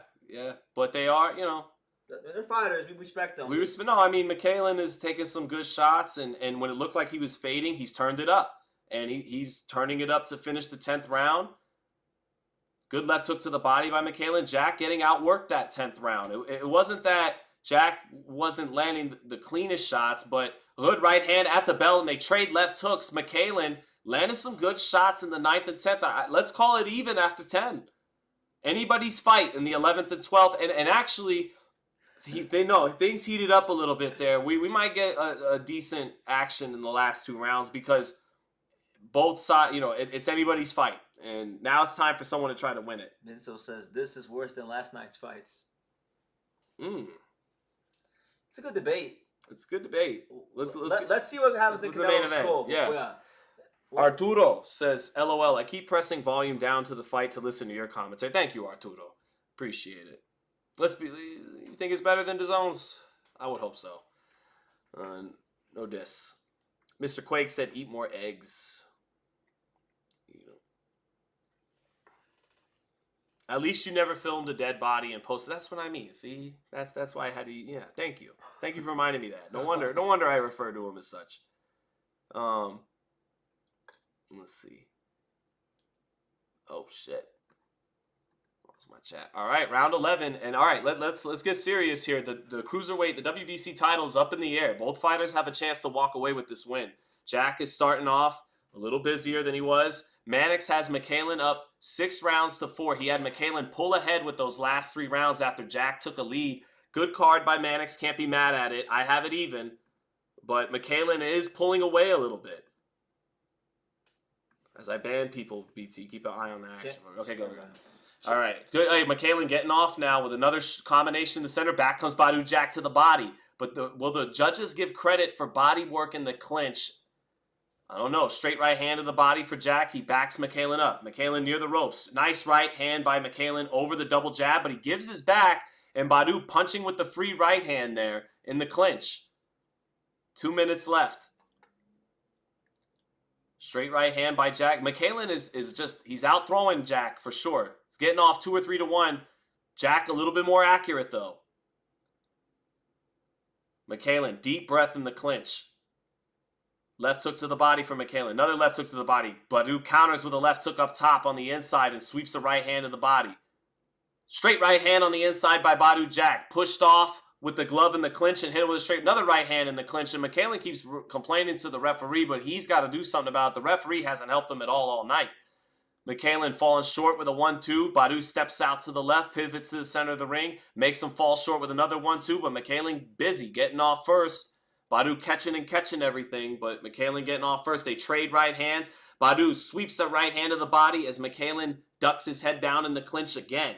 Speaker 1: But they are,
Speaker 2: they're fighters. We respect them.
Speaker 1: McKaylin is taking some good shots, and when it looked like he was fading, he's turned it up. And he's turning it up to finish the 10th round. Good left hook to the body by McKaylin. Jack getting outworked that 10th round. It wasn't that Jack wasn't landing the cleanest shots, but good right hand at the bell, and they trade left hooks. McKaylin landed some good shots in the 9th and 10th. Let's call it even after 10. Anybody's fight in the 11th and 12th. And actually, they know things heated up a little bit there. We might get a decent action in the last 2 rounds because both sides, it's anybody's fight. And now it's time for someone to try to win it.
Speaker 2: Minso says, this is worse than last night's fights. It's a good debate. Let's see what happens in Canelo Scull.
Speaker 1: Yeah. Arturo says, LOL, I keep pressing volume down to the fight to listen to your commentary. Thank you, Arturo. Appreciate it. You think it's better than DAZN's? I would hope so. No diss. Mr. Quake said, eat more eggs. At least you never filmed a dead body and posted. That's what I mean. See, that's why I had to. Yeah, thank you for reminding me that. No wonder I refer to him as such. Let's see. Oh shit. Where's my chat? All right, round 11. And all right, let's get serious here. The cruiserweight, the WBC title's up in the air. Both fighters have a chance to walk away with this win. Jack is starting off a little busier than he was. Mannix has McKaylen up 6 rounds to 4. He had McKaylen pull ahead with those last 3 rounds after Jack took a lead. Good card by Mannix. Can't be mad at it. I have it even. But McKaylen is pulling away a little bit. As I ban people, BT, keep an eye on that action. Okay, go. All right, good. Hey, McKaylen getting off now with another combination in the center. Back comes Badu Jack to the body. But will the judges give credit for body work in the clinch? I don't know. Straight right hand to the body for Jack. He backs McKaylen up. McKaylen near the ropes. Nice right hand by McKaylen over the double jab, but he gives his back, and Badu punching with the free right hand there in the clinch. 2 minutes left. Straight right hand by Jack. McKaylen is just, he's out throwing Jack for sure. He's getting off 2 or 3 to 1. Jack a little bit more accurate though. McKaylen, deep breath in the clinch. Left hook to the body for McKaylen. Another left hook to the body. Badu counters with a left hook up top on the inside and sweeps the right hand to the body. Straight right hand on the inside by Badu Jack. Pushed off with the glove in the clinch and hit it with a straight. Another right hand in the clinch. And McKaylen keeps complaining to the referee, but he's got to do something about it. The referee hasn't helped him at all night. McKaylen falling short with a 1-2. Badu steps out to the left, pivots to the center of the ring, makes him fall short with another 1-2, but McKaylen busy getting off first. Badu catching everything, but McKaylen getting off first. They trade right hands. Badu sweeps the right hand of the body as McKaylen ducks his head down in the clinch again.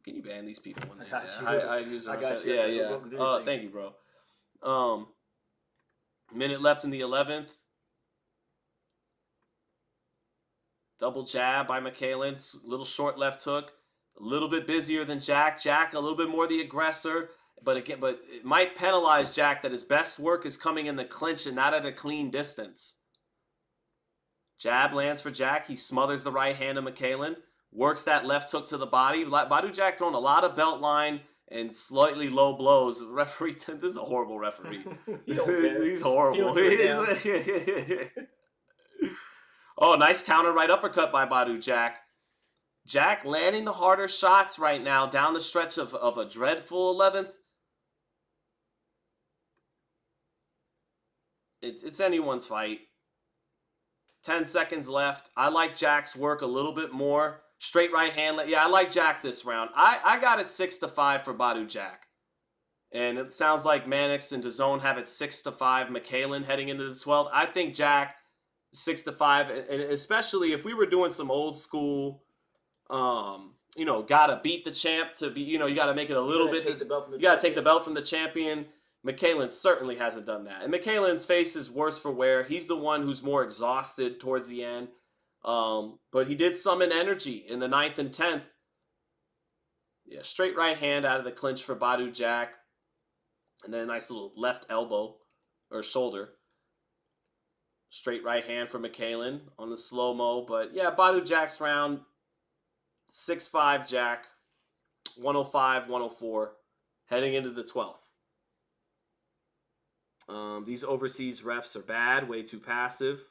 Speaker 1: Can you ban these people? When I use them. Yeah. Thank you, bro. Minute left in the 11th. Double jab by McKaylen. Little short left hook. A little bit busier than Jack. Jack a little bit more the aggressor. But it might penalize Jack that his best work is coming in the clinch and not at a clean distance. Jab lands for Jack. He smothers the right hand of McKaylen. Works that left hook to the body. Badu Jack throwing a lot of belt line and slightly low blows. The referee, this is a horrible referee. He's horrible. Oh, nice counter right uppercut by Badu Jack. Jack landing the harder shots right now down the stretch of a dreadful 11th. It's anyone's fight. 10 seconds left. I like Jack's work a little bit more. Straight right hand. Yeah, I like Jack this round. I got it 6-5 for Badu Jack. And it sounds like Mannix and DAZN have it 6-5. McKaylen heading into the 12th. I think Jack 6-5. And especially if we were doing some old school, gotta beat the champ to be, you gotta make it a little bit. You gotta take the belt from the champion. McKaylen certainly hasn't done that. And McKaylen's face is worse for wear. He's the one who's more exhausted towards the end. But he did summon energy in the 9th and 10th. Yeah, straight right hand out of the clinch for Badu Jack. And then a nice little left elbow or shoulder. Straight right hand for McKaylen on the slow-mo. But yeah, Badu Jack's round 6-5 Jack. 105-104. Heading into the 12th. These overseas refs are bad, way too passive.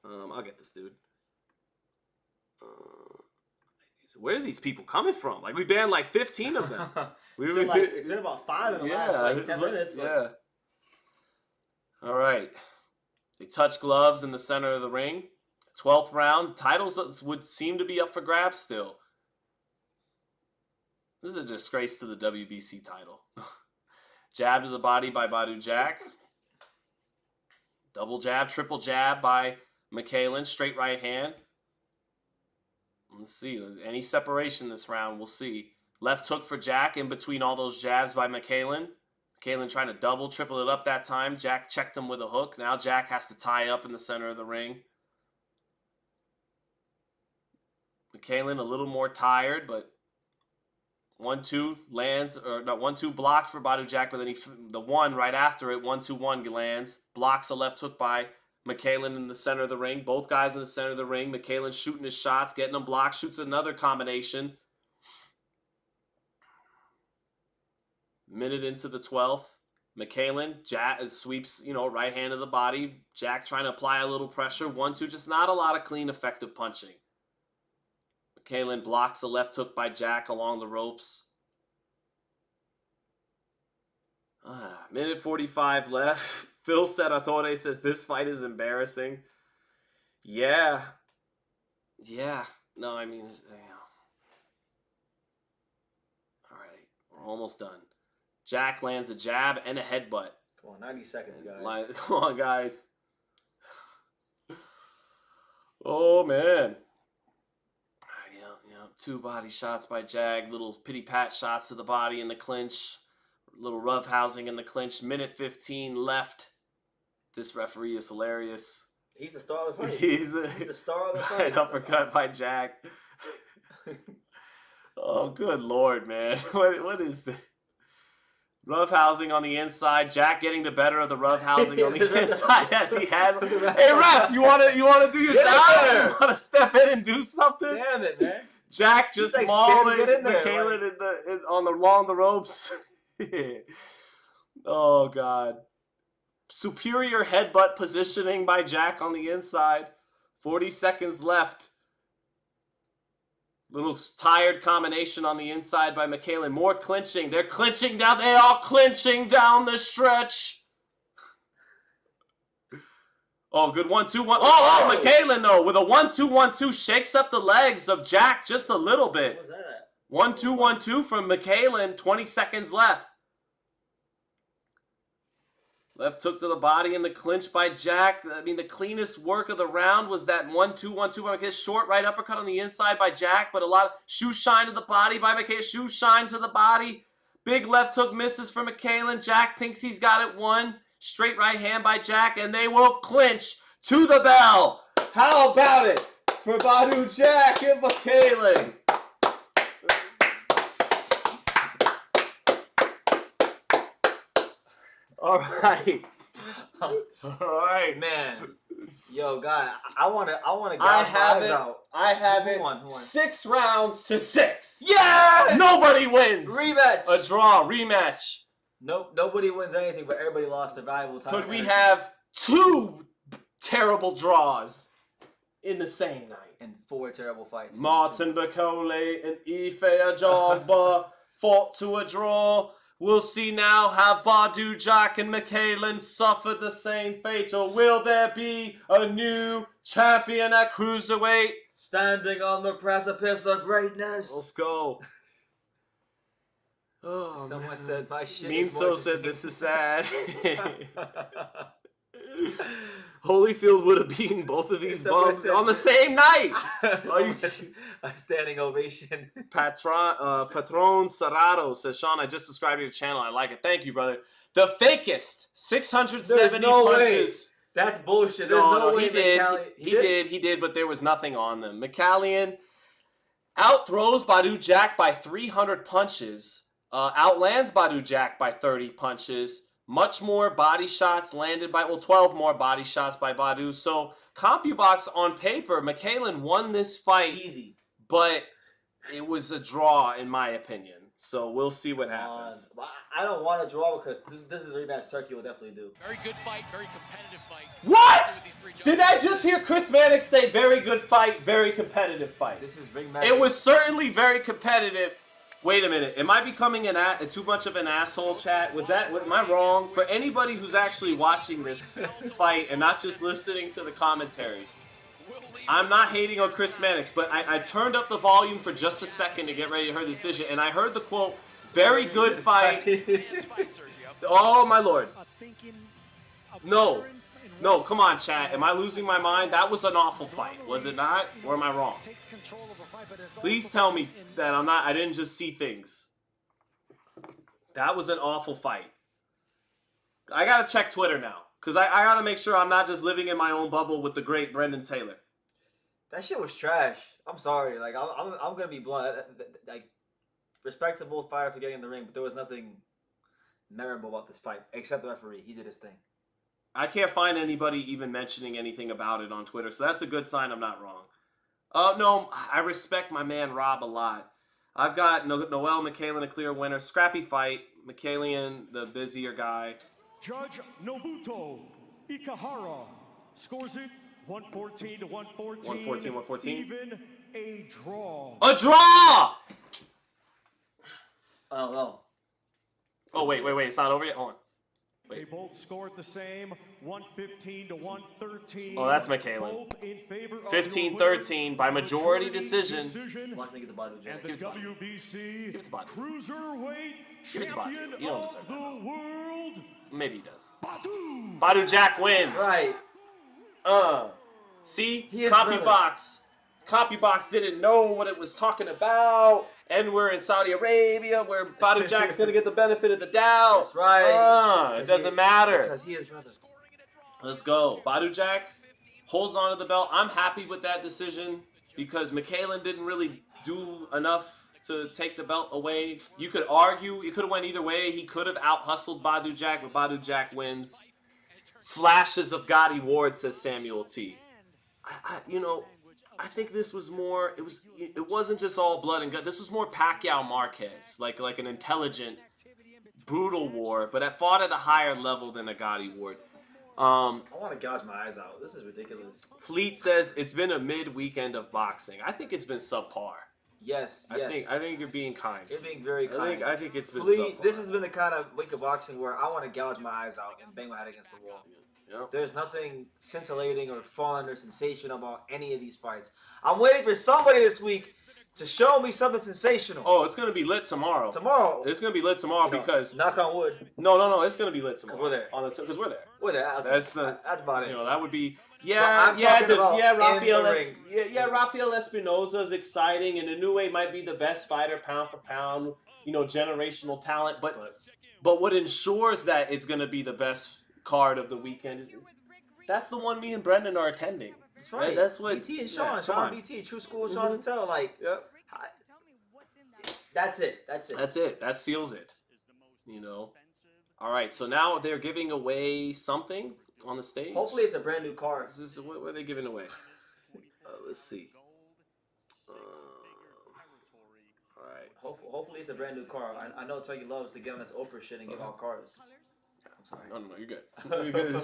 Speaker 1: I'll get this dude. Where are these people coming from? Like, we banned like 15 of them.
Speaker 2: It's been about 5 in the last 10 minutes.
Speaker 1: Yeah. All right. They touch gloves in the center of the ring. 12th round. Titles would seem to be up for grabs still. This is a disgrace to the WBC title. Jab to the body by Badu Jack. Double jab, triple jab by McKaylen. Straight right hand. Let's see. Any separation this round, we'll see. Left hook for Jack in between all those jabs by McKaylen. McKaylen trying to double, triple it up that time. Jack checked him with a hook. Now Jack has to tie up in the center of the ring. McKaylen a little more tired, but 1-2 lands, or not 1-2 blocked for Badu Jack, but then the one right after it, 1-2-1 lands, blocks a left hook by McKaylen in the center of the ring. Both guys in the center of the ring. McKaylen shooting his shots, getting them blocked, shoots another combination. Minute into the 12th. McKaylen, Jack sweeps, right hand of the body. Jack trying to apply a little pressure. 1-2, just not a lot of clean, effective punching. McKaylen blocks a left hook by Jack along the ropes. Minute 45 left. Phil Seratore says this fight is embarrassing. Yeah. Yeah. No, I mean, all right, we're almost done. Jack lands a jab and a headbutt.
Speaker 2: Come on, 90 seconds, guys.
Speaker 1: Come on, guys. Oh, man. Yeah. 2 body shots by Jag. Little pity-pat shots to the body in the clinch. Little roughhousing in the clinch. Minute 15 left. This referee is hilarious.
Speaker 2: He's the star of the fight.
Speaker 1: He's
Speaker 2: the star of the fight.
Speaker 1: Right uppercut by Jack. Oh, good Lord, man. What is this? Roughhousing on the inside. Jack getting the better of the roughhousing on the inside as he has. Hey, ref, you want to do your job? You want to step in and do something?
Speaker 2: Damn it, man.
Speaker 1: Jack just
Speaker 2: like
Speaker 1: mauling
Speaker 2: McKaylen
Speaker 1: along the ropes. Oh, God. Superior headbutt positioning by Jack on the inside. 40 seconds left. Little tired combination on the inside by McKaylen. More clinching. They're clinching down. They are clinching down the stretch. Oh, good 1-2-1. Oh, McKaylen, though, with a 1-2-1-2, shakes up the legs of Jack just a little bit.
Speaker 2: What was that?
Speaker 1: 1-2-1-2 from McKaylen. 20 seconds left. Left hook to the body in the clinch by Jack. I mean, the cleanest work of the round was that 1-2-1-2 by McKaylen. Short right uppercut on the inside by Jack, but a lot of shoe shine to the body by McKaylen. Shoe shine to the body. Big left hook misses for McKaylen. Jack thinks he's got it won. Straight right hand by Jack, and they will clinch to the bell. How about it for Badu Jack and McKaylen? All right. All right,
Speaker 2: man. Yo, God, I want to gouge my eyes out.
Speaker 1: I have
Speaker 2: Who
Speaker 1: it.
Speaker 2: won?
Speaker 1: 6 rounds to 6.
Speaker 2: Yes!
Speaker 1: Nobody wins.
Speaker 2: Rematch.
Speaker 1: A draw. Rematch.
Speaker 2: Nope. Nobody wins anything, but everybody lost their valuable time.
Speaker 1: Could we have 2 terrible draws in the same night?
Speaker 2: And 4 terrible fights.
Speaker 1: Martin Bakole and Ife Ajagba fought to a draw. We'll see now, have Badu Jack and McKaylen suffered the same fate, or will there be a new champion at cruiserweight?
Speaker 2: Standing on the precipice of greatness.
Speaker 1: Let's go. Oh,
Speaker 2: Someone
Speaker 1: man.
Speaker 2: said my shit
Speaker 1: Mean
Speaker 2: is
Speaker 1: So
Speaker 2: more
Speaker 1: said this is sad. Holyfield would have beaten both of these bums on the same night.
Speaker 2: A standing ovation.
Speaker 1: Patron Serrato says, Sean, I just subscribed to your channel. I like it. Thank you, brother. The fakest 670 punches.
Speaker 2: Way. That's bullshit. There's no way
Speaker 1: he did, but there was nothing on them. McCallion outthrows Badu Jack by 300 punches. Outlands Badu Jack by 30 punches. Much more body shots landed by, 12 more body shots by Badu. So, CompuBox on paper, McKaylen won this fight.
Speaker 2: Easy.
Speaker 1: But it was a draw, in my opinion. So, we'll see what happens.
Speaker 2: I don't want to draw because this is a rematch Turkey will definitely do.
Speaker 4: Very good fight, very competitive fight.
Speaker 1: What? Did I just hear Chris Mannix say very good fight, very competitive fight?
Speaker 2: This is ring match.
Speaker 1: It was certainly very competitive. Wait a minute. Am I becoming too much of an asshole, chat? Am I wrong? For anybody who's actually watching this fight and not just listening to the commentary, I'm not hating on Chris Mannix, but I turned up the volume for just a second to get ready to hear the decision, and I heard the quote, very good fight. Oh, my Lord. No, come on, chat. Am I losing my mind? That was an awful fight, was it not? Or am I wrong? Please tell me that I didn't just see things. That was an awful fight. I gotta check Twitter now, because I gotta make sure I'm not just living in my own bubble with the great Brendan Taylor.
Speaker 2: That shit was trash. I'm sorry. Like, I'm gonna be blunt. Like, respect to both fighters for getting in the ring, but there was nothing memorable about this fight, except the referee. He did his thing.
Speaker 1: I can't find anybody even mentioning anything about it on Twitter, so that's a good sign I'm not wrong. No, I respect my man Rob a lot. I've got Noel McKaylen a clear winner. Scrappy fight. McKaylen, the busier guy.
Speaker 3: Judge Nobuto Ikahara scores it 114 to 114.
Speaker 1: 114, 114.
Speaker 3: Even a draw.
Speaker 1: A draw!
Speaker 2: Oh, no.
Speaker 1: Oh, wait. It's not over yet? Hold on.
Speaker 3: They both scored the same, 115 to 113.
Speaker 1: Oh, that's McCallan. 15-13 by majority decision.
Speaker 2: Watch me get the Badu Jack.
Speaker 3: And the WBC
Speaker 1: Give it to Badu.
Speaker 3: Cruiserweight
Speaker 1: Give it to Badu.
Speaker 3: Champion
Speaker 1: You don't
Speaker 3: of
Speaker 1: deserve
Speaker 3: the
Speaker 1: that.
Speaker 3: world,
Speaker 1: Maybe he does.
Speaker 3: Badu.
Speaker 1: Badu Jack wins.
Speaker 2: Right.
Speaker 1: See?
Speaker 2: He is
Speaker 1: CopyBox. CopyBox didn't know what it was talking about. And we're in Saudi Arabia where Badu Jack's going to get the benefit of the doubt.
Speaker 2: That's right.
Speaker 1: It doesn't matter.
Speaker 2: Because he is brother.
Speaker 1: Let's go. Badu Jack holds on to the belt. I'm happy with that decision because McCallan didn't really do enough to take the belt away. You could argue it could have went either way. He could have out-hustled Badu Jack, but Badu Jack wins. Flashes of Gotti Ward, says Samuel T. I think this was more. It wasn't just all blood and gut. This was more Pacquiao Marquez, like an intelligent, brutal war, but it fought at a higher level than a Gotti Ward.
Speaker 2: I want to gouge my eyes out. This is ridiculous.
Speaker 1: Fleet says it's been a mid-weekend of boxing. I think it's been subpar.
Speaker 2: Yes.
Speaker 1: I think you're being kind.
Speaker 2: You're being very kind.
Speaker 1: I think it's been
Speaker 2: Fleet,
Speaker 1: subpar.
Speaker 2: this has been the kind of week of boxing where I want to gouge my eyes out and bang my head against the wall.
Speaker 1: Yep.
Speaker 2: There's nothing scintillating or fun or sensational about any of these fights. I'm waiting for somebody this week to show me something sensational.
Speaker 1: Oh, it's gonna be lit tomorrow.
Speaker 2: It's
Speaker 1: gonna be lit tomorrow because
Speaker 2: knock on wood.
Speaker 1: No, it's gonna be lit tomorrow.
Speaker 2: We're there.
Speaker 1: Because we're there.
Speaker 2: We're there.
Speaker 1: That's
Speaker 2: about it.
Speaker 1: That would be Rafael Espinosa is exciting, and Inoue might be the best fighter pound for pound. Generational talent, but what ensures that it's gonna be the best card of the weekend is that's the one me and Brendan are attending.
Speaker 2: That's right.
Speaker 1: That's what
Speaker 2: BT and Sean BT, True School, Sean Zittel, that's it.
Speaker 1: That's it. That seals it. All right. So now they're giving away something on the stage.
Speaker 2: Hopefully, it's a brand new car.
Speaker 1: What are they giving away? Let's see. All right.
Speaker 2: Hopefully, it's a brand new car. I know Tuggy loves to get on his Oprah shit and give out cars. I'm sorry.
Speaker 1: No, you're good. You're good.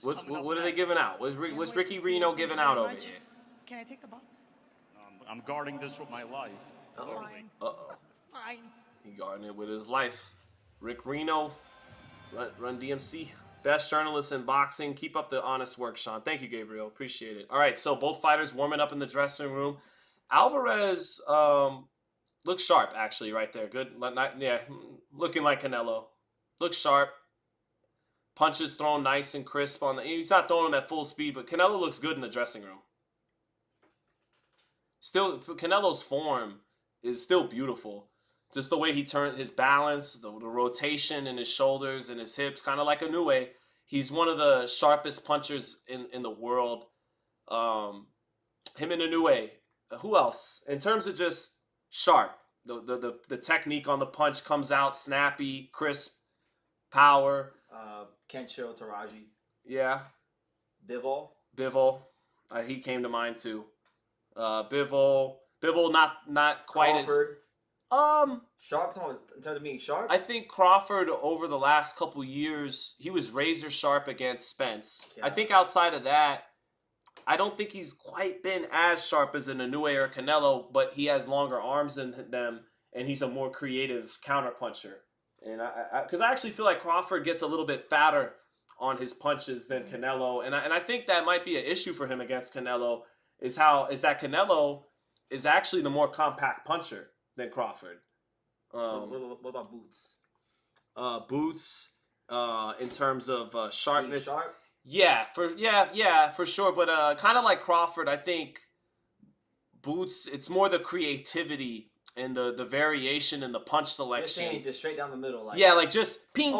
Speaker 1: What are they giving out? What's Ricky Reno giving out over here?
Speaker 5: Can I take the box?
Speaker 3: I'm guarding this with my life.
Speaker 5: Fine.
Speaker 1: He guarding it with his life. Rick Reno, Run DMC, best journalist in boxing. Keep up the honest work, Sean. Thank you, Gabriel. Appreciate it. All right, so both fighters warming up in the dressing room. Alvarez looks sharp, actually, right there. Good. Looking like Canelo. Looks sharp. Punches thrown nice and crisp on the. He's not throwing them at full speed, but Canelo looks good in the dressing room. Still, Canelo's form is still beautiful. Just the way he turned his balance, the rotation in his shoulders and his hips, kind of like Inoue. He's one of the sharpest punchers in the world. Him and Inoue. Who else? In terms of just sharp, the technique on the punch comes out snappy, crisp, power.
Speaker 2: Kenshiro Taraji.
Speaker 1: Yeah.
Speaker 2: Bivol.
Speaker 1: He came to mind too. Bivol not quite
Speaker 2: Crawford.
Speaker 1: as
Speaker 2: Sharp. In terms of being sharp.
Speaker 1: I think Crawford over the last couple years he was razor sharp against Spence.
Speaker 2: Yeah.
Speaker 1: I think outside of that, I don't think he's quite been as sharp as an Inoue or Canelo, but he has longer arms than them, and he's a more creative counterpuncher. And because I actually feel like Crawford gets a little bit fatter on his punches than Canelo, and I think that might be an issue for him against Canelo. Is that Canelo is actually the more compact puncher than Crawford.
Speaker 2: What about Boots?
Speaker 1: Boots, in terms of sharpness.
Speaker 2: Being sharp?
Speaker 1: Yeah, for sure. But kind of like Crawford, I think Boots. It's more the creativity and the variation in the punch selection.
Speaker 2: You're saying just straight down the middle,
Speaker 1: like just ping.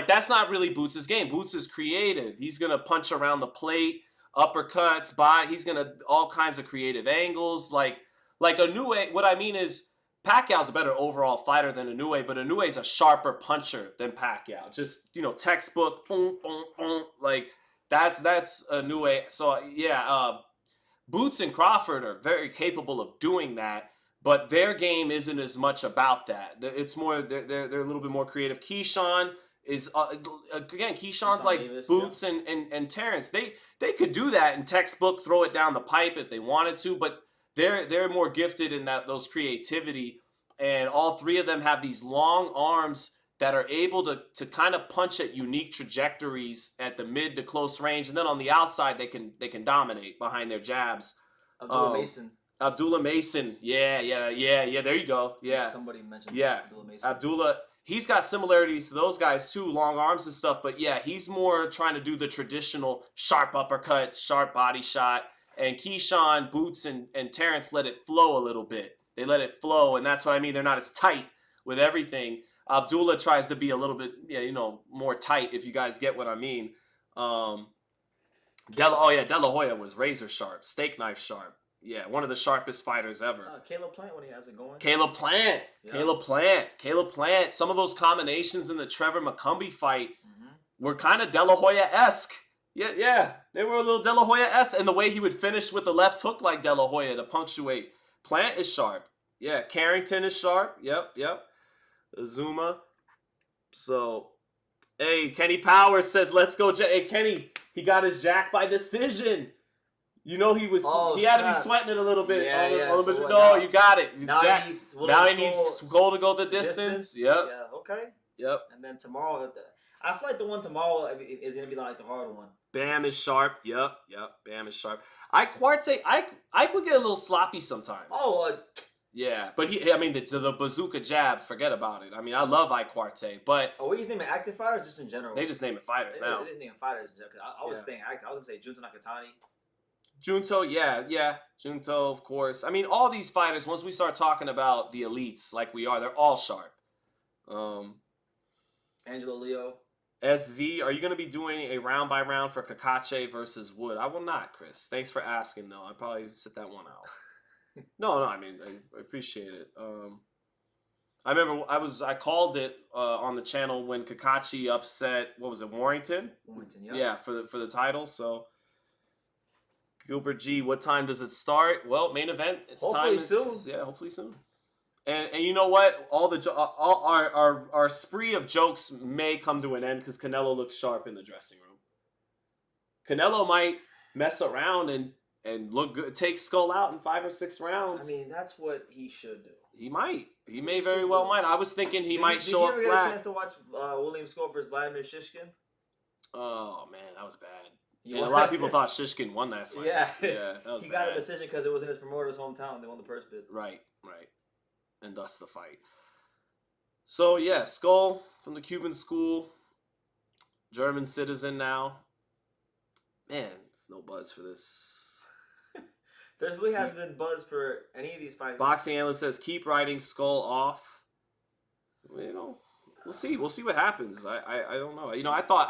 Speaker 1: That's not really Boots' game. Boots is creative. He's gonna punch around the plate, uppercuts, body. He's gonna all kinds of creative angles. Like Inoue. What I mean is Pacquiao's a better overall fighter than Inoue, but Inoue's a sharper puncher than Pacquiao. Just textbook. Like that's Inoue. So yeah, Boots and Crawford are very capable of doing that. But their game isn't as much about that. It's more they're a little bit more creative. Keyshawn is again, Keyshawn's
Speaker 2: Keyshawn
Speaker 1: like
Speaker 2: Davis,
Speaker 1: Boots and Terrence. They could do that in textbook, throw it down the pipe if they wanted to, but they're more gifted in those creativity, and all three of them have these long arms that are able to kind of punch at unique trajectories at the mid to close range, and then on the outside they can dominate behind their jabs.
Speaker 2: Abdullah Mason.
Speaker 1: Abdullah Mason, yeah. There you go. Yeah,
Speaker 2: Somebody mentioned
Speaker 1: Abdullah
Speaker 2: Mason.
Speaker 1: Abdullah, he's got similarities to those guys too, long arms and stuff. But yeah, he's more trying to do the traditional sharp uppercut, sharp body shot. And Keyshawn, Boots, and Terrence let it flow a little bit. They let it flow, and that's what I mean. They're not as tight with everything. Abdullah tries to be a little bit, more tight, if you guys get what I mean. De La Hoya was razor sharp, steak knife sharp. Yeah, one of the sharpest fighters ever.
Speaker 2: Caleb Plant when he has it going.
Speaker 1: Caleb Plant. Yeah. Caleb Plant. Some of those combinations in the Trevor McCumbee fight were kind of De La Hoya-esque. Yeah. They were a little De La Hoya-esque. And the way he would finish with the left hook like De La Hoya to punctuate. Plant is sharp. Yeah, Carrington is sharp. Yep. Azuma. So, hey, Kenny Powers says, let's go. Hey, Kenny, he got his Jack by decision. He was. He had to be sweating it a little bit. You got it.
Speaker 2: Now
Speaker 1: he needs Scull to go the distance. Yep.
Speaker 2: Yeah. Okay.
Speaker 1: Yep.
Speaker 2: And then tomorrow, I feel like the one tomorrow is gonna be like the harder one.
Speaker 1: Bam is sharp. Yep. Bam is sharp. Ike would get a little sloppy sometimes. Yeah, but the bazooka jab, forget about it. I mean, I love Ike Quartey, but
Speaker 2: we just name it active fighters just in general.
Speaker 1: They just name it fighters now.
Speaker 2: They didn't name fighters in general. I was saying active. I was gonna say Junto Nakatani.
Speaker 1: Junto, yeah. Junto, of course. I mean, all these fighters, once we start talking about the elites like we are, they're all sharp.
Speaker 2: Angelo Leo.
Speaker 1: SZ, are you going to be doing a round by round for Kakache versus Wood? I will not, Chris. Thanks for asking, though. I'll probably sit that one out. No, I mean, I appreciate it. I remember I called it on the channel when Kakache upset, what was it, Warrington?
Speaker 2: Warrington, yeah.
Speaker 1: Yeah, for the title, so... Gilbert G, what time does it start? Well, main event.
Speaker 2: Hopefully soon.
Speaker 1: Yeah, hopefully soon. And you know what? All our spree of jokes may come to an end because Canelo looks sharp in the dressing room. Canelo might mess around and look good, take Scull out in 5 or 6 rounds.
Speaker 2: I mean, that's what he should do.
Speaker 1: He might. He may very well might. I was thinking he might show up flat.
Speaker 2: Did you ever get a chance to watch William Scull versus Vladimir Shishkin?
Speaker 1: Oh man, that was bad. And a lot of people thought Shishkin won that fight.
Speaker 2: Yeah.
Speaker 1: That was
Speaker 2: he got a decision because it was in his promoter's hometown. They won the purse bid.
Speaker 1: Right. And thus the fight. So, yeah, Scull from the Cuban school. German citizen now. Man, there's no buzz for this.
Speaker 2: There really hasn't been buzz for any of these fights.
Speaker 1: Boxing analyst says, keep riding Scull off. We'll see. We'll see what happens. I don't know. I thought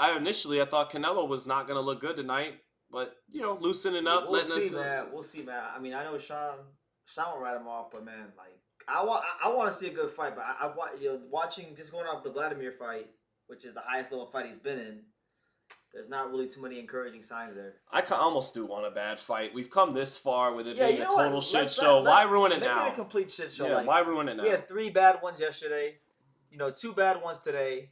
Speaker 1: Canelo was not going to look good tonight, but loosening up.
Speaker 2: We'll see, man. I mean, I know Sean will write him off, but man, like I want to see a good fight. But watching just going off the Vladimir fight, which is the highest level fight he's been in. There's not really too many encouraging signs there.
Speaker 1: I almost do want a bad fight. We've come this far with it being a total shit show. Why ruin it now?
Speaker 2: Make it a complete shit show.
Speaker 1: Yeah, why ruin it now?
Speaker 2: We had 3 bad ones yesterday. 2 bad ones today.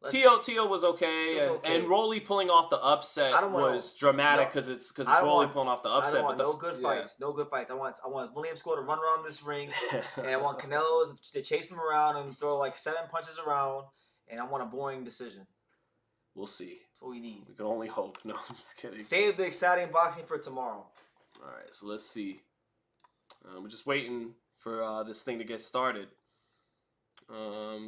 Speaker 1: T.O. was okay, and Rolly pulling off the upset was dramatic because it's Rolly pulling off the upset.
Speaker 2: I don't want good fights. No good fights. I want William Scull to run around this ring, and I want Canelo to chase him around and throw like 7 punches around, and I want a boring decision.
Speaker 1: We'll see.
Speaker 2: That's what we need.
Speaker 1: We can only hope. No, I'm just kidding.
Speaker 2: Save the exciting boxing for tomorrow.
Speaker 1: All right, so let's see. We're just waiting for this thing to get started.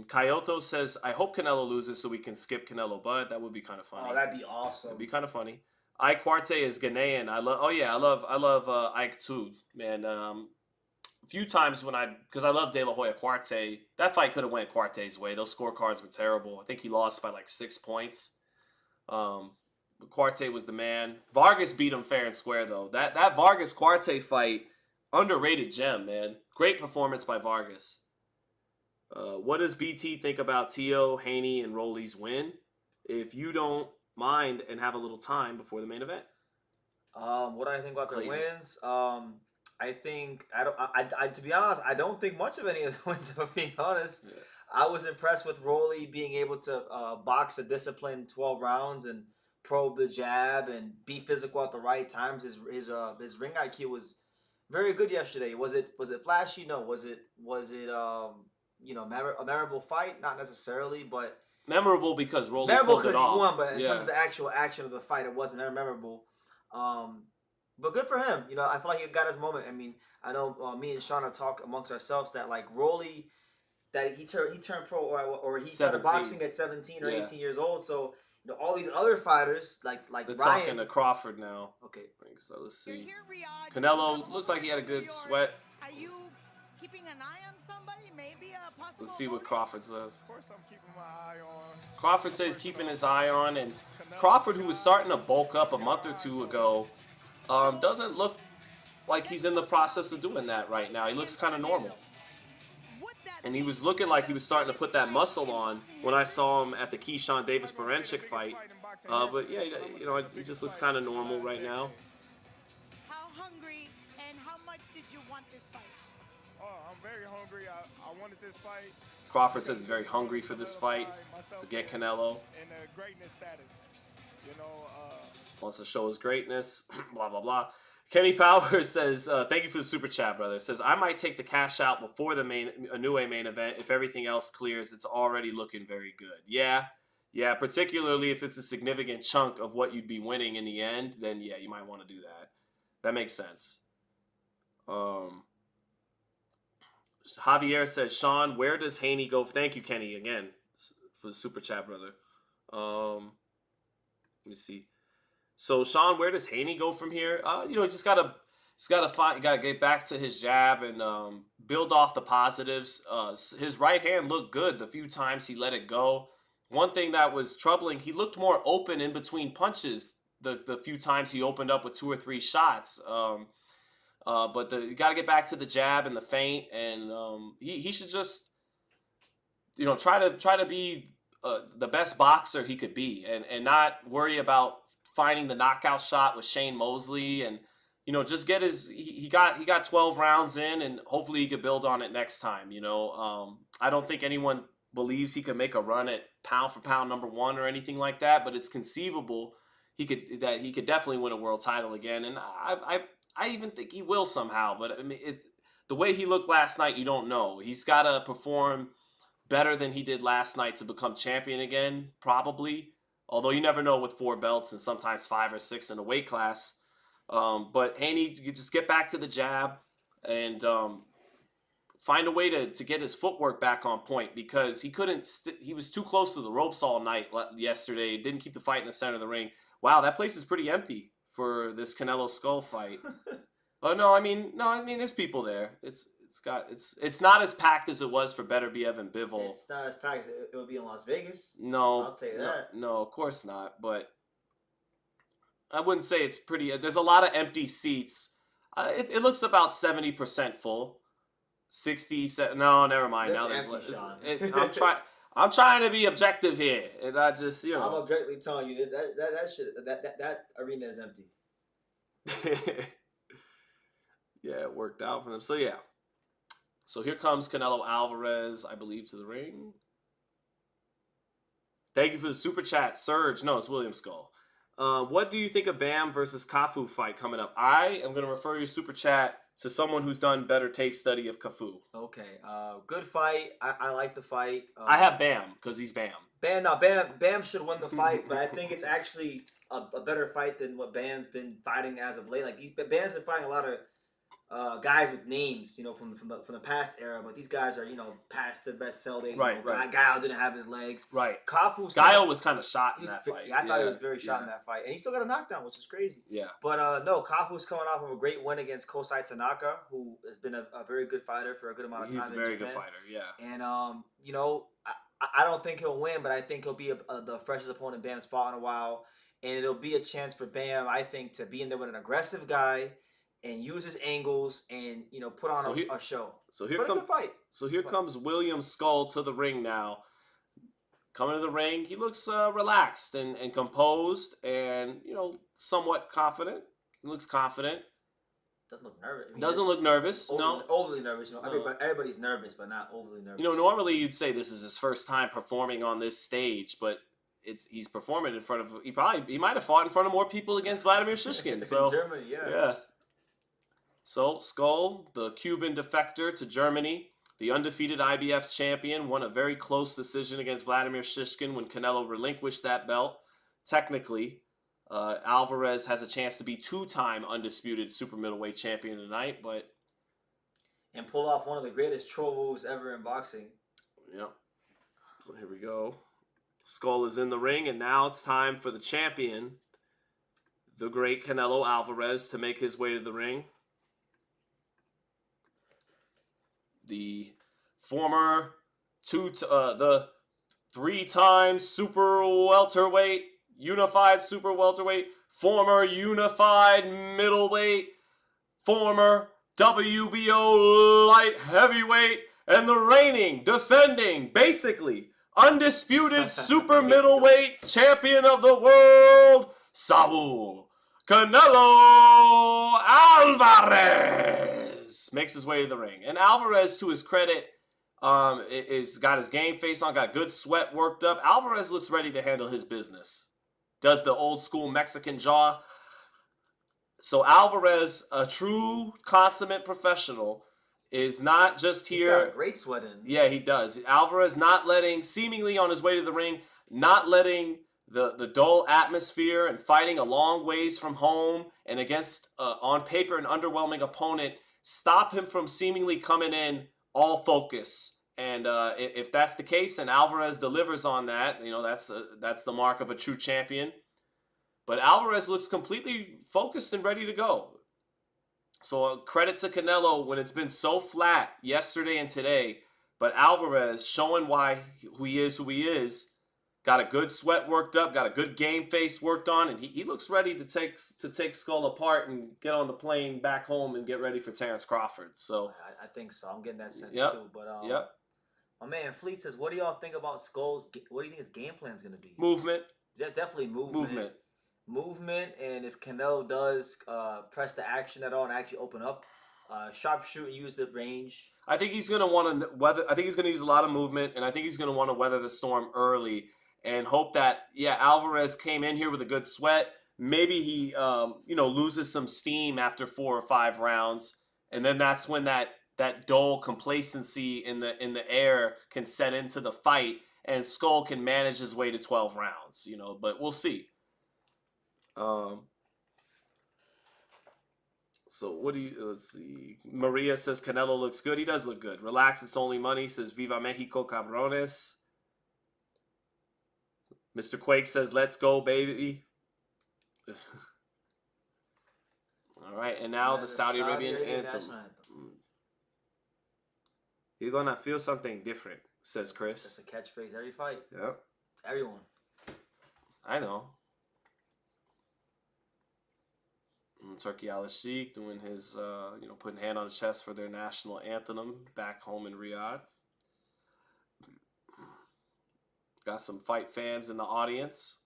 Speaker 1: Kyoto says, I hope Canelo loses so we can skip Canelo Bud. That would be kind of funny.
Speaker 2: Oh, that'd be awesome.
Speaker 1: That'd be kind of funny. Ike Quartey is Ghanaian. I love Ike too, man. A few times because I love De La Hoya Quartey. That fight could have went Quartey's way. Those scorecards were terrible. I think he lost by like 6 points. Quartey was the man. Vargas beat him fair and square though. That Vargas Quartey fight, underrated gem, man. Great performance by Vargas. What does BT think about T.O., Haney, and Rolly's win? If you don't mind and have a little time before the main event.
Speaker 2: What do I think about their wins? I think to be honest, I don't think much of any of the wins. If I'm being honest, I was impressed with Rolly being able to box a disciplined 12 rounds and probe the jab and be physical at the right times. His ring IQ was very good yesterday. Was it flashy? No. Was it a memorable fight? Not necessarily, but
Speaker 1: memorable because Rolly
Speaker 2: memorable
Speaker 1: pulled it
Speaker 2: because he
Speaker 1: off.
Speaker 2: won. But in terms of the actual action of the fight, it wasn't very memorable. But good for him. I feel like he got his moment. I mean, I know me and Sean have talked amongst ourselves that like Rolly, that he turned pro or he started boxing at 17 or 18 years old. So all these other fighters like
Speaker 1: they're
Speaker 2: Ryan.
Speaker 1: Talking to Crawford now.
Speaker 2: Okay,
Speaker 1: so let's see. Canelo looks like he had a good sweat.
Speaker 5: Are you keeping an eye on somebody? Maybe a possible.
Speaker 1: Let's see what Crawford says.
Speaker 6: Of course, I'm keeping my eye on.
Speaker 1: Crawford says keeping his eye on, and Crawford, who was starting to bulk up a month or two ago, doesn't look like he's in the process of doing that right now. He looks kind of normal. And he was looking like he was starting to put that muscle on when I saw him at the Keyshawn Davis-Baranchyk fight. But yeah, he just looks kind of normal right now.
Speaker 5: How hungry and how much did you want this fight?
Speaker 6: Oh, I'm very hungry. I wanted this fight.
Speaker 1: Crawford says he's very hungry for this fight to get Canelo.
Speaker 6: In greatness status.
Speaker 1: Wants to show his greatness. Blah, blah, blah. Kenny Powers says, thank you for the super chat, brother. Says, I might take the cash out before the Inoue main event. If everything else clears, it's already looking very good. Yeah, particularly if it's a significant chunk of what you'd be winning in the end, then yeah, you might want to do that. That makes sense. Javier says, Sean, where does Haney go? Thank you, Kenny, again, for the super chat, brother. Let me see. So Sean, where does Haney go from here? He's gotta get back to his jab and build off the positives. His right hand looked good the few times he let it go. One thing that was troubling, he looked more open in between punches the few times he opened up with 2 or 3 shots. But you got to get back to the jab and the feint, and he should just try to be the best boxer he could be, and not worry about finding the knockout shot with Shane Mosley, and just get he got 12 rounds in, and hopefully he could build on it next time. I don't think anyone believes he could make a run at pound for pound #1 or anything like that, but it's conceivable he could definitely win a world title again, and I even think he will somehow. But I mean, it's the way he looked last night. You don't know. He's got to perform better than he did last night to become champion again, probably. Although you never know with 4 belts and sometimes 5 or 6 in a weight class. But Haney, you just get back to the jab and find a way to get his footwork back on point, because he couldn't. He was too close to the ropes all night yesterday. Didn't keep the fight in the center of the ring. Wow, that place is pretty empty for this Canelo Scull fight. No, I mean there's people there. It's not as packed as it was for Better Be Evan Bivol.
Speaker 2: It's not as packed as it would be in Las Vegas.
Speaker 1: No,
Speaker 2: I'll tell you that.
Speaker 1: No, of course not. But I wouldn't say it's pretty. There's a lot of empty seats. It looks about 70% full. 60. No, never mind.
Speaker 2: That's
Speaker 1: now
Speaker 2: empty, Sean.
Speaker 1: I'm trying to be objective here, and I just
Speaker 2: I'm objectively telling you that arena is empty.
Speaker 1: Yeah, it worked out for them. So yeah. So here comes Canelo Alvarez, I believe, to the ring. Thank you for the super chat, Serge. No, it's William Scull. What do you think of Bam versus Cafu fight coming up? I am going to refer your super chat to someone who's done better tape study of Cafu.
Speaker 2: Okay, good fight. I like the fight.
Speaker 1: I have Bam because he's Bam.
Speaker 2: Bam should win the fight, but I think it's actually a better fight than what Bam's been fighting as of late. Like Bam's been fighting a lot of guys with names, from the past era, but these guys are past their best sell date.
Speaker 1: Right.
Speaker 2: Guile didn't have his legs.
Speaker 1: Right.
Speaker 2: Guile
Speaker 1: was kind of shot in that fight.
Speaker 2: Yeah, I thought he was very shot in that fight, and he still got a knockdown, which is crazy.
Speaker 1: Yeah.
Speaker 2: But no, Cafu's coming off of a great win against Kosai Tanaka, who has been a very good fighter for a good amount of time.
Speaker 1: He's a very good fighter. Yeah.
Speaker 2: And I don't think he'll win, but I think he'll be the freshest opponent Bam's fought in a while, and it'll be a chance for Bam, I think, to be in there with an aggressive guy and use his angles and put on a show.
Speaker 1: So here comes a good fight. So here comes William Scull to the ring now. Coming to the ring, he looks relaxed and composed and somewhat confident. He looks confident.
Speaker 2: Doesn't look nervous. I mean,
Speaker 1: Doesn't look nervous. No.
Speaker 2: Overly nervous. You know, everybody's nervous, but not overly nervous.
Speaker 1: You know, normally you'd say this is his first time performing on this stage, but he's performing in front of he might have fought in front of more people against Vladimir Shishkin. So
Speaker 2: in Germany,
Speaker 1: yeah. So Scull, the Cuban defector to Germany, the undefeated IBF champion, won a very close decision against Vladimir Shishkin when Canelo relinquished that belt. Technically, Alvarez has a chance to be two-time undisputed super middleweight champion tonight,
Speaker 2: and pull off one of the greatest troll moves ever in boxing.
Speaker 1: Yeah. So here we go. Scull is in the ring, and now it's time for the champion, the great Canelo Alvarez, to make his way to the ring. The former the three-time super welterweight, unified super welterweight, former unified middleweight, former WBO light heavyweight, and the reigning, defending, basically undisputed super middleweight champion of the world, Saul Canelo Alvarez makes his way to the ring. And Alvarez, to his credit, is got his game face on, got good sweat worked up. Alvarez looks ready to handle his business. Does the old school Mexican jaw. So Alvarez, a true consummate professional, is not just here.
Speaker 2: He's got a great sweat in.
Speaker 1: Yeah, he does. Alvarez not letting, seemingly on his way to the ring, not letting the dull atmosphere and fighting a long ways from home and against, on paper, an underwhelming opponent stop him from seemingly coming in all focus. And if that's the case and Alvarez delivers on that, you know, that's the mark of a true champion. But Alvarez looks completely focused and ready to go. So credit to Canelo when it's been so flat yesterday and today. But Alvarez showing who he is, got a good sweat worked up, got a good game face worked on, and he looks ready to take Scull apart and get on the plane back home and get ready for Terrence Crawford. So
Speaker 2: I think so. I'm getting that sense too. But my man Fleet says, what do y'all think about Skull's? What do you think his game plan is going to be?
Speaker 1: Movement.
Speaker 2: Yeah, definitely movement, and if Canelo does press the action at all and actually open up, sharpshoot and use the range.
Speaker 1: I think he's going to want to weather. I think he's going to use a lot of movement, and I think he's going to want to weather the storm early and hope that Alvarez came in here with a good sweat. Maybe he loses some steam after 4 or 5 rounds, and then that's when that dull complacency in the air can set into the fight, and Scull can manage his way to 12 rounds. You know, but we'll see. So let's see. Maria says Canelo looks good. He does look good. Relax, it's only money, says Viva Mexico, cabrones. Mr. Quake says, let's go, baby. All right, and now the Saudi Arabian anthem. You're going to feel something different, says Chris.
Speaker 2: That's a catchphrase every fight.
Speaker 1: Yep.
Speaker 2: Everyone.
Speaker 1: I know. Turkey Al-Sheikh doing his, putting hand on his chest for their national anthem back home in Riyadh. Got some fight fans in the audience.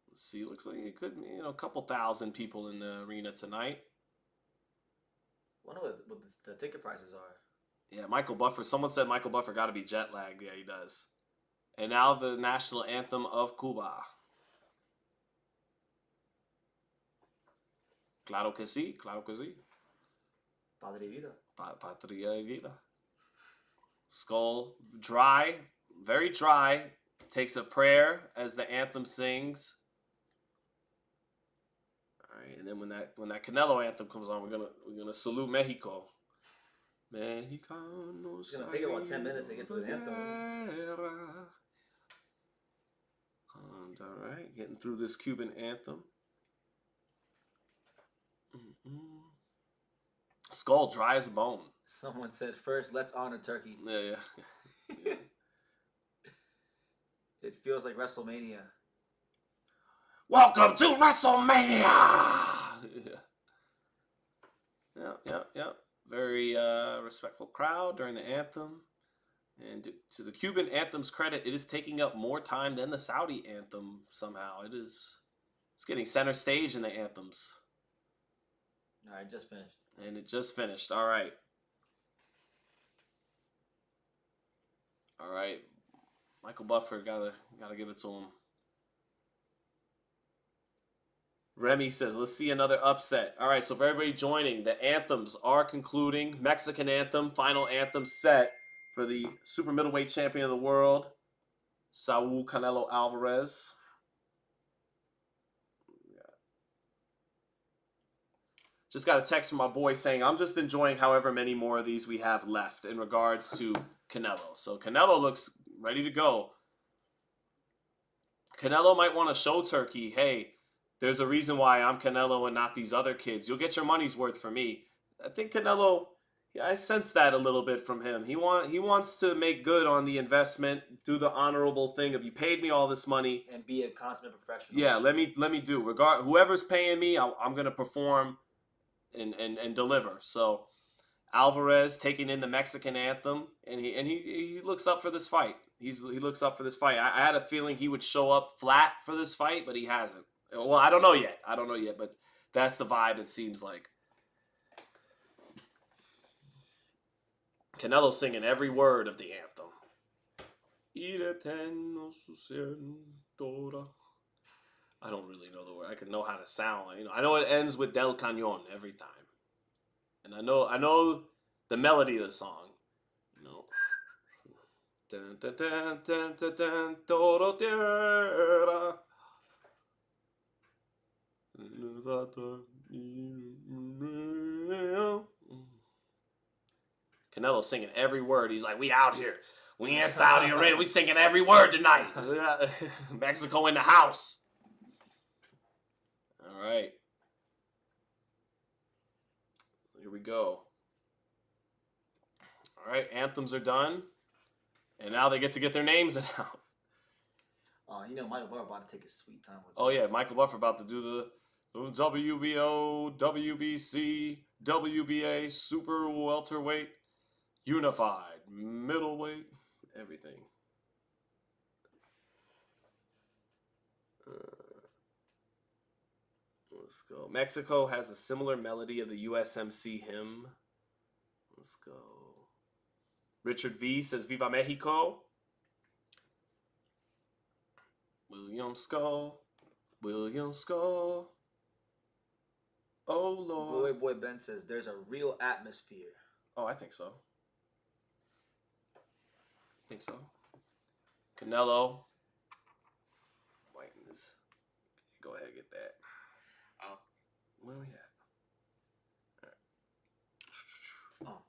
Speaker 1: Let's see, looks like it could be, a couple thousand people in the arena tonight.
Speaker 2: Wonder what the ticket prices are.
Speaker 1: Yeah, Michael Buffer. Someone said Michael Buffer got to be jet lagged. Yeah, he does. And now the national anthem of Cuba. Claro que sí, claro que sí.
Speaker 2: Patria y vida.
Speaker 1: Patria y vida. Scull, dry, very dry, takes a prayer as the anthem sings. All right, and then when that Canelo anthem comes on, we're gonna salute Mexico. Mexicanos.
Speaker 2: It's gonna take about 10 minutes to get to the anthem.
Speaker 1: And, all right, getting through this Cuban anthem. Scull dry as a bone.
Speaker 2: Someone said first, let's honor Turkey.
Speaker 1: Yeah.
Speaker 2: It feels like WrestleMania.
Speaker 1: Welcome to WrestleMania! Yeah. Very respectful crowd during the anthem. And to the Cuban anthem's credit, it is taking up more time than the Saudi anthem somehow. It is It's getting center stage in the anthems.
Speaker 2: All right, just finished.
Speaker 1: And it just finished. All right. All right. Michael Buffer, gotta give it to him. Remy says, let's see another upset. All right, so for everybody joining, the anthems are concluding. Mexican anthem, final anthem set for the super middleweight champion of the world, Saul Canelo Alvarez. Just got a text from my boy saying, I'm just enjoying however many more of these we have left in regards to Canelo. So Canelo looks ready to go. Canelo might want to show Turkey, hey, there's a reason why I'm Canelo and not these other kids. You'll get your money's worth from me. I think Canelo, yeah, I sense that a little bit from him. He wants to make good on the investment, do the honorable thing of you paid me all this money.
Speaker 2: And be a consummate professional.
Speaker 1: Yeah, let me do. Whoever's paying me, I'm going to perform and deliver. So Alvarez taking in the Mexican anthem, and he looks up for this fight. He looks up for this fight. I had a feeling he would show up flat for this fight, but he hasn't. Well, I don't know yet, but that's the vibe it seems like. Canelo singing every word of the anthem. I don't really know the word. I can know how to sound. I know it ends with Del Cañón every time, and I know the melody of the song. Dun, dun, dun, dun, dun, dun, todo tierra. Canelo singing every word. He's like, we out here. We in Saudi Arabia. We singing every word tonight. Mexico in the house. All right. Here we go. All right, anthems are done. And now they get to get their names announced.
Speaker 2: Michael Buffer about to take his sweet time with
Speaker 1: Oh, yeah, Michael Buffer about to do the WBO, WBC, WBA, super welterweight, unified, middleweight, everything. Let's go. Mexico has a similar melody of the USMC hymn. Let's go. Richard V says, Viva Mexico. William Scull. Oh, Lord.
Speaker 2: Boy Ben says, there's a real atmosphere.
Speaker 1: Oh, I think so. Canelo. Whiten this. Go ahead and get that. Where are we at?
Speaker 2: Oh.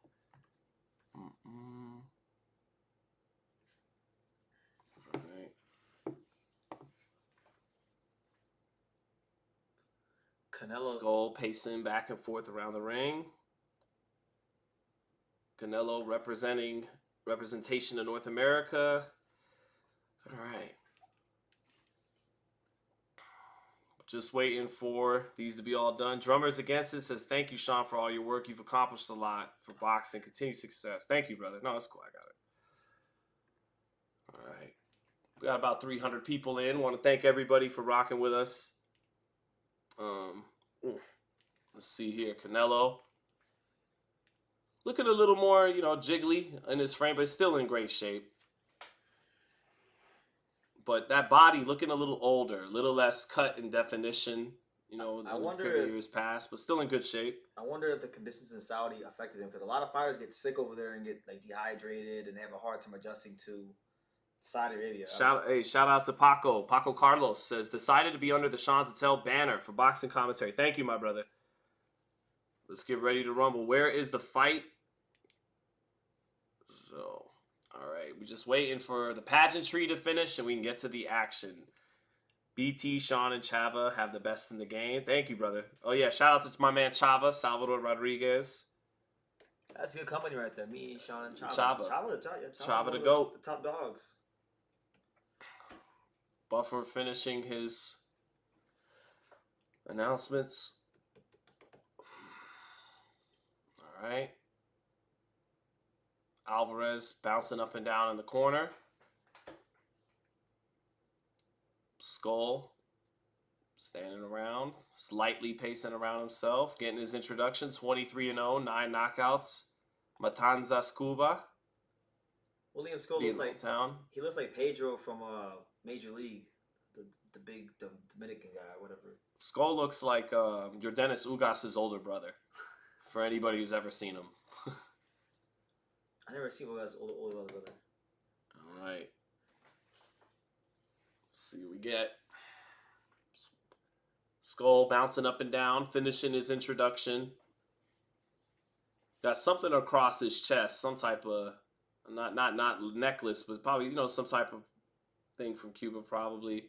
Speaker 1: All right.
Speaker 2: Canelo.
Speaker 1: Scull pacing back and forth around the ring. Canelo representation of North America. All right. Just waiting for these to be all done. Drummers Against It says, thank you, Sean, for all your work. You've accomplished a lot for boxing. Continued success. Thank you, brother. No, it's cool. I got it. All right. We got about 300 people in. Want to thank everybody for rocking with us. Let's see here. Canelo. Looking a little more, jiggly in his frame, but still in great shape. But that body looking a little older, a little less cut in definition,
Speaker 2: I wonder
Speaker 1: if years past, but still in good shape.
Speaker 2: I wonder if the conditions in Saudi affected him, because a lot of fighters get sick over there and get dehydrated and they have a hard time adjusting to Saudi Arabia.
Speaker 1: Shout out to Paco. Paco Carlos says, decided to be under the Sean Zittel banner for boxing commentary. Thank you, my brother. Let's get ready to rumble. Where is the fight? So, all right. We're just waiting for the pageantry to finish and we can get to the action. BT, Sean, and Chava have the best in the game. Thank you, brother. Oh, yeah. Shout out to my man Chava, Salvador Rodriguez.
Speaker 2: That's good company right there. Me, Sean, and Chava.
Speaker 1: Chava the GOAT.
Speaker 2: The top dogs.
Speaker 1: Buffer finishing his announcements. All right. Alvarez bouncing up and down in the corner. Scull Standing around, slightly pacing around himself, getting his introduction. 23-0, 9 knockouts. Matanzas, Cuba.
Speaker 2: William Scull looks like he looks like Pedro from Major League, the big Dominican guy, whatever.
Speaker 1: Scull looks like Yordenis Ugas's older brother. For anybody who's ever seen him.
Speaker 2: I never seen Ugas' older brother.
Speaker 1: All right. Let's see what we get. Scull bouncing up and down, finishing his introduction. Got something across his chest, some type of not necklace, but probably, you know, some type of thing from Cuba probably.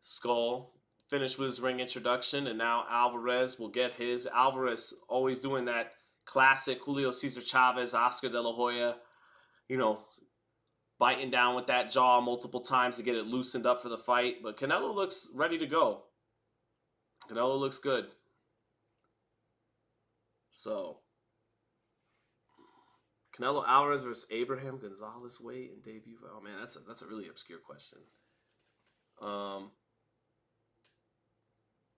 Speaker 1: Scull finished with his ring introduction, and now Alvarez will get his. Alvarez always doing that classic Julio Cesar Chavez, Oscar De La Hoya, you know, biting down with that jaw multiple times to get it loosened up for the fight. But Canelo looks ready to go. Canelo looks good. So, Canelo Alvarez versus Abraham Gonzalez weight and debut. Oh man, that's a really obscure question.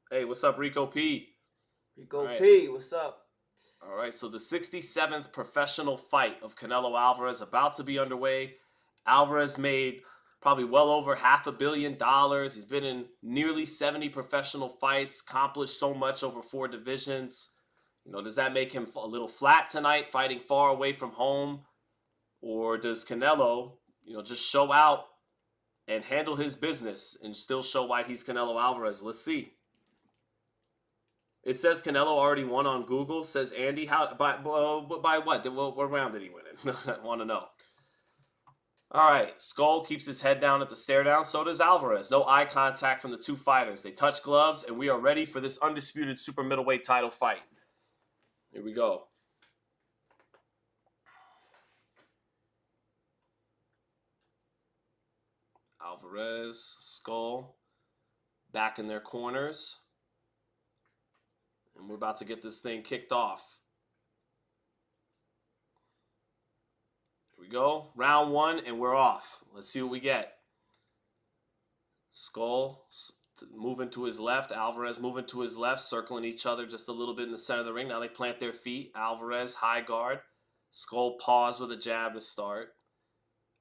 Speaker 1: Hey, what's up, Rico P?
Speaker 2: Rico P, what's up?
Speaker 1: All right, so the 67th professional fight of Canelo Alvarez about to be underway. Alvarez made probably well over $500 million. He's been in nearly 70 professional fights, accomplished so much over 4 divisions. You know, does that make him a little flat tonight, fighting far away from home? Or does Canelo, you know, just show out and handle his business and still show why he's Canelo Alvarez? Let's see. It says Canelo already won on Google. Says Andy, how by what? What round did he win in? I want to know. All right, Scull keeps his head down at the stare down. So does Alvarez. No eye contact from the two fighters. They touch gloves, and we are ready for this undisputed super middleweight title fight. Here we go. Alvarez, Scull, back in their corners. And we're about to get this thing kicked off. Here we go. Round 1, and we're off. Let's see what we get. Scull moving to his left. Alvarez moving to his left, circling each other just a little bit in the center of the ring. Now they plant their feet. Alvarez, high guard. Scull pause with a jab to start.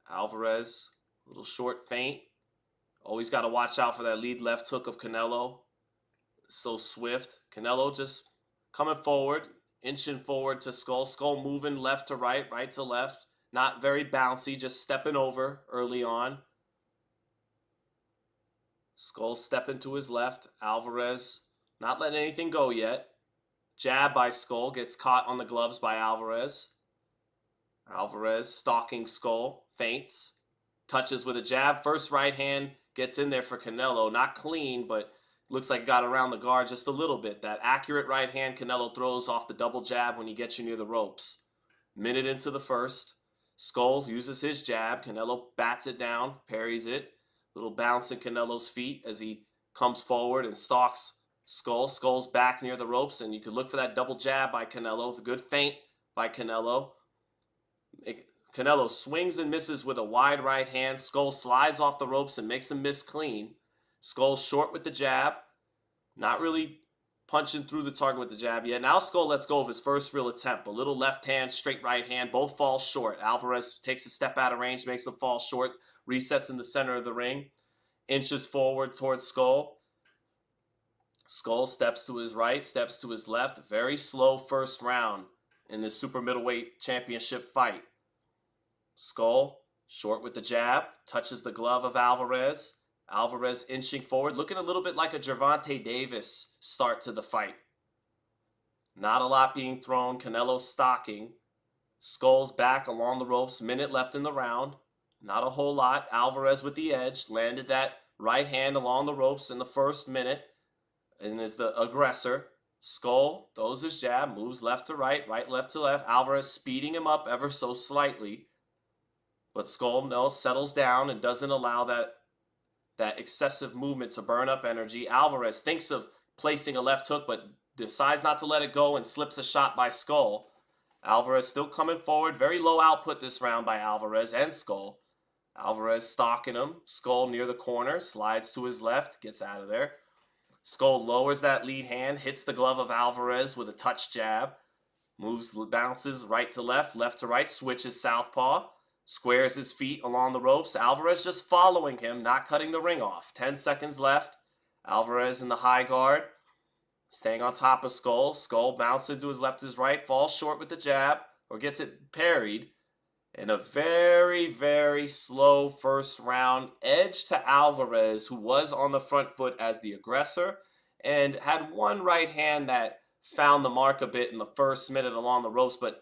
Speaker 1: Alvarez, little short feint. Always got to watch out for that lead left hook of Canelo. So swift. Canelo just coming forward, inching forward to Scull. Scull moving left to right, right to left. Not very bouncy, just stepping over early on. Scull stepping to his left. Alvarez not letting anything go yet. Jab by Scull, gets caught on the gloves by Alvarez. Alvarez stalking Scull, feints, touches with a jab. First right hand gets in there for Canelo. Not clean, but looks like got around the guard just a little bit. That accurate right hand Canelo throws off the double jab when he gets you near the ropes. Minute into the first. Scull uses his jab. Canelo bats it down, parries it. Little bounce in Canelo's feet as he comes forward and stalks Scull. Skull's back near the ropes, and you could look for that double jab by Canelo. The good feint by Canelo. Canelo swings and misses with a wide right hand. Scull slides off the ropes and makes him miss clean. Scull short with the jab. Not really punching through the target with the jab yet. Now Scull lets go of his first real attempt. A little left hand, straight right hand. Both fall short. Alvarez takes a step out of range, makes them fall short. Resets in the center of the ring. Inches forward towards Scull. Scull steps to his right, steps to his left. Very slow first round in this super middleweight championship fight. Scull, short with the jab, touches the glove of Alvarez. Alvarez inching forward, looking a little bit like a Gervonta Davis start to the fight. Not a lot being thrown. Canelo stalking. Skull's back along the ropes. Minute left in the round. Not a whole lot. Alvarez with the edge. Landed that right hand along the ropes in the first minute. And is the aggressor. Scull throws his jab. Moves left to right. Right, left to left. Alvarez speeding him up ever so slightly. But Scull settles down and doesn't allow that excessive movement to burn up energy. Alvarez thinks of placing a left hook, but decides not to let it go and slips a shot by Scull. Alvarez still coming forward. Very low output this round by Alvarez and Scull. Alvarez stalking him. Scull near the corner. Slides to his left. Gets out of there. Scull lowers that lead hand, hits the glove of Alvarez with a touch jab. Moves, bounces right to left to right, switches southpaw. Squares his feet along the ropes. Alvarez just following him, not cutting the ring off. 10 seconds left. Alvarez in the high guard. Staying on top of Scull. Scull bounces to his left, to his right. Falls short with the jab. Or gets it parried. In a very, very slow first round. Edge to Alvarez, who was on the front foot as the aggressor. And had one right hand that found the mark a bit in the first minute along the ropes. But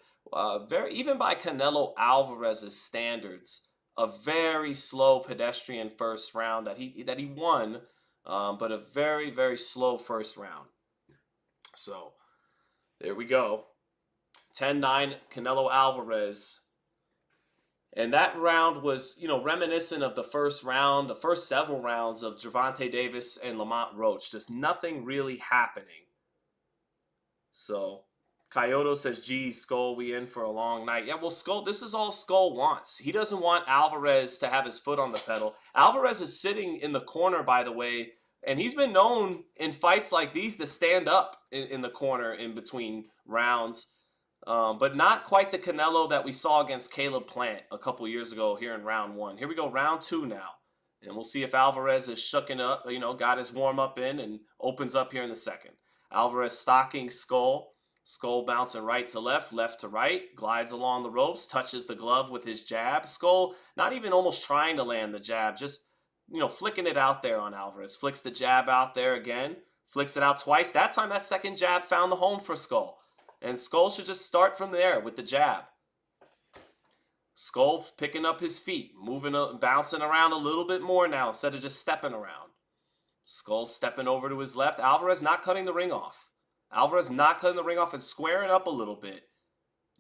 Speaker 1: even by Canelo Alvarez's standards, a very slow pedestrian first round that he won, but a very, very slow first round. So there we go. 10-9 Canelo Alvarez. And that round was, reminiscent of the first round, the first several rounds of Gervonta Davis and Lamont Roach. Just nothing really happening. So Kyoto says, geez, Scull, we in for a long night. Yeah, well, Scull, this is all Scull wants. He doesn't want Alvarez to have his foot on the pedal. Alvarez is sitting in the corner, by the way, and he's been known in fights like these to stand up in the corner in between rounds. But not quite the Canelo that we saw against Caleb Plant a couple years ago here in round 1. Here we go, round 2 now. And we'll see if Alvarez is shooken up, got his warm-up in and opens up here in the second. Alvarez stalking Scull. Scull bouncing right to left to right, glides along the ropes, touches the glove with his jab. Scull not even almost trying to land the jab, just, flicking it out there on Alvarez. Flicks the jab out there again, flicks it out twice. That time that second jab found the home for Scull. And Scull should just start from there with the jab. Scull picking up his feet, bouncing around a little bit more now instead of just stepping around. Scull stepping over to his left. Alvarez not cutting the ring off. Alvarez not cutting the ring off and squaring up a little bit.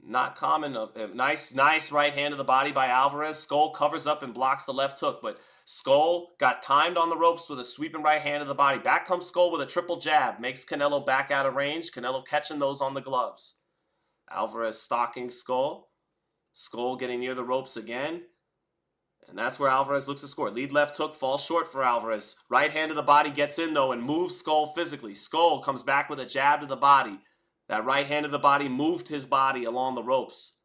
Speaker 1: Not common. Nice right hand to the body by Alvarez. Scull covers up and blocks the left hook, but Scull got timed on the ropes with a sweeping right hand to the body. Back comes Scull with a triple jab. Makes Canelo back out of range. Canelo catching those on the gloves. Alvarez stalking Scull. Scull getting near the ropes again. And that's where Alvarez looks to score. Lead left hook falls short for Alvarez. Right hand to the body gets in, though, and moves Scull physically. Scull comes back with a jab to the body. That right hand to the body moved his body along the ropes.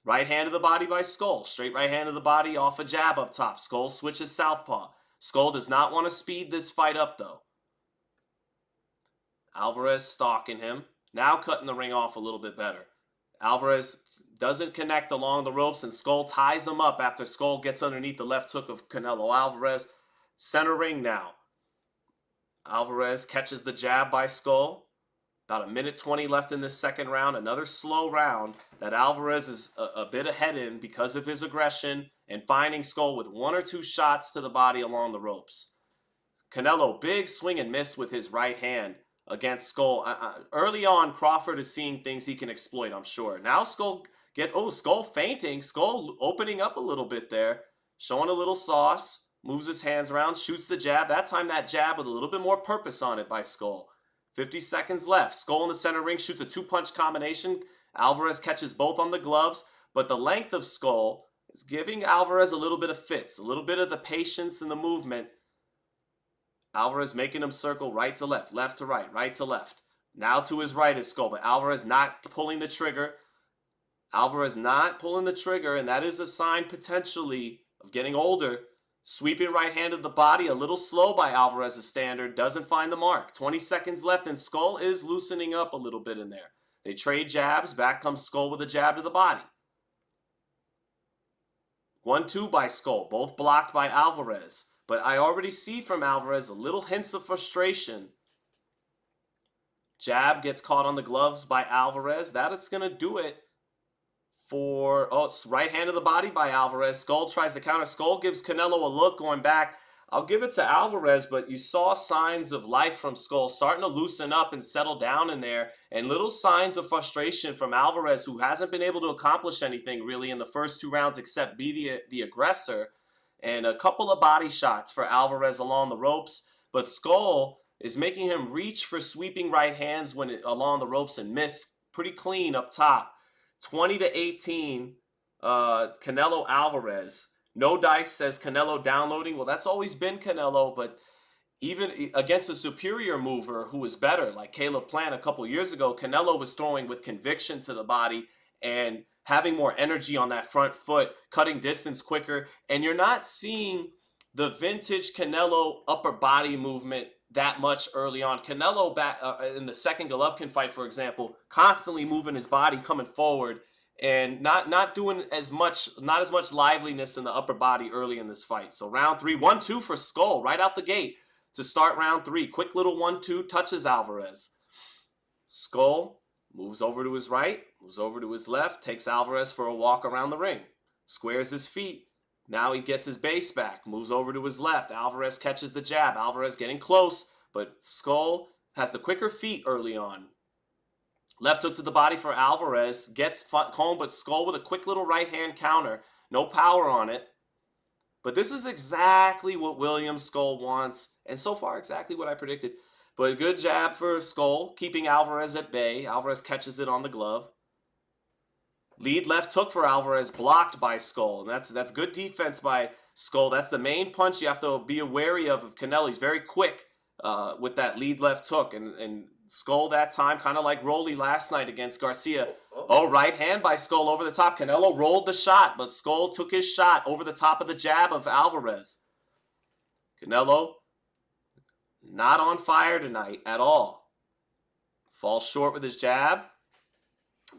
Speaker 1: Right hand to the body by Scull. Straight right hand to the body off a jab up top. Scull switches southpaw. Scull does not want to speed this fight up, though. Alvarez stalking him. Now cutting the ring off a little bit better. Alvarez doesn't connect along the ropes, and Scull ties him up after Scull gets underneath the left hook of Canelo Alvarez. Center ring now. Alvarez catches the jab by Scull. About 1:20 left in this second round. Another slow round that Alvarez is a bit ahead in because of his aggression and finding Scull with 1 or 2 shots to the body along the ropes. Canelo, big swing and miss with his right hand against Scull. Early on, Crawford is seeing things he can exploit, I'm sure. Now Scull Scull feinting. Scull opening up a little bit there. Showing a little sauce. Moves his hands around. Shoots the jab. That time that jab with a little bit more purpose on it by Scull. 50 seconds left. Scull in the center ring shoots a 2-punch combination. Alvarez catches both on the gloves. But the length of Scull is giving Alvarez a little bit of fits. A little bit of the patience and the movement. Alvarez making him circle right to left to right to left. Now to his right is Scull, but Alvarez not pulling the trigger. Alvarez not pulling the trigger, and that is a sign potentially of getting older. Sweeping right hand of the body, a little slow by Alvarez's standard, doesn't find the mark. 20 seconds left, and Scull is loosening up a little bit in there. They trade jabs. Back comes Scull with a jab to the body. 1-2 by Scull, both blocked by Alvarez. But I already see from Alvarez a little hints of frustration. Jab gets caught on the gloves by Alvarez. That is going to do it for... Oh, it's right hand of the body by Alvarez. Scull tries to counter. Scull gives Canelo a look going back. I'll give it to Alvarez, but you saw signs of life from Scull starting to loosen up and settle down in there. And little signs of frustration from Alvarez, who hasn't been able to accomplish anything really in the first 2 rounds except be the aggressor. And a couple of body shots for Alvarez along the ropes. But Scull is making him reach for sweeping right hands along the ropes and miss pretty clean up top. 20-18, Canelo Alvarez. No Dice says Canelo downloading. Well, that's always been Canelo, but even against a superior mover who was better, like Caleb Plant a couple years ago, Canelo was throwing with conviction to the body and having more energy on that front foot, cutting distance quicker. And you're not seeing the vintage Canelo upper body movement that much early on. Canelo back in the second Golovkin fight, for example, constantly moving his body, coming forward, and not doing not as much liveliness in the upper body early in this fight. So round 3, 1-2 for Scull right out the gate to start round 3. Quick little 1-2 touches Alvarez. Scull moves over to his right, moves over to his left, takes Alvarez for a walk around the ring, squares his feet. Now he gets his base back, moves over to his left. Alvarez catches the jab. Alvarez getting close, but Scull has the quicker feet early on. Left hook to the body for Alvarez. Gets home, but Scull with a quick little right hand counter. No power on it. But this is exactly what William Scull wants. And so far, exactly what I predicted. But a good jab for Scull, keeping Alvarez at bay. Alvarez catches it on the glove. Lead left hook for Alvarez, blocked by Scull. And that's good defense by Scull. That's the main punch you have to be wary of Canelo. He's very quick with that lead left hook. And Scull that time, kind of like Rolly last night against Garcia. Oh, right hand by Scull over the top. Canelo rolled the shot, but Scull took his shot over the top of the jab of Alvarez. Canelo, not on fire tonight at all. Falls short with his jab.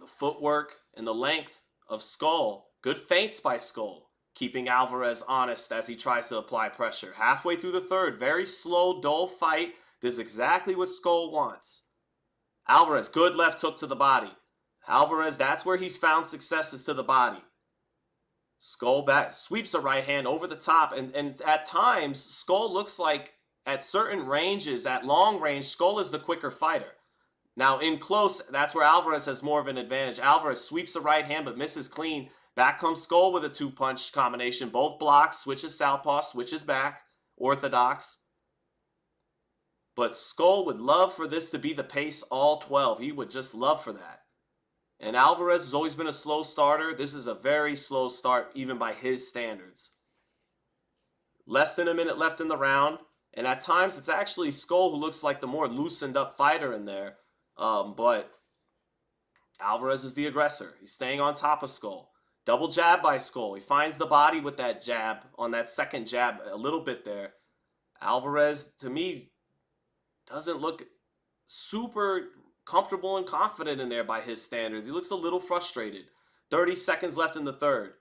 Speaker 1: The footwork and the length of Scull. Good feints by Scull, keeping Alvarez honest as he tries to apply pressure. Halfway through the third, very slow, dull fight. This is exactly what Scull wants. Alvarez, good left hook to the body. Alvarez, that's where he's found successes to the body. Scull back, sweeps a right hand over the top. And at times, Scull looks like at certain ranges, at long range, Scull is the quicker fighter. Now, in close, that's where Alvarez has more of an advantage. Alvarez sweeps the right hand but misses clean. Back comes Scull with a two-punch combination. Both blocks, switches southpaw, switches back, orthodox. But Scull would love for this to be the pace all 12. He would just love for that. And Alvarez has always been a slow starter. This is a very slow start, even by his standards. Less than a minute left in the round. And at times, it's actually Scull who looks like the more loosened up fighter in there. But Alvarez is the aggressor. He's staying on top of Scull. Double jab by Scull. He finds the body with that jab on that second jab a little bit there. Alvarez, to me, doesn't look super comfortable and confident in there by his standards. He looks a little frustrated. 30 seconds left in the third.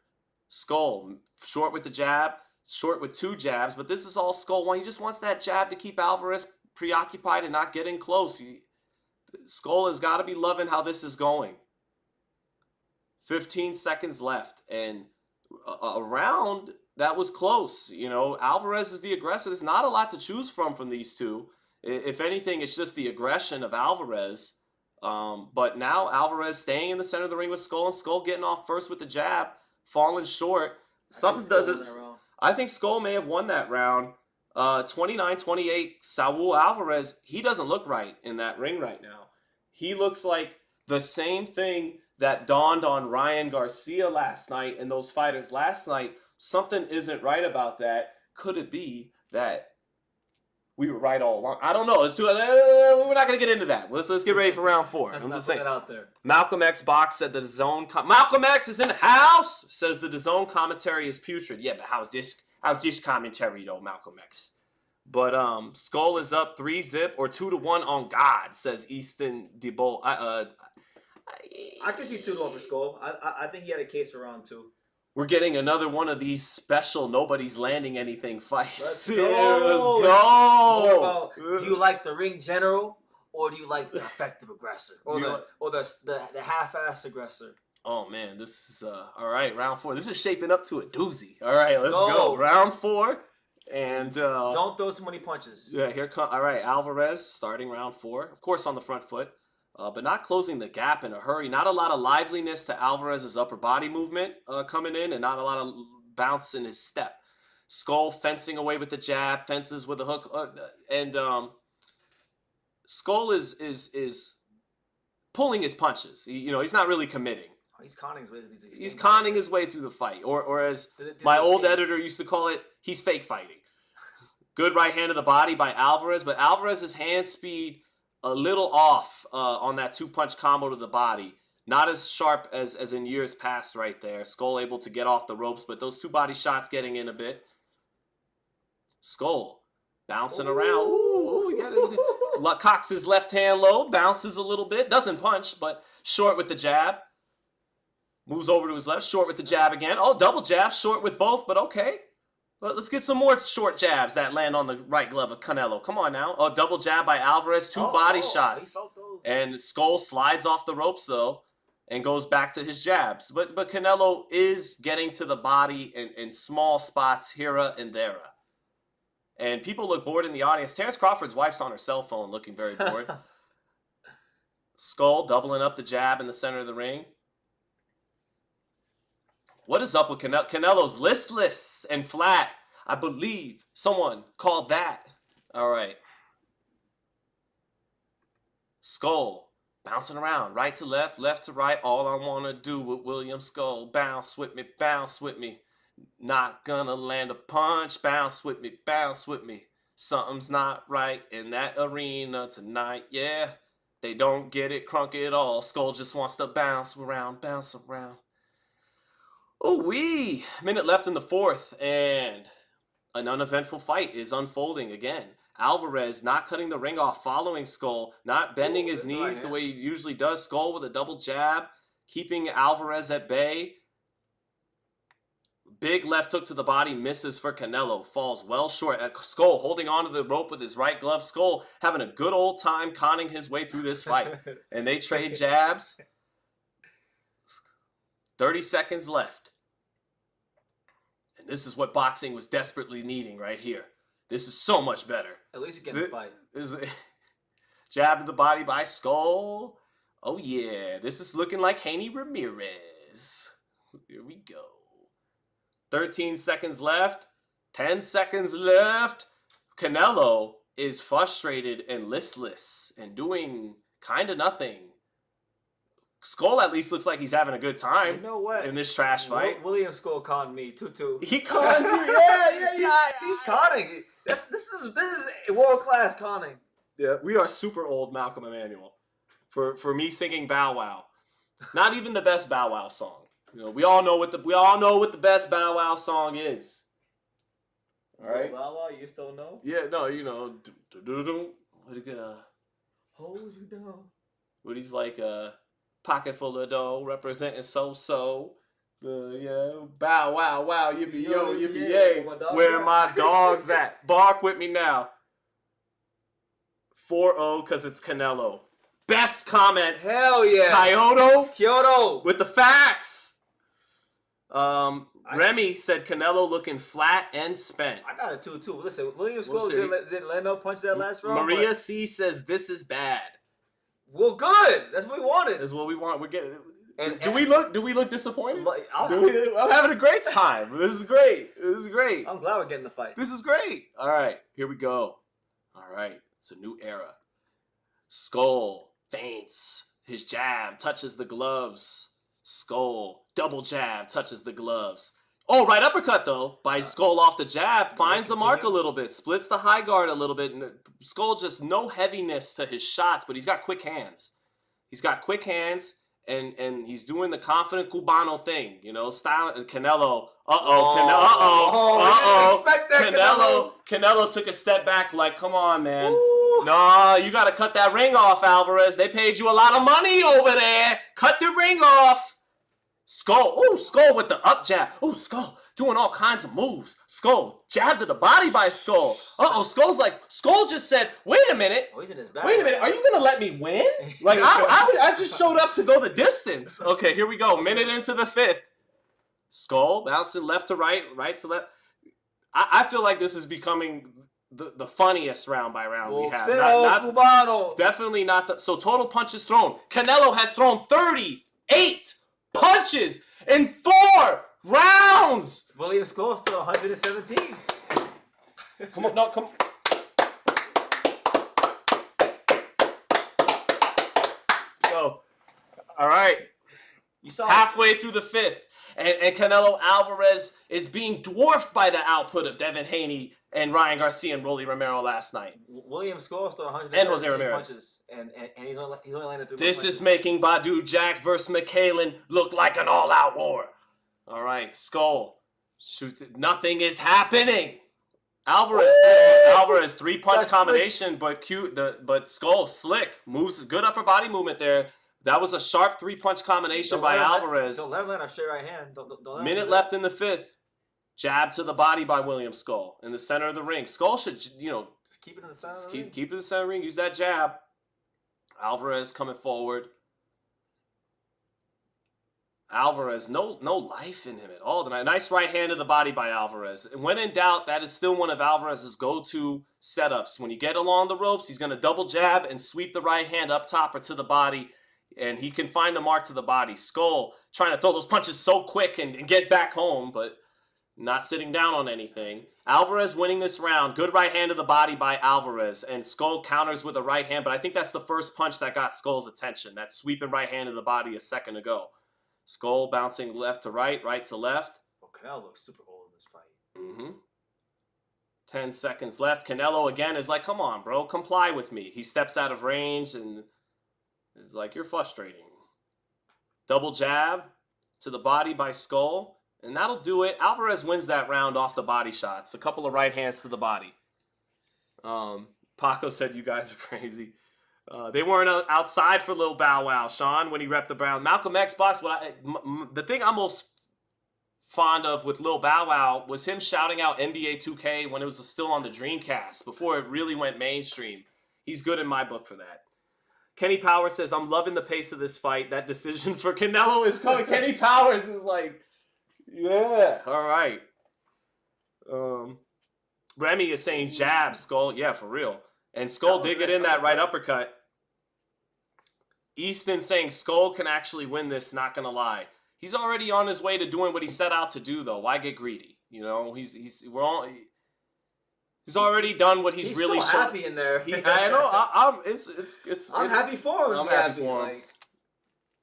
Speaker 1: Scull, short with the jab, short with two jabs, but this is all Scull want. He just wants that jab to keep Alvarez preoccupied and not getting close. Scull has got to be loving how this is going. 15 seconds left, and a round that was close. You know, Alvarez is the aggressor. There's not a lot to choose from these two. If anything, it's just the aggression of Alvarez. But now Alvarez staying in the center of the ring with Scull, and Scull getting off first with the jab, falling short. Something doesn't. I think Scull may have won that round. 29-28, Saul Alvarez, he doesn't look right in that ring right now. He looks like the same thing that dawned on Ryan Garcia last night and those fighters last night. Something isn't right about that. Could it be that we were right all along? I don't know. We're not going to get into that. Let's get ready for round 4. I'm just saying.
Speaker 2: Out there.
Speaker 1: Malcolm X Box said that the DAZN... Malcolm X is in the house! Says the DAZN commentary is putrid. Yeah, but how's this commentary, though, Malcolm X? But Scull is up 3-0 or 2-1 on God, says Easton DeBolt.
Speaker 2: I can see 2-1 for Scull. I think he had a case for round 2.
Speaker 1: We're getting another one of these special nobody's landing anything fights.
Speaker 2: Let's
Speaker 1: Yeah,
Speaker 2: go.
Speaker 1: let's go.
Speaker 2: Do you like the ring general, or do you like the effective aggressor, or the half-ass aggressor?
Speaker 1: Oh man, this is all right. Round 4. This is shaping up to a doozy. All right, let's go. Round 4, and
Speaker 2: don't throw too many punches.
Speaker 1: Yeah, here come. All right, Alvarez starting round 4, of course on the front foot. But not closing the gap in a hurry. Not a lot of liveliness to Alvarez's upper body movement coming in, and not a lot of bounce in his step. Scull fencing away with the jab, fences with a hook, and Scull is pulling his punches. He's not really committing.
Speaker 2: He's conning his way through these exchanges.
Speaker 1: He's conning his way through the fight, or as my old editor used to call it, he's fake fighting. Good right hand to the body by Alvarez, but Alvarez's hand speed a little off on that 2-punch combo to the body. Not as sharp as in years past right there. Scull able to get off the ropes, but those 2 body shots getting in a bit. Scull bouncing around. Ooh, cocks his left hand low, bounces a little bit. Doesn't punch, but short with the jab. Moves over to his left, short with the jab again. Oh, double jab, short with both, but okay. Let's get some more short jabs that land on the right glove of Canelo. Come on now. Oh, double jab by Alvarez, 2 body shots. And Scull slides off the ropes, though, and goes back to his jabs. But Canelo is getting to the body in small spots here and there. And people look bored in the audience. Terrence Crawford's wife's on her cell phone looking very bored. Scull doubling up the jab in the center of the ring. What is up with Canelo? Canelo's listless and flat. I believe someone called that. All right. Scull bouncing around. Right to left, left to right. All I want to do with William Scull. Bounce with me, bounce with me. Not gonna land a punch. Bounce with me, bounce with me. Something's not right in that arena tonight. Yeah, they don't get it crunk at all. Scull just wants to bounce around, bounce around. Oh-wee! Minute left in the 4th, and an uneventful fight is unfolding again. Alvarez not cutting the ring off, following Scull, not bending his knees the way he usually does. Scull with a double jab, keeping Alvarez at bay. Big left hook to the body, misses for Canelo, falls well short. Scull holding onto the rope with his right glove. Scull having a good old time conning his way through this fight. And they trade jabs. 30 seconds left. And this is what boxing was desperately needing right here. This is so much better.
Speaker 2: At least you get the fight.
Speaker 1: Jab to the body by Scull. Oh, yeah. This is looking like Haney Ramirez. Here we go. 13 seconds left. 10 seconds left. Canelo is frustrated and listless and doing kind of nothing. Scull at least looks like he's having a good time.
Speaker 2: You know what?
Speaker 1: In this trash fight.
Speaker 2: William Scull conned me, 2-2.
Speaker 1: He conned you? Yeah.
Speaker 2: He's conning. This is world-class conning.
Speaker 1: Yeah, we are super old, Malcolm Emanuel. For me singing Bow Wow. Not even the best Bow Wow song. You know, we all know what the best Bow Wow song is. All right.
Speaker 2: Bow Wow, you still know?
Speaker 1: Yeah, no, you know. What
Speaker 2: Hold you down.
Speaker 1: What he's like, pocket full of dough, representing so. Bow wow wow, yippee yo, yippee yay. Where my dogs at? Bark with me now. 4-0 because it's Canelo. Best comment.
Speaker 2: Hell yeah.
Speaker 1: Kyoto with the facts. Remy said Canelo looking flat and spent.
Speaker 2: I got a 2-2. Listen, William Scull didn't let no punch that last round.
Speaker 1: Maria C says this is bad.
Speaker 2: Well, good. That's what we wanted.
Speaker 1: That's what we want. We're getting. Do we look disappointed? I'm having a great time. This is great.
Speaker 2: I'm glad we're getting the fight.
Speaker 1: This is great. All right, here we go. All right, it's a new era. Scull feints. His jab touches the gloves. Scull double jab touches the gloves. Oh, right uppercut though by Scull off the jab, finds the mark a little bit, splits the high guard a little bit. And Scull just no heaviness to his shots, but he's got quick hands. And he's doing the confident Cubano thing, you know, style. Canelo,
Speaker 2: expect that,
Speaker 1: Canelo took a step back, like, come on, man. Nah, you got to cut that ring off, Alvarez. They paid you a lot of money over there. Cut the ring off. Scull with the up jab. Oh, Scull doing all kinds of moves. Scull jab to the body by Scull. Scull just said, wait a minute.
Speaker 2: Oh, he's in his back.
Speaker 1: Wait a minute, are you going to let me win? Like, I just showed up to go the distance. Okay, here we go. Minute into the 5th. Scull bouncing left to right, right to left. I feel like this is becoming the funniest round by round we have.
Speaker 2: Cubano.
Speaker 1: Definitely not. So total punches thrown. Canelo has thrown 38 punches in 4 rounds.
Speaker 2: William Scull still 117.
Speaker 1: Come on. So, all right.
Speaker 2: You saw
Speaker 1: halfway through the 5th. And Canelo Alvarez is being dwarfed by the output of Devin Haney and Ryan Garcia and Rolly Romero last night.
Speaker 2: William Scull still 117
Speaker 1: And Jose Ramirez.
Speaker 2: punches, and he's only landed 3
Speaker 1: This
Speaker 2: punches.
Speaker 1: is making Badu Jack versus McKaylen look like an all-out war. All right, Scull shoots it. Nothing is happening. Alvarez 3-punch combination, but Scull slick moves, good upper body movement there. That was a sharp 3-punch combination by Alvarez.
Speaker 2: Don't let him land a straight right hand. Don't
Speaker 1: Minute left in the 5th. Jab to the body by William Scull in the center of the ring. Scull should, just
Speaker 2: keep it in the center.
Speaker 1: keep it in the center of the ring. Use that jab. Alvarez coming forward. Alvarez, no life in him at all tonight. Nice right hand to the body by Alvarez. And when in doubt, that is still one of Alvarez's go-to setups. When you get along the ropes, he's going to double jab and sweep the right hand up top or to the body, and he can find the mark to the body. Scull trying to throw those punches so quick and get back home, but not sitting down on anything. Alvarez winning this round. Good right hand to the body by Alvarez, and Scull counters with a right hand, but I think that's the first punch that got Skull's attention. That sweeping right hand to the body a second ago. Scull bouncing left to right, right to left.
Speaker 2: Oh, Canelo looks super old in this fight.
Speaker 1: 10 seconds left. Canelo again is like, come on, bro, comply with me. He steps out of range and is like, you're frustrating. Double jab to the body by Scull, and that'll do it. Alvarez wins that round off the body shots. A couple of right hands to the body. Paco said you guys are crazy. They weren't outside for Lil Bow Wow, Sean, when he repped the Browns. Malcolm X box. The thing I'm most fond of with Lil Bow Wow was him shouting out NBA 2K when it was still on the Dreamcast, before it really went mainstream. He's good in my book for that. Kenny Powers says, I'm loving the pace of this fight. That decision for Canelo is coming. Kenny Powers is like, yeah, all right. Remy is saying jab, Scull. Yeah, for real. And Scull did get in that right uppercut. Easton saying Scull can actually win this, not going to lie. He's already on his way to doing what he set out to do, though. Why get greedy? He's already done what he's really
Speaker 2: so happy in there.
Speaker 1: I know.
Speaker 2: I'm happy for him.
Speaker 1: I'm happy for him.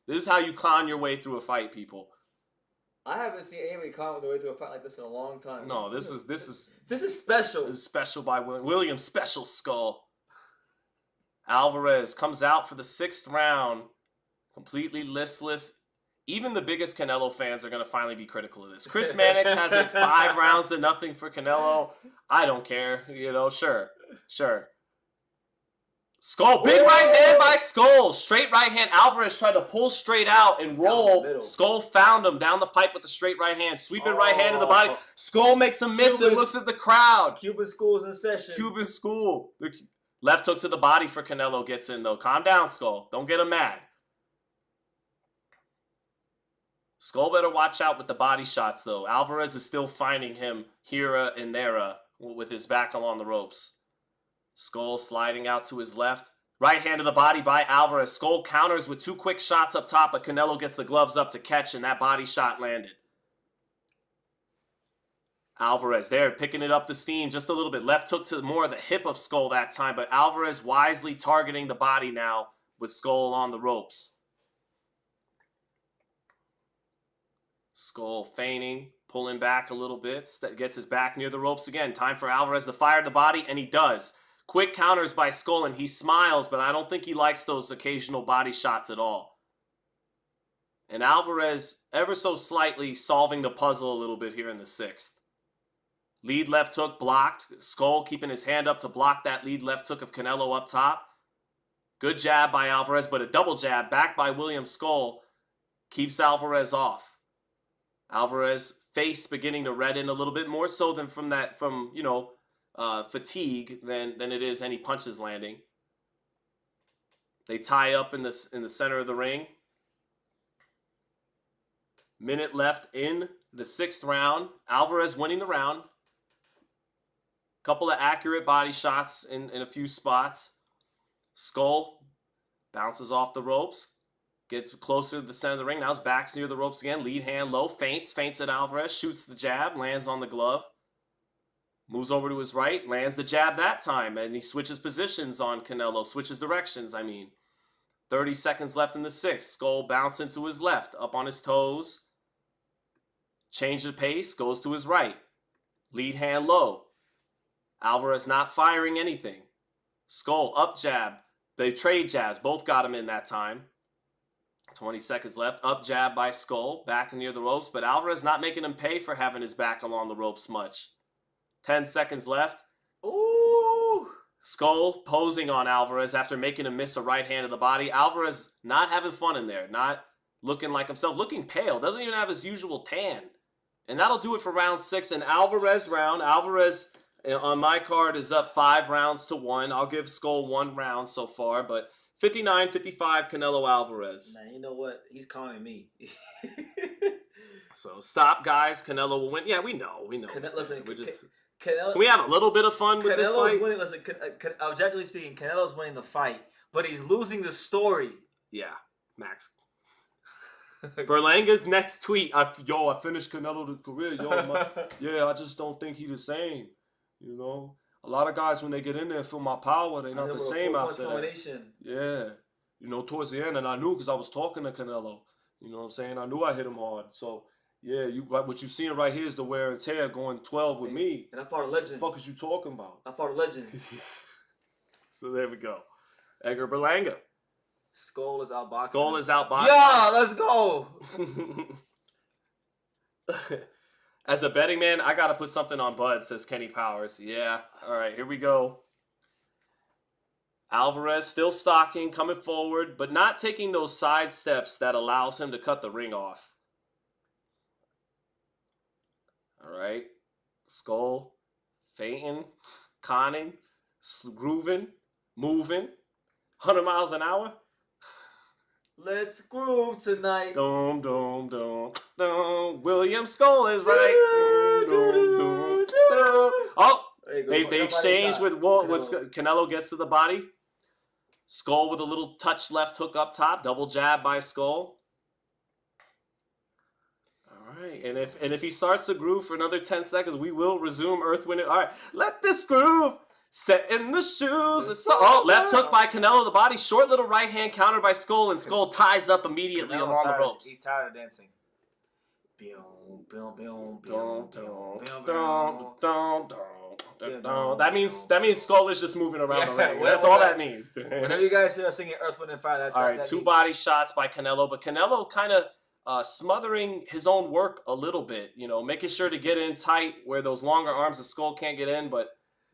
Speaker 1: This is how you con your way through a fight, people.
Speaker 2: I haven't seen anybody con their way through a fight like this in a long time.
Speaker 1: No, this is
Speaker 2: special.
Speaker 1: This is special by William Special Scull. Alvarez comes out for the 6th round, completely listless. Even the biggest Canelo fans are going to finally be critical of this. Chris Mannix has it 5 rounds to nothing for Canelo. I don't care. Sure. Scull, big right hand by Scull. Straight right hand. Alvarez tried to pull straight out and roll. Scull found him down the pipe with the straight right hand. Sweeping right hand to the body. Scull makes a miss and looks at the crowd.
Speaker 2: Cuban School's in session.
Speaker 1: Cuban School. Left hook to the body for Canelo gets in, though. Calm down, Scull. Don't get him mad. Scull better watch out with the body shots, though. Alvarez is still finding him here and there with his back along the ropes. Scull sliding out to his left. Right hand to the body by Alvarez. Scull counters with 2 quick shots up top, but Canelo gets the gloves up to catch, and that body shot landed. Alvarez there, picking it up the steam just a little bit. Left hook to more of the hip of Scull that time, but Alvarez wisely targeting the body now with Scull on the ropes. Scull feigning, pulling back a little bit, gets his back near the ropes again. Time for Alvarez to fire the body, and he does. Quick counters by Scull, and he smiles, but I don't think he likes those occasional body shots at all. And Alvarez, ever so slightly, solving the puzzle a little bit here in the 6th. Lead left hook blocked. Scull keeping his hand up to block that lead left hook of Canelo up top. Good jab by Alvarez, but a double jab back by William Scull keeps Alvarez off. Alvarez face beginning to redden a little bit more so than from fatigue than it is any punches landing. They tie up in the center of the ring. Minute left in the 6th round. Alvarez winning the round. Couple of accurate body shots in a few spots. Scull bounces off the ropes. Gets closer to the center of the ring. Now his back's near the ropes again. Lead hand low. Feints at Alvarez. Shoots the jab. Lands on the glove. Moves over to his right. Lands the jab that time. And he switches positions on Canelo. Switches directions, 30 seconds left in the 6th. Scull bouncing to his left. Up on his toes. Change the pace. Goes to his right. Lead hand low. Alvarez not firing anything. Scull, up jab. They trade jabs. Both got him in that time. 20 seconds left. Up jab by Scull. Back near the ropes. But Alvarez not making him pay for having his back along the ropes much. 10 seconds left.
Speaker 2: Ooh!
Speaker 1: Scull posing on Alvarez after making him miss a right hand to the body. Alvarez not having fun in there. Not looking like himself. Looking pale. Doesn't even have his usual tan. And that'll do it for round 6. An Alvarez round. Alvarez on my card is up 5 rounds to 1. I'll give Scull 1 round so far. But 59-55 Canelo Alvarez.
Speaker 2: Man, you know what? He's calling me.
Speaker 1: So stop, guys. Canelo will win. Yeah, we know.
Speaker 2: Listen,
Speaker 1: We're just...
Speaker 2: Canelo,
Speaker 1: Can we have a little bit of fun with this fight?
Speaker 2: Winning. Listen, objectively speaking, Canelo's winning the fight, but he's losing the story.
Speaker 1: Yeah, Max. Berlanga's next tweet. I finished Canelo's career. Yeah, I just don't think he's the same. You know, a lot of guys when they get in there and feel my power, they're not the same after that. Yeah, you know, towards the end, and I knew because I was talking to Canelo. You know what I'm saying? I knew I hit him hard. So. Yeah, what you seeing right here is the wear and tear going 12 with me.
Speaker 2: And I fought a legend.
Speaker 1: What the fuck is you talking about?
Speaker 2: I fought a legend.
Speaker 1: So there we go. Edgar Berlanga.
Speaker 2: Scull is outboxing.
Speaker 1: Scull is outboxing.
Speaker 2: Yeah, let's go.
Speaker 1: As a betting man, I got to put something on Bud, says Kenny Powers. Yeah. All right, here we go. Alvarez still stalking, coming forward, but not taking those side steps that allows him to cut the ring off. All right, Scull, feinting, conning, grooving, moving, 100 miles an hour.
Speaker 2: Let's groove tonight.
Speaker 1: Dum, dum, dum, dum. William Scull is right. Oh, they exchange with Canelo gets to the body. Scull with a little touch left hook up top, double jab by Scull. Right. And if he starts to groove for another 10 seconds, we will resume Earth, Wind, all right, let this groove set in the shoes. Left hook by Canelo, the body. Short little right hand counter by Scull, and Scull ties up immediately along the ropes.
Speaker 2: He's tired of dancing.
Speaker 1: That means Scull is just moving around the ring. That's all that means.
Speaker 2: Whenever you guys hear us singing Earth, Wind, and Fire,
Speaker 1: all right, two body shots by Canelo, but Canelo kind of smothering his own work a little bit, you know, making sure to get in tight where those longer arms of Scull can't get in, but...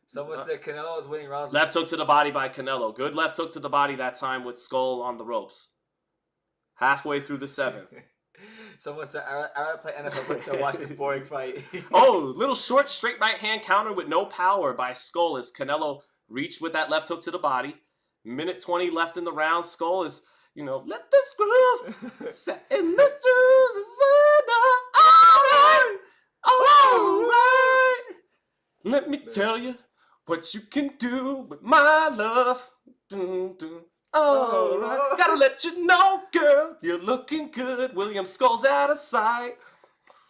Speaker 2: Someone said Canelo is winning rounds.
Speaker 1: Left hook to the body by Canelo. Good left hook to the body that time with Scull on the ropes. Halfway through the 7th.
Speaker 2: Someone said, I'd rather play NFL but still watch this boring fight.
Speaker 1: Oh, little short straight right hand counter with no power by Scull as Canelo reached with that left hook to the body. Minute 20 left in the round. Scull is... You know, let this groove set in the juice. All right. Let me tell you what you can do with my love. All right. Gotta let you know, girl, you're looking good. William Scull's out of sight.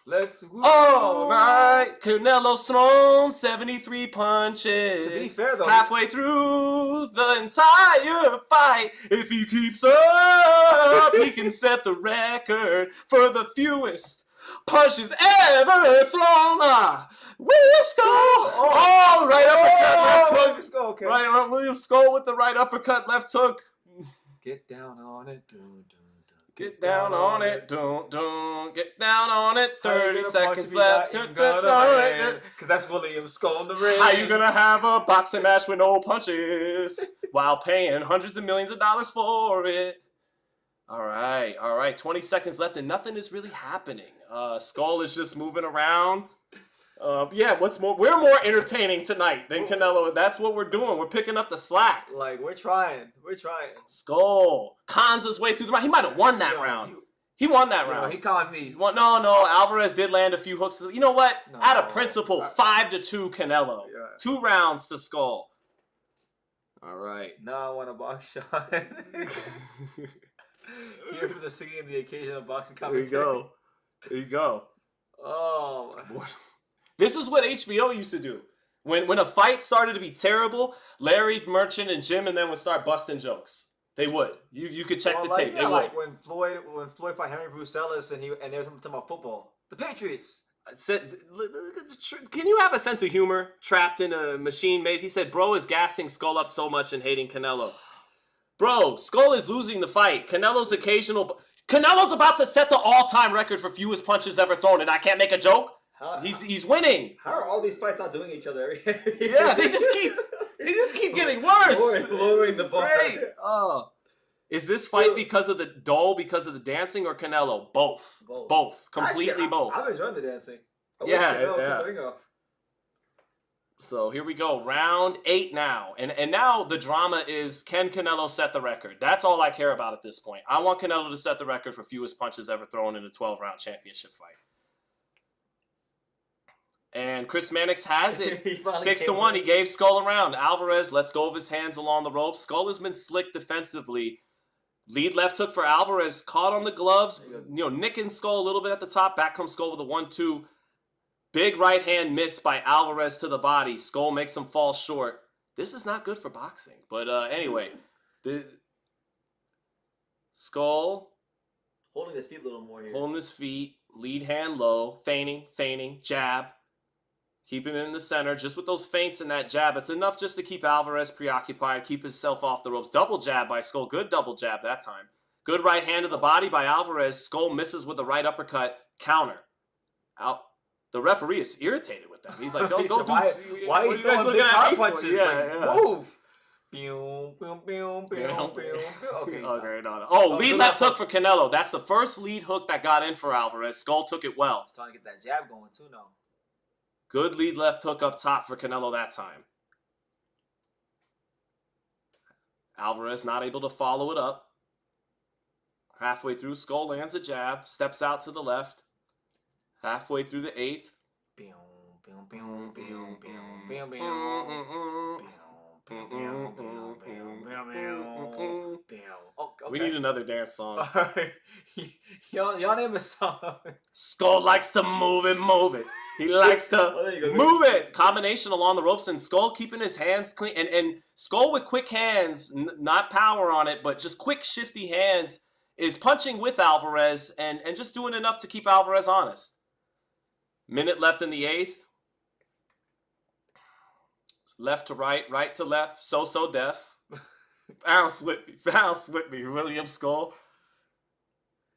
Speaker 2: Let's
Speaker 1: all right. Canelo's thrown 73 punches.
Speaker 2: To be fair, though,
Speaker 1: halfway through the entire fight, if he keeps up, he can set the record for the fewest punches ever thrown. William Scull. Right uppercut, left hook.
Speaker 2: Skull, okay.
Speaker 1: Right, William Scull with the right uppercut, left hook.
Speaker 2: Get down on it.
Speaker 1: Get down on it, don't get down on it. 30 seconds left.
Speaker 2: Because that's William Scull in the ring.
Speaker 1: How you gonna have a boxing match with no punches while paying hundreds of millions of dollars for it? All right. 20 seconds left and nothing is really happening. Scull is just moving around. What's more? We're more entertaining tonight than Canelo. That's what we're doing. We're picking up the slack.
Speaker 2: Like, we're trying.
Speaker 1: Scull cons his way through the round. He might have won that round. He won that round.
Speaker 2: He conned me.
Speaker 1: No. Alvarez did land a few hooks. You know what? Out of principle, 5-2 Canelo. Yeah. 2 rounds to Scull. All right.
Speaker 2: Now I want a box shot. Here for the singing and the occasional boxing commentary.
Speaker 1: There you go.
Speaker 2: Oh.
Speaker 1: This is what HBO used to do. When a fight started to be terrible, Larry, Merchant, and Jim and them would start busting jokes. They would. You could check the tape.
Speaker 2: Yeah, like when Floyd fought Henry Bruce Ellis and they were talking about football. The Patriots.
Speaker 1: Can you have a sense of humor trapped in a machine maze? He said, bro is gassing Skull up so much and hating Canelo. Bro, Skull is losing the fight. Canelo's about to set the all-time record for fewest punches ever thrown, and I can't make a joke? He's winning.
Speaker 2: How are all these fights not doing each other?
Speaker 1: Yeah, they just keep getting worse.
Speaker 2: Lowering the bar.
Speaker 1: Great. Oh. Is this fight because of the dancing, or Canelo? Both. Completely. Actually, both.
Speaker 2: I'm enjoying the dancing. I
Speaker 1: wish
Speaker 2: Canelo took the ring off.
Speaker 1: So here we go. Round 8 now. And now the drama is, can Canelo set the record? That's all I care about at this point. I want Canelo to set the record for fewest punches ever thrown in a 12-round championship fight. And Chris Mannix has it. 6-1. He gave Skull a round. Alvarez lets go of his hands along the ropes. Skull has been slick defensively. Lead left hook for Alvarez. Caught on the gloves. Nicking Skull a little bit at the top. Back comes Skull with a 1-2. Big right hand missed by Alvarez to the body. Skull makes him fall short. This is not good for boxing. But anyway. Skull.
Speaker 2: Holding his feet a little more here.
Speaker 1: Holding his feet. Lead hand low. Feigning. Jab. Keeping it in the center, just with those feints and that jab. It's enough just to keep Alvarez preoccupied, keep himself off the ropes. Double jab by Skull. Good double jab that time. Good right hand to the body by Alvarez. Skull misses with a right uppercut. Counter. Out. The referee is irritated with that. He's like, don't do
Speaker 2: why are you guys looking at punches?
Speaker 1: Yeah.
Speaker 2: Move.
Speaker 1: Okay, no. Lead left hook for Canelo. That's the first lead hook that got in for Alvarez. Skull took it well.
Speaker 2: He's trying to get that jab going too now.
Speaker 1: Good lead left hook up top for Canelo that time. Alvarez not able to follow it up. Halfway through, Skull lands a jab, steps out to the left. Halfway through the 8th. We need another dance song.
Speaker 2: Y'all name a song.
Speaker 1: Skull likes to move it. He likes to move it. Combination along the ropes, and Skull keeping his hands clean. And Skull with quick hands, not power on it, but just quick, shifty hands, is punching with Alvarez and just doing enough to keep Alvarez honest. Minute left in the 8th. Left to right, right to left, so def. Bounce with me, William Skull.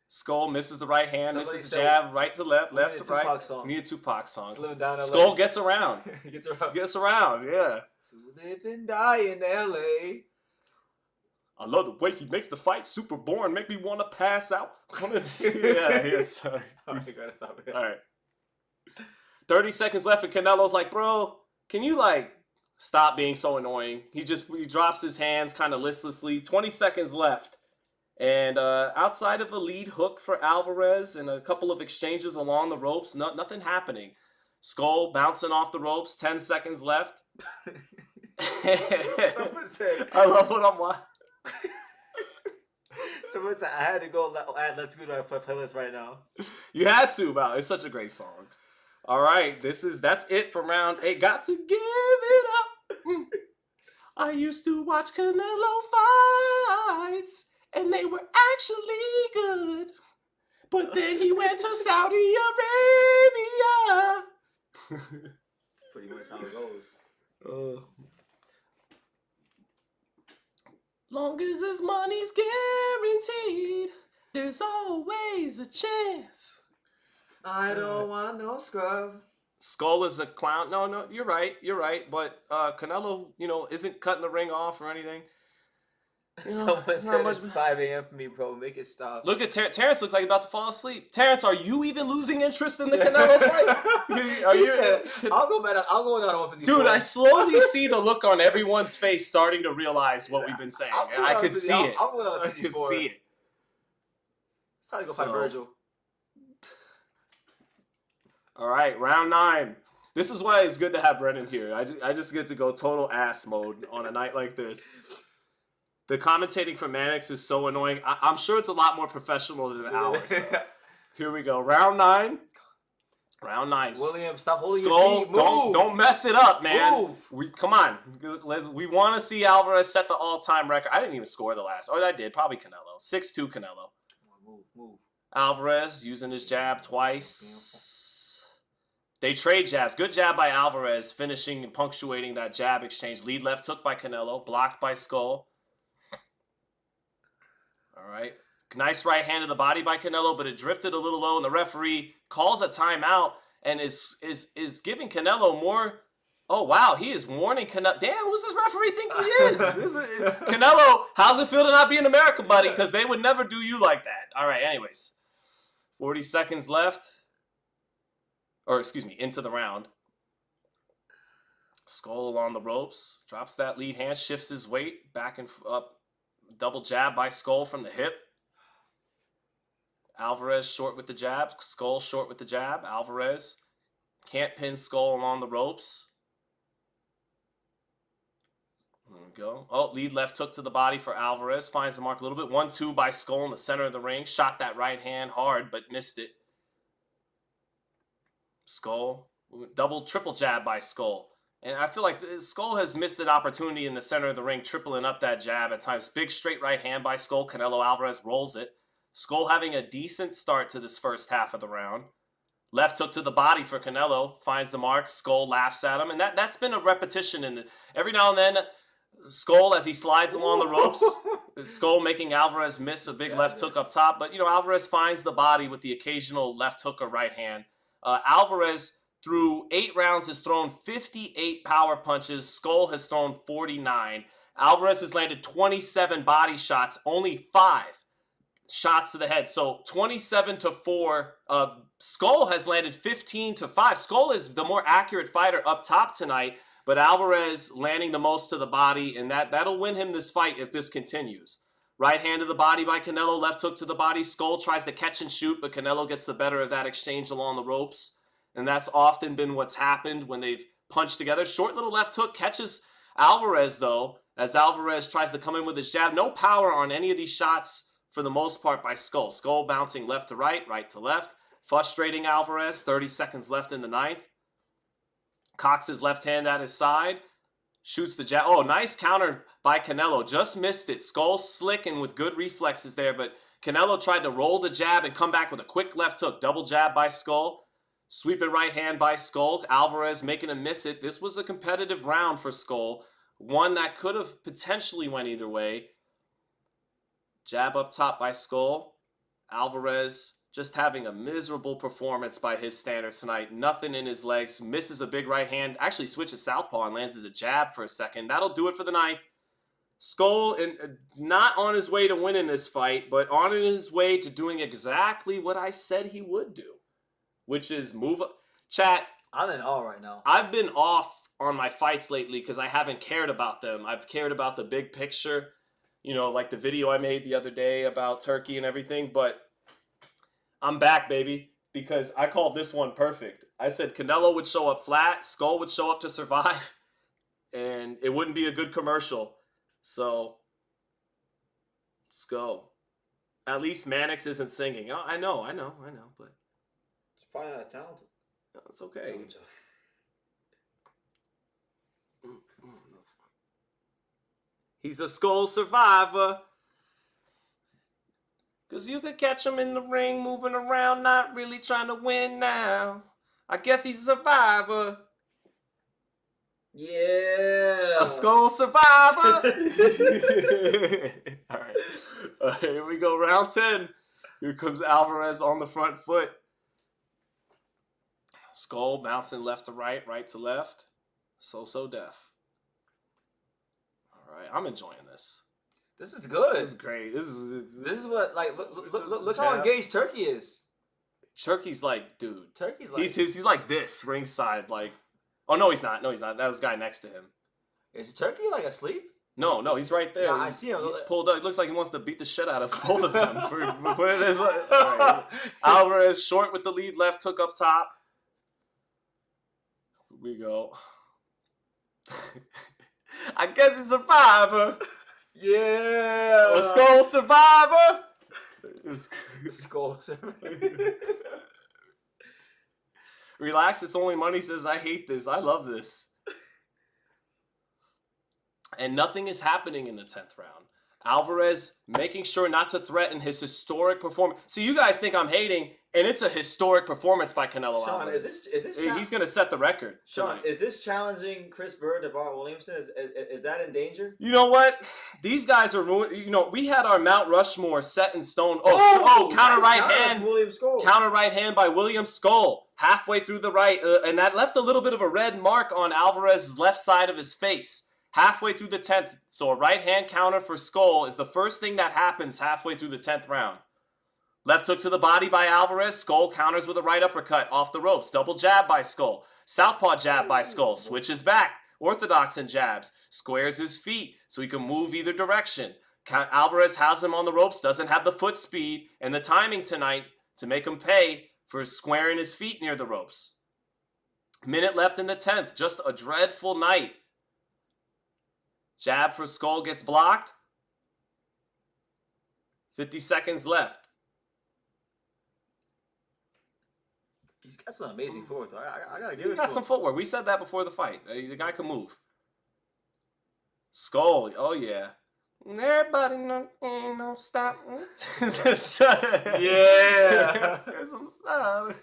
Speaker 1: Skull misses the right hand, misses the jab, right to left, left to right. We need a Tupac song. Skull gets around. Gets around, yeah.
Speaker 2: To live and die in L.A.
Speaker 1: I love the way he makes the fight super boring, make me want to pass out. Yes.
Speaker 2: Oh, you gotta stop it.
Speaker 1: All right. 30 seconds left, and Canelo's like, bro, can you, stop being so annoying? He drops his hands kind of listlessly. 20 seconds left. And outside of a lead hook for Alvarez and a couple of exchanges along the ropes, nothing happening. Skull bouncing off the ropes. 10 seconds left.
Speaker 2: Someone said,
Speaker 1: I love what I'm watching.
Speaker 2: Someone said, I had to go add Let's Go to my playlist right now.
Speaker 1: You had to, wow. It's such a great song. All right, that's it for round 8. Got to give it up. I used to watch Canelo fights, and they were actually good. But then he went to Saudi Arabia.
Speaker 2: Pretty much how it goes.
Speaker 1: Long as his money's guaranteed, there's always a chance.
Speaker 2: I don't want no scrub.
Speaker 1: Skull is a clown. No, you're right. But Canelo, isn't cutting the ring off or anything.
Speaker 2: Someone said it's 5 a.m. for me, bro. Make it stop.
Speaker 1: Look at Terrence. Looks like he's about to fall asleep. Terrence, are you even losing interest in the Canelo fight?
Speaker 2: I'll go down to 154.
Speaker 1: Dude, I slowly see the look on everyone's face starting to realize what we've been saying. I could see it.
Speaker 2: I'll go down to 54.
Speaker 1: I could see it.
Speaker 2: It's time to go fight Virgil.
Speaker 1: All right, round 9. This is why it's good to have Brennan here. I just get to go total ass mode on a night like this. The commentating from Mannix is so annoying. I'm sure it's a lot more professional than ours. So. Here we go. Round 9.
Speaker 2: William, stop holding your feet. Move.
Speaker 1: Don't mess it up, man.
Speaker 2: Move.
Speaker 1: Come on. We want to see Alvarez set the all-time record. I didn't even score the last. I did. Probably Canelo. 6-2 Canelo.
Speaker 2: Move.
Speaker 1: Alvarez using his jab twice. They trade jabs. Good jab by Alvarez, finishing and punctuating that jab exchange. Lead left hook by Canelo, blocked by Scull. All right. Nice right hand to the body by Canelo, but it drifted a little low, and the referee calls a timeout and is giving Canelo more. Oh, wow, he is warning Canelo. Damn, who's this referee think he is? Canelo, how's it feel to not be in America, buddy? Because they would never do you like that. All right, anyways. 40 seconds left. Or, excuse me, into the round. Scull on the ropes. Drops that lead hand, shifts his weight. Back and up. Double jab by Scull from the hip. Alvarez short with the jab. Scull short with the jab. Alvarez can't pin Scull along the ropes. There we go. Oh, lead left hook to the body for Alvarez. Finds the mark a little bit. 1-2 by Scull in the center of the ring. Shot that right hand hard, but missed it. Scull. Triple jab by Scull. And I feel like Scull has missed an opportunity in the center of the ring, tripling up that jab at times. Big straight right hand by Scull. Canelo Alvarez rolls it. Scull having a decent start to this first half of the round. Left hook to the body for Canelo. Finds the mark. Scull laughs at him. And that's been a repetition. Every now and then, Scull, as he slides along the ropes, Scull making Alvarez miss a big left hook up top. But, Alvarez finds the body with the occasional left hook or right hand. Alvarez, through 8 rounds, has thrown 58 power punches. Scull has thrown 49. Alvarez has landed 27 body shots, only 5 shots to the head. So 27-4. Scull has landed 15-5. Scull is the more accurate fighter up top tonight, but Alvarez landing the most to the body, and that'll win him this fight if this continues. Right hand to the body by Canelo, left hook to the body. Scull tries to catch and shoot, but Canelo gets the better of that exchange along the ropes. And that's often been what's happened when they've punched together. Short little left hook catches Alvarez, though, as Alvarez tries to come in with his jab. No power on any of these shots for the most part by Scull. Scull bouncing left to right, right to left. Frustrating Alvarez. 30 seconds left in the 9th. Cocks his left hand at his side. Shoots the jab. Oh, nice counter by Canelo. Just missed it. Scull slick and with good reflexes there, but Canelo tried to roll the jab and come back with a quick left hook. Double jab by Scull. Sweeping right hand by Scull. Alvarez making him miss it. This was a competitive round for Scull. One that could have potentially went either way. Jab up top by Scull. Alvarez just having a miserable performance by his standards tonight. Nothing in his legs. Misses a big right hand. Actually switches southpaw and lands as a jab for a second. That'll do it for the 9th. Scull not on his way to winning this fight, but on his way to doing exactly what I said he would do, which is move up. Chat,
Speaker 2: I'm in awe right now.
Speaker 1: I've been off on my fights lately because I haven't cared about them. I've cared about the big picture, like the video I made the other day about Turkey and everything, but I'm back, baby, because I called this one perfect. I said Canelo would show up flat, Scull would show up to survive, and it wouldn't be a good commercial. So, let's go. At least Mannix isn't singing. I know, but
Speaker 2: He's probably not as talented.
Speaker 1: no, it's okay. He's a Scull survivor. Because you could catch him in the ring, moving around, not really trying to win now. I guess he's a survivor.
Speaker 2: Yeah.
Speaker 1: A Scull survivor. All right. Here we go. Round 10. Here comes Alvarez on the front foot. Scull bouncing left to right, right to left. So deaf. All right. I'm enjoying this.
Speaker 2: This is good.
Speaker 1: This is great. This is
Speaker 2: what, like, look how engaged Turkey is.
Speaker 1: Turkey's like, dude.
Speaker 2: Turkey's like,
Speaker 1: he's like this ringside, like. Oh no, he's not. No, he's not. That was the guy next to him.
Speaker 2: Is Turkey like asleep?
Speaker 1: No, he's right there.
Speaker 2: Yeah, I see him.
Speaker 1: He's pulled up. It looks like he wants to beat the shit out of both of them. Right. Alvarez short with the lead left hook up top. Here we go. I guess it's Survivor.
Speaker 2: Yeah.
Speaker 1: A Scull survivor.
Speaker 2: Scull survivor.
Speaker 1: Relax, it's only money says I hate this. I love this. And nothing is happening in the 10th round. Alvarez making sure not to threaten his historic performance. See, you guys think I'm hating, and it's a historic performance by Canelo
Speaker 2: Sean,
Speaker 1: Alvarez.
Speaker 2: is this
Speaker 1: He's going to set the record
Speaker 2: Sean,
Speaker 1: tonight.
Speaker 2: is this challenging Chris Bird, DeVar Williamson? Is that in danger?
Speaker 1: You know what? These guys are ruined. You know, we had our Mount Rushmore set in stone. Counter right hand. Counter right hand by William Scull. Halfway through the right. And that left a little bit of a red mark on Alvarez's left side of his face. Halfway through the 10th. So a right hand counter for Scull is the first thing that happens halfway through the 10th round. Left hook to the body by Alvarez. Scull counters with a right uppercut off the ropes. Double jab by Scull. Southpaw jab by Scull. Switches back. Orthodox and jabs. Squares his feet so he can move either direction. Alvarez has him on the ropes. Doesn't have the foot speed and the timing tonight to make him pay for squaring his feet near the ropes. Minute left in the 10th. Just a dreadful night. Jab for Scull gets blocked. 50 seconds left.
Speaker 2: He's got some amazing footwork, though. I gotta give it to him.
Speaker 1: He got some footwork. We said that before the fight. The guy can move. Scull, oh yeah. Everybody know, ain't no stop. Yeah. Some stop.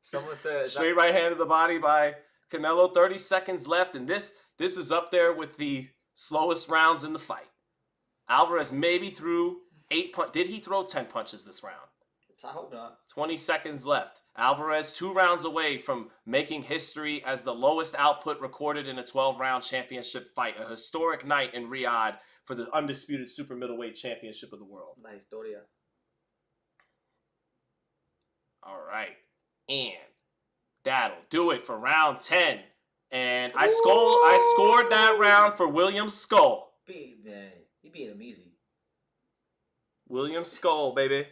Speaker 2: Someone said
Speaker 1: straight right hand to the body by Canelo. 30 seconds left, and this is up there with the slowest rounds in the fight. Alvarez maybe threw 8 punches. Did he throw 10 punches this round?
Speaker 2: I hope not.
Speaker 1: 20 seconds left. Alvarez 2 rounds away from making history as the lowest output recorded in a 12-round championship fight. A historic night in Riyadh for the undisputed super middleweight championship of the world.
Speaker 2: La historia.
Speaker 1: All right. And that'll do it for round 10. And I scored that round for William Scull.
Speaker 2: Man, he beat him easy.
Speaker 1: William Scull, baby.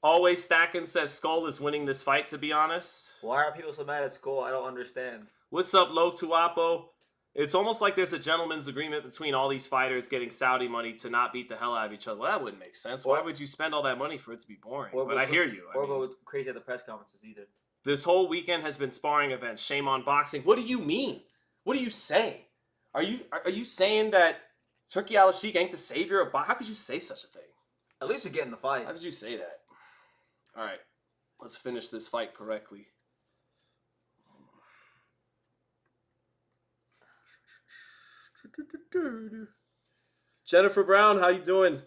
Speaker 1: Always Stacking says Scull is winning this fight, to be honest.
Speaker 2: Why are people so mad at Scull? I don't understand.
Speaker 1: What's up, Lo Tuapo? It's almost like there's a gentleman's agreement between all these fighters getting Saudi money to not beat the hell out of each other. Well, that wouldn't make sense. Why would you spend all that money for it to be boring? But I hear you.
Speaker 2: Or go crazy at the press conferences either.
Speaker 1: This whole weekend has been sparring events. Shame on boxing. What do you mean? What do you say? Are you saying that Turki Al-Sheikh ain't the savior of boxing? How could you say such a thing?
Speaker 2: At least we're getting the fight.
Speaker 1: How did you say that? All right, let's finish this fight correctly. Jennifer Brown, how you doing?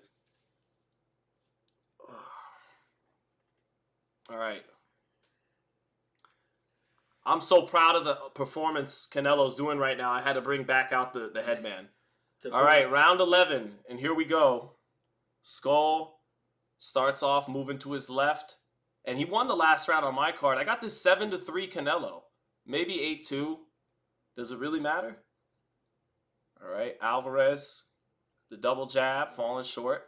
Speaker 1: All right. I'm so proud of the performance Canelo's doing right now. I had to bring back out the headband. All right, round 11, and here we go. Scull starts off moving to his left, and he won the last round on my card. I got this 7-3 Canelo, maybe 8-2. Does it really matter? All right, Alvarez, the double jab, falling short.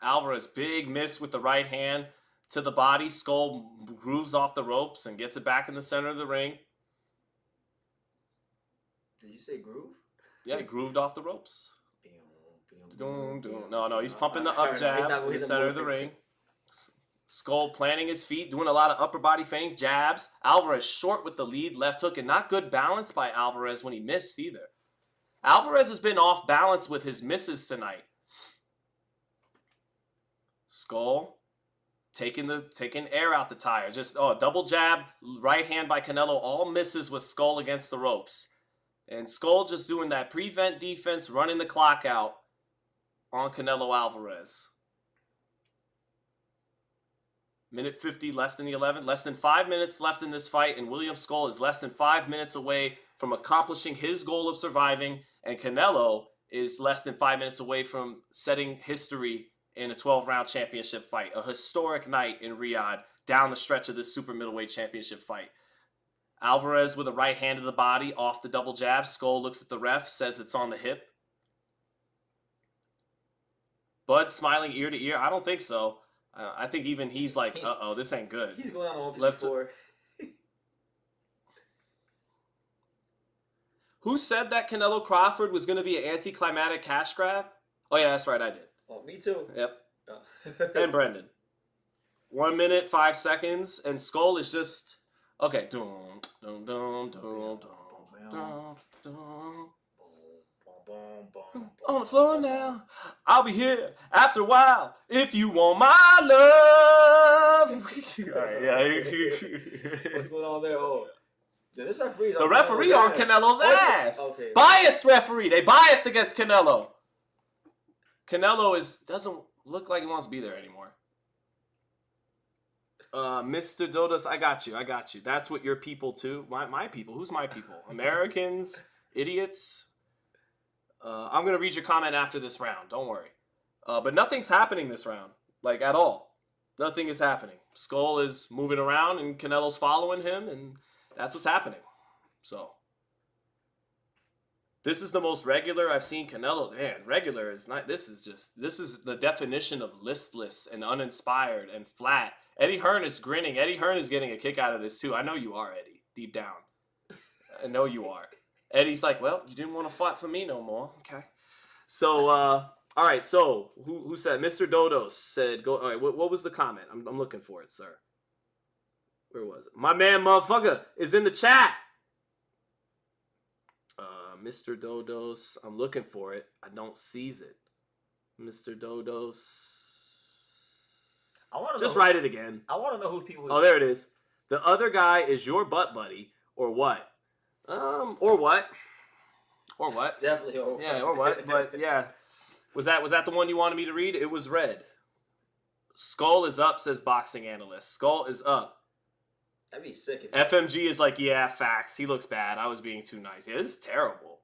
Speaker 1: Alvarez, big miss with the right hand to the body. Scull grooves off the ropes and gets it back in the center of the ring.
Speaker 2: Did you say groove?
Speaker 1: Yeah, he grooved off the ropes. No, he's pumping the up jab in the center of the ring. Scull planting his feet, doing a lot of upper body feints, jabs. Alvarez short with the lead left hook, and not good balance by Alvarez when he missed either. Alvarez has been off balance with his misses tonight. Scull taking air out the tire. Just double jab, right hand by Canelo, all misses with Scull against the ropes. And Scull just doing that prevent defense, running the clock out on Canelo Alvarez. Minute 50 left in the 11th. Less than 5 minutes left in this fight, and William Scull is less than 5 minutes away from accomplishing his goal of surviving, and Canelo is less than 5 minutes away from setting history in a 12-round championship fight. A historic night in Riyadh down the stretch of this super middleweight championship fight. Alvarez with a right hand to the body off the double jab. Scull looks at the ref, says it's on the hip. Bud smiling ear to ear. I don't think so. I think even he's like, uh-oh, this ain't good.
Speaker 2: He's going on 154.
Speaker 1: Who said that Canelo Crawford was going to be an anticlimactic cash grab? Oh, yeah, that's right, I did.
Speaker 2: Oh, me too.
Speaker 1: Yep. Oh. And Brendan. 1 minute, 5 seconds, and Scull is just... Okay. on the floor now. I'll be here after a while if you want my love. All right, yeah.
Speaker 2: What's going on there? Oh, this referee's
Speaker 1: the referee on Canelo's ass.
Speaker 2: Okay.
Speaker 1: Biased referee. They biased against Canelo. Canelo doesn't look like he wants to be there anymore. Mr. Dodos, I got you. That's what your people too. My people. Who's my people? Americans, idiots. I'm gonna read your comment after this round. Don't worry. But nothing's happening this round, like at all. Nothing is happening. Scull is moving around, and Canelo's following him, and that's what's happening. So this is the most regular I've seen Canelo. Man, regular is not. This is the definition of listless and uninspired and flat. Eddie Hearn is grinning. Eddie Hearn is getting a kick out of this too. I know you are, Eddie, deep down. I know you are. Eddie's like, well, you didn't want to fight for me no more. Okay. So, all right. So, who said? Mr. Dodos said, go. All right. What was the comment? I'm looking for it, sir. Where was it? My man, motherfucker, is in the chat. Mr. Dodos, I'm looking for it. I don't seize it. Mr. Dodos.
Speaker 2: I want to
Speaker 1: just write it again.
Speaker 2: I want to know who people.
Speaker 1: Oh, there it is. The other guy is your butt buddy, or what? Or what? Or what?
Speaker 2: Definitely or what.
Speaker 1: Yeah, or what? But yeah, was that the one you wanted me to read? It was red. Scull is up, says boxing analyst. Scull is up.
Speaker 2: That'd be sick.
Speaker 1: FMG is like, yeah, facts. He looks bad. I was being too nice. Yeah, this is terrible.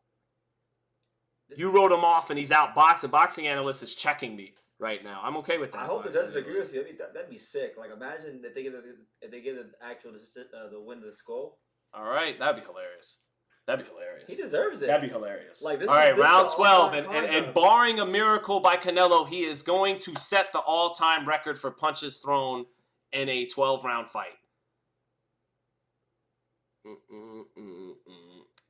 Speaker 1: You wrote him off, and he's out boxing. Boxing analyst is checking me right now. I'm okay with that.
Speaker 2: I hope the judges agree with you. That'd be sick. Like, imagine if they get the actual the win to the Scull.
Speaker 1: All right, that'd be hilarious. That'd be hilarious.
Speaker 2: He deserves it.
Speaker 1: That'd be hilarious.
Speaker 2: Like,
Speaker 1: all right, round 12, and barring a miracle by Canelo, he is going to set the all-time record for punches thrown in a 12-round fight.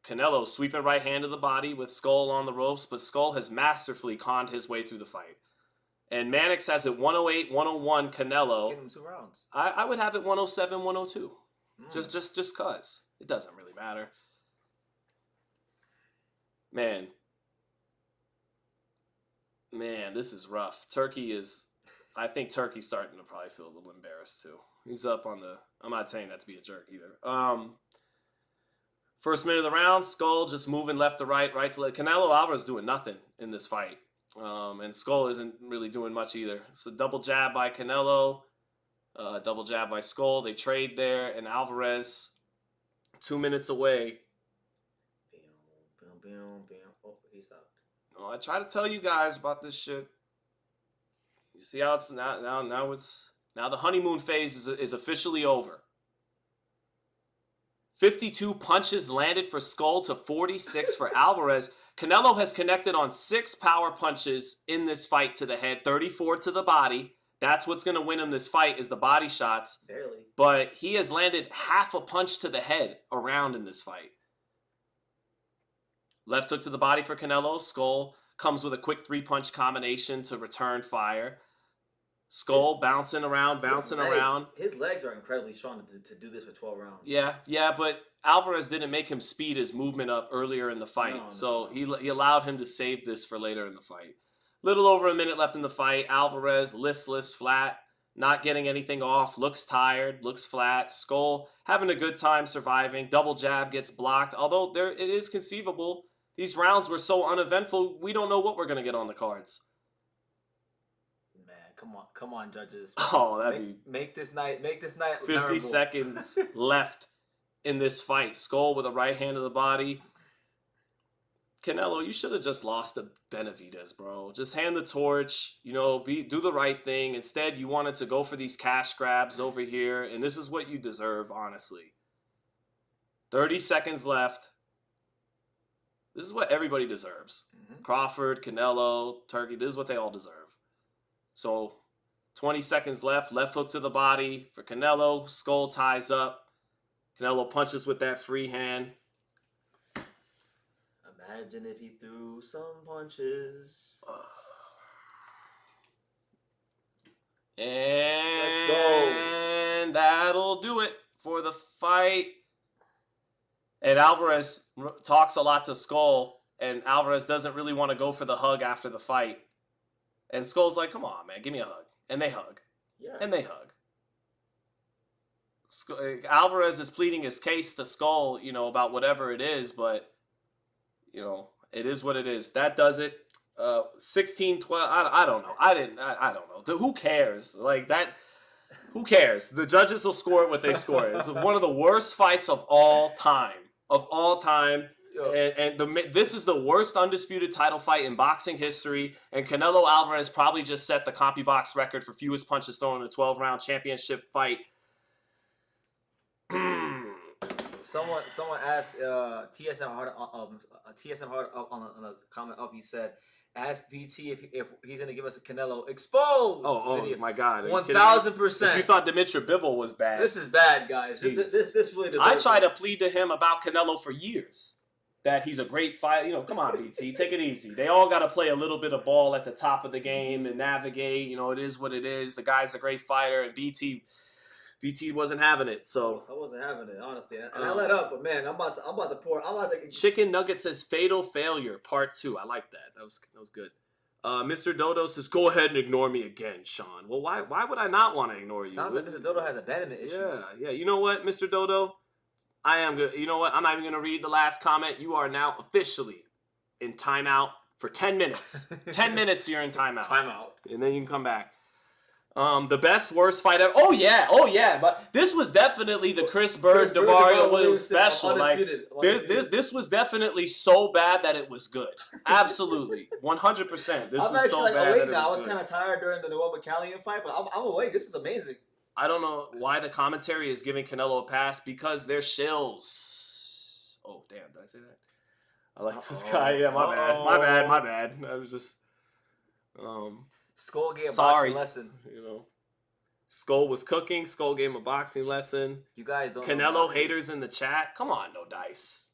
Speaker 1: Canelo sweeping right hand to the body with Scull on the ropes, but Scull has masterfully conned his way through the fight. And Mannix has it 108, 101 Canelo.
Speaker 2: Give him 2 rounds.
Speaker 1: I would have it 107, 102. Just cause. It doesn't really matter. Man, this is rough. I think Turkey's starting to probably feel a little embarrassed too. He's up on the, I'm not saying that to be a jerk either. First minute of the round, Scull just moving left to right, right to left. Canelo Alvarez doing nothing in this fight. And Scull isn't really doing much either. So double jab by Canelo, double jab by Scull. They trade there, and Alvarez, 2 minutes away.
Speaker 2: Oh, he stopped.
Speaker 1: Oh, I try to tell you guys about this shit. You see how it's now the honeymoon phase is officially over. 52 punches landed for Scull to 46 for Alvarez. Canelo has connected on 6 power punches in this fight to the head, 34 to the body. That's what's going to win him this fight is the body shots.
Speaker 2: Barely.
Speaker 1: But he has landed half a punch to the head around in this fight. Left hook to the body for Canelo. Scull comes with a quick 3-punch combination to return fire. Scull bouncing around.
Speaker 2: His legs are incredibly strong to do this for 12 rounds.
Speaker 1: Yeah, but Alvarez didn't make him speed his movement up earlier in the fight. So he allowed him to save this for later in the fight. Little over a minute left in the fight. Alvarez, listless, flat, not getting anything off, looks tired, looks flat. Scull having a good time surviving. Double jab gets blocked. Although it is conceivable. These rounds were so uneventful, we don't know what we're going to get on the cards.
Speaker 2: Come on, judges.
Speaker 1: Oh,
Speaker 2: make this night
Speaker 1: 50
Speaker 2: memorable.
Speaker 1: seconds left in this fight. Scull with a right hand to the body. Canelo, you should have just lost to Benavidez, bro. Just hand the torch, do the right thing. Instead, you wanted to go for these cash grabs over here, and this is what you deserve, honestly. 30 seconds left. This is what everybody deserves. Crawford, Canelo, Turkey, this is what they all deserve. So, 20 seconds left. Left hook to the body for Canelo. Scull ties up. Canelo punches with that free hand.
Speaker 2: Imagine if he threw some punches.
Speaker 1: And
Speaker 2: let's go.
Speaker 1: That'll do it for the fight. And Alvarez talks a lot to Scull. and Alvarez doesn't really want to go for the hug after the fight. And Skull's like, come on, man, give me a hug. And they hug.
Speaker 2: Yeah.
Speaker 1: And they hug. Alvarez is pleading his case to Skull, you know, about whatever it is, but, you know, it is what it is. That does it. 16-12, I don't know. I don't know. Who cares? Like, that, who cares? The judges will score it what they score it. It's one of the worst fights of all time. Of all time. This is the worst undisputed title fight in boxing history, and Canelo Alvarez probably just set the CompuBox record for fewest punches thrown in a 12-round championship fight.
Speaker 2: Someone asked TSM Hard on a comment up. He said, "Ask VT if he's gonna give us a Canelo exposed."
Speaker 1: Oh my God!
Speaker 2: 1000%.
Speaker 1: If you thought Dimitri Bivol was bad,
Speaker 2: this is bad, guys. This really.
Speaker 1: I tried to plead to him about Canelo for years. That he's a great fighter. You know, come on, BT, take it easy. They all got to play a little bit of ball at the top of the game and navigate. You know, it is what it is. The guy's a great fighter, and BT wasn't having it. So
Speaker 2: I wasn't having it, honestly, and I let up. But man, I'm about to pour.
Speaker 1: Chicken Nugget says fatal failure part 2. I like that. That was good. Mr. Dodo says, go ahead and ignore me again, Sean. Well, why would I not want to ignore you?
Speaker 2: Sounds like Mr. Dodo has abandonment issues.
Speaker 1: Yeah. You know what, Mr. Dodo? I am good. You know what? I'm not even going to read the last comment. You are now officially in timeout for 10 minutes. 10 minutes you're in timeout.
Speaker 2: Timeout.
Speaker 1: And then you can come back. The best, worst fight ever. Oh, yeah. But this was definitely the Chris Bird, Davario Williams special. Like, this was definitely so bad that it was good. Absolutely. 100%. This
Speaker 2: I'm
Speaker 1: was so bad that it was
Speaker 2: now. I was
Speaker 1: good.
Speaker 2: kind of tired during the Noel McCallion fight, but I'm awake. This is amazing.
Speaker 1: I don't know why the commentary is giving Canelo a pass, because they're shills. Oh, damn. Did I say that? I like this guy. Yeah, my bad. I was just...
Speaker 2: Skull gave a boxing lesson.
Speaker 1: You know, Skull was cooking. Skull gave him a boxing lesson.
Speaker 2: You guys don't.
Speaker 1: Punch haters in the chat. Come on, no dice.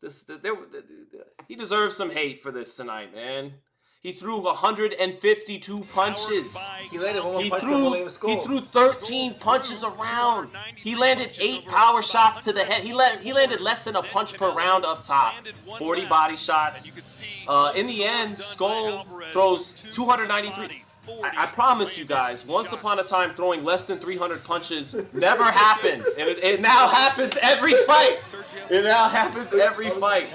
Speaker 1: He deserves some hate for this tonight, man. He threw 152 punches.
Speaker 2: He landed one more punch to William Skull.
Speaker 1: He threw 13 punches around. He landed 8 power shots to the head. He landed less than a punch per round up top. 40 body shots. In the end, Skull throws 293. I promise you guys, once upon a time, throwing less than 300 punches never happened. And it now happens every fight. It now happens every fight.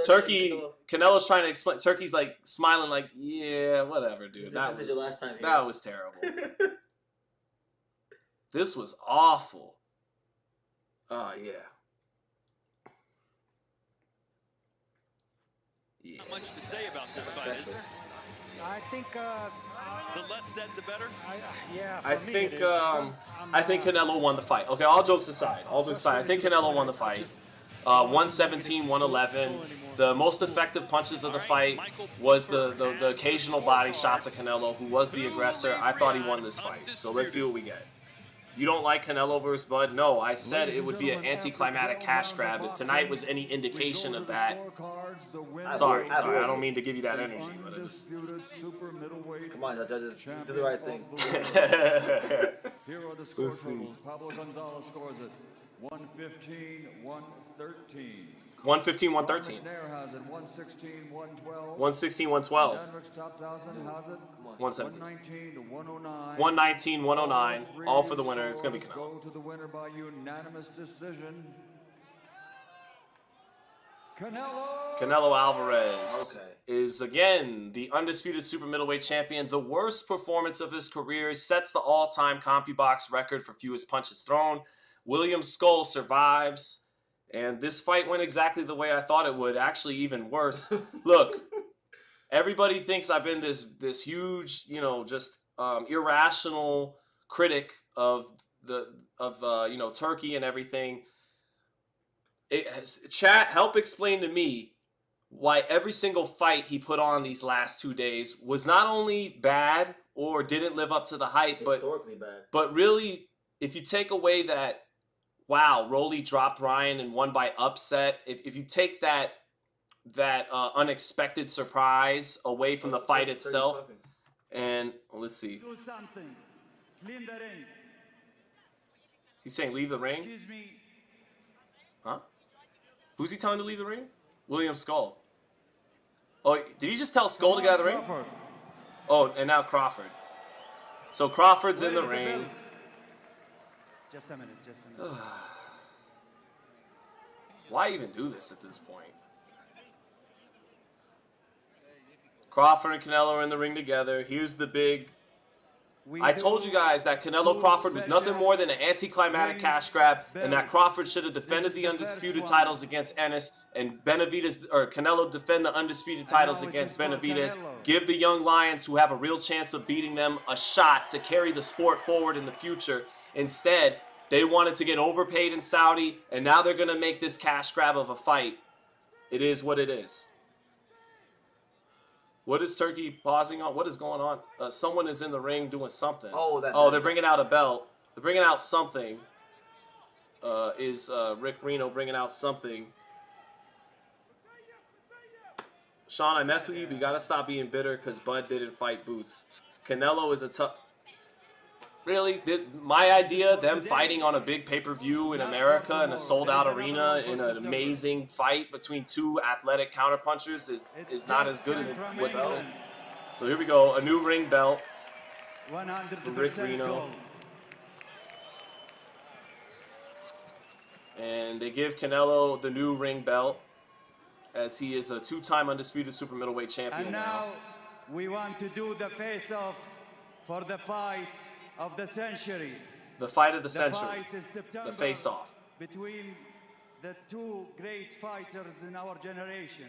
Speaker 1: Turkey, Canelo's trying to explain. Turkey's like smiling like, yeah, whatever, dude.
Speaker 2: This is your last time here.
Speaker 1: That was terrible. This was awful. Oh, yeah.
Speaker 4: Not much to say about this fight, is there?
Speaker 7: I think
Speaker 4: the less said, the better.
Speaker 1: I think Canelo won the fight. Okay, all jokes aside. I think Canelo won the fight. 117, 111. The most effective punches of the fight was the occasional body shots of Canelo, who was the aggressor. I thought he won this fight. So let's see what we get. You don't like Canelo versus Bud? No, I said it would be an anticlimactic cash grab. If tonight was any indication of that. Sorry, I don't mean to give you that energy, but I just...
Speaker 2: Come on, judges, do the right thing.
Speaker 7: Here are the score totals. Pablo Gonzalez scores it 115-113.
Speaker 1: 115-113.
Speaker 7: McNair has it 116-112.
Speaker 1: 116-112.
Speaker 7: 117.
Speaker 1: 119-109. All for the winner. It's going to be Canelo.
Speaker 7: Go to the winner by unanimous decision.
Speaker 1: Canelo Alvarez is, again, the undisputed super middleweight champion. The worst performance of his career. Sets the all-time CompuBox record for fewest punches thrown. William Scull survives. And this fight went exactly the way I thought it would. Actually, even worse. Look, everybody thinks I've been this huge, you know, just irrational critic of Turkey and everything. Chat, help explain to me why every single fight he put on these last 2 days was not only bad or didn't live up to the hype,
Speaker 2: historically bad.
Speaker 1: But really, if you take away that, wow, Rolly dropped Ryan and won by upset. If you take that unexpected surprise away from the fight itself, and let's see.
Speaker 7: Do something. Clean the ring.
Speaker 1: He's saying leave the ring?
Speaker 7: Excuse me.
Speaker 1: Huh? Who's he telling to leave the ring? William Scull. Oh, did he just tell Scull to get out of the ring? Oh, and now Crawford. So Crawford's in the ring.
Speaker 7: Just a minute, just a minute.
Speaker 1: Why even do this at this point? Crawford and Canelo are in the ring together. Here's the big... I told you guys that Canelo Crawford was nothing more than an anticlimactic cash grab, and that Crawford should have defended the undisputed titles against Ennis, and Benavidez or Canelo defend the undisputed titles against Benavidez. Give the young lions who have a real chance of beating them a shot to carry the sport forward in the future. Instead, they wanted to get overpaid in Saudi, and now they're going to make this cash grab of a fight. It is what it is. What is Turkey pausing on? What is going on? Someone is in the ring doing something.
Speaker 2: Oh,
Speaker 1: they're bringing out a belt. They're bringing out something. Is Rick Reno bringing out something? Sean, I mess with you, but you got to stop being bitter because Bud didn't fight Boots. Canelo is a tough... Really? My idea, them fighting on a big pay-per-view in America in a sold-out arena in an amazing fight between two athletic counterpunchers is not as good as it would be. So here we go, a new ring belt from Rick Reno. And they give Canelo the new ring belt as he is a two-time undisputed super middleweight champion.
Speaker 7: And now we want to do the face-off for the fight of the century.
Speaker 1: The fight of the century. The face-off.
Speaker 7: Between the two great fighters in our generation,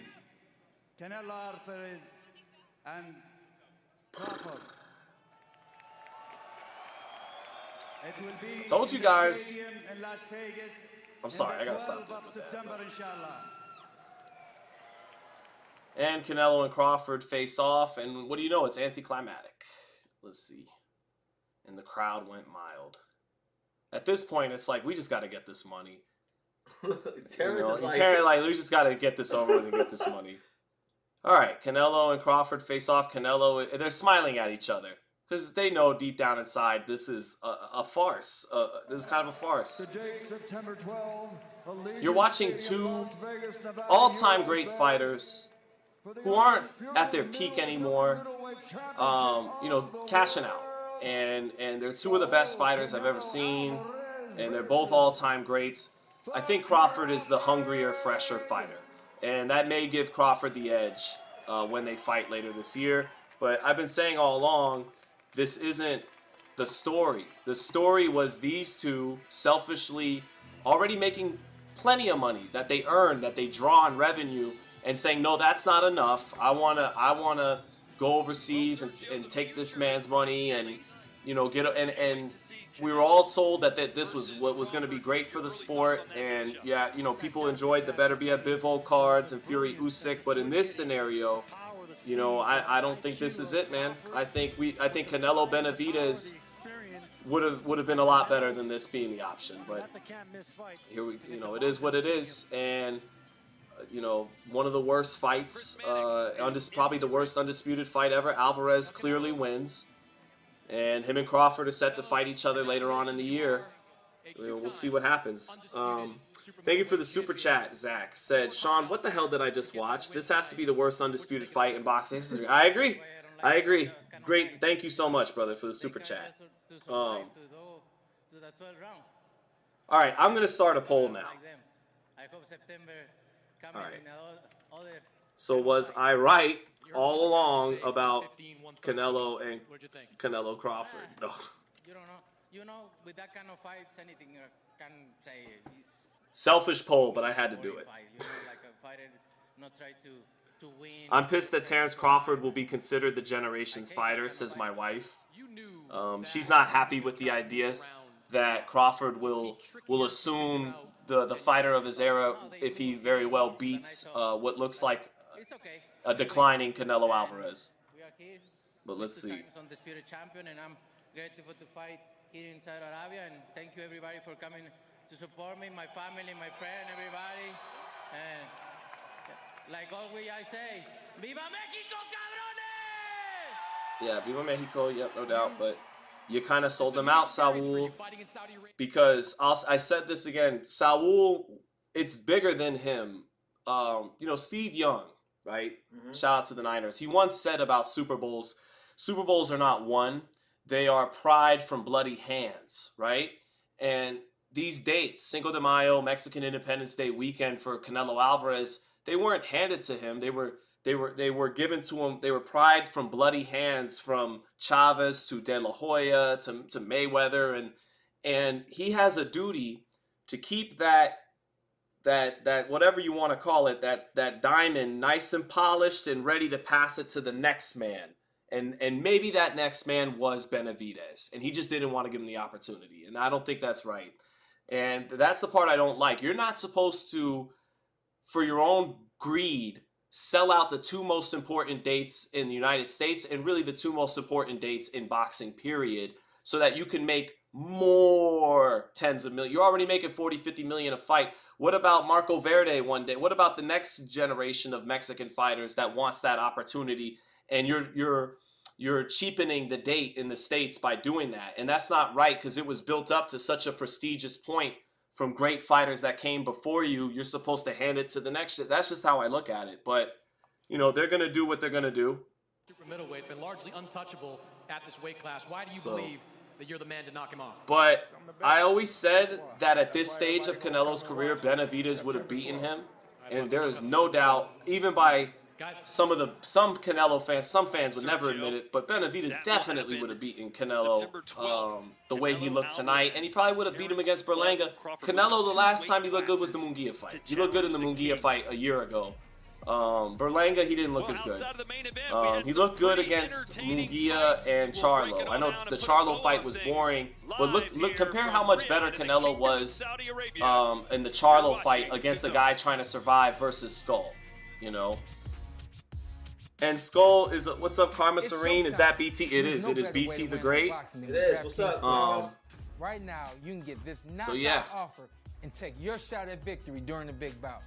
Speaker 7: Canelo Alvarez and Crawford. It will be
Speaker 1: told you guys.
Speaker 7: in Las Vegas.
Speaker 1: I'm sorry, I gotta stop doing
Speaker 7: September,
Speaker 1: that.
Speaker 7: inshallah.
Speaker 1: And Canelo and Crawford face off, and what do you know? It's anticlimactic. Let's see. And the crowd went mild. At this point, it's like, we just got to get this money.
Speaker 2: Terrence is
Speaker 1: like, we just got to get this over with and get this money. All right, Canelo and Crawford face off. Canelo, they're smiling at each other because they know deep down inside this is a farce. This is kind of a farce. You're watching two all-time great fighters who aren't at their peak anymore, cashing out. And they're two of the best fighters I've ever seen, and they're both all-time greats. I think Crawford is the hungrier, fresher fighter, and that may give Crawford the edge when they fight later this year. But I've been saying all along, this isn't the story. The story was these two selfishly already making plenty of money that they earn, that they draw on revenue, and saying, no, that's not enough. I wanna go overseas and take this man's money and and we were all sold that this was what was going to be great for the sport, and yeah, people enjoyed the Better Be at Bivol cards and Fury Usyk, but in this scenario, I don't think this is it, man. I think Canelo Benavidez would have been a lot better than this being the option, but here it is what it is. And one of the worst fights, probably the worst undisputed fight ever. Alvarez clearly wins, and him and Crawford are set to fight each other later on in the year. We'll see what happens. Thank you for the super chat. Zach said, Sean, what the hell did I just watch? This has to be the worst undisputed fight in boxing history. I agree. Great. Thank you so much, brother, for the super chat. All right, I'm going to start a poll now. All right. So was I right all along about Canelo and Canelo Crawford? No.
Speaker 8: You know, with that kind of fights, anything can say.
Speaker 1: Selfish poll, but I had to do it. I'm pissed that Terrence Crawford will be considered the generation's fighter, says my wife. She's not happy with the ideas that Crawford will assume the fighter of his era if he very well beats what looks like a declining Canelo Alvarez. But let's see.
Speaker 8: Undisputed champion, and I'm grateful to fight here in Saudi Arabia, and thank you everybody for coming to support me, my family, my friend, everybody. And like always I say, Viva Mexico, cabrones!
Speaker 1: Yeah, Viva Mexico, yep, no doubt, but you kind of sold them out, Saul, because I said this again, Saul, it's bigger than him. Steve Young, right? Shout out to the Niners. He once said about Super Bowls are not won. They are pried from bloody hands, right? And these dates, Cinco de Mayo, Mexican Independence Day weekend for Canelo Alvarez, they weren't handed to him. They were given to him. They were pried from bloody hands, from Chavez to De La Hoya to Mayweather, and he has a duty to keep that whatever you want to call it, that diamond nice and polished and ready to pass it to the next man. And maybe that next man was Benavidez, and he just didn't want to give him the opportunity. And I don't think that's right. And that's the part I don't like. You're not supposed to, for your own greed, sell out the two most important dates in the United States and really the two most important dates in boxing, period, so that you can make more tens of millions. You're already making 40, 50 million a fight. What about Marco Verde one day? What about the next generation of Mexican fighters that wants that opportunity? And you're cheapening the date in the States by doing that. And that's not right, because it was built up to such a prestigious point from great fighters that came before you. You're supposed to hand it to the next. That's just how I look at it. But, you know, they're going to do what they're going to do.
Speaker 9: Super middleweight, been largely untouchable at this weight class. Why do you believe that you're the man to knock him off?
Speaker 1: But I always said that at this stage of Canelo's career, Benavidez would have beaten him. And there is no doubt, even by some Canelo fans, some fans would never admit it, but Benavidez definitely would have beaten Canelo the way he looked tonight, and he probably would have beat him against Berlanga. Canelo, the last time he looked good was the Munguia fight. He looked good in the Munguia fight a year ago. Berlanga, he didn't look as good. He looked good against Munguia and Charlo. I know the Charlo fight was boring, but look, compare how much better Canelo was in the Charlo fight against a guy trying to survive versus Scull, you know. And Scull is, what's up, Karma Serene? Is that BT? It is. It is BT the Great.
Speaker 2: It is. What's up?
Speaker 10: Right now, you can get this knockout offer and take your shot at victory during the big bout.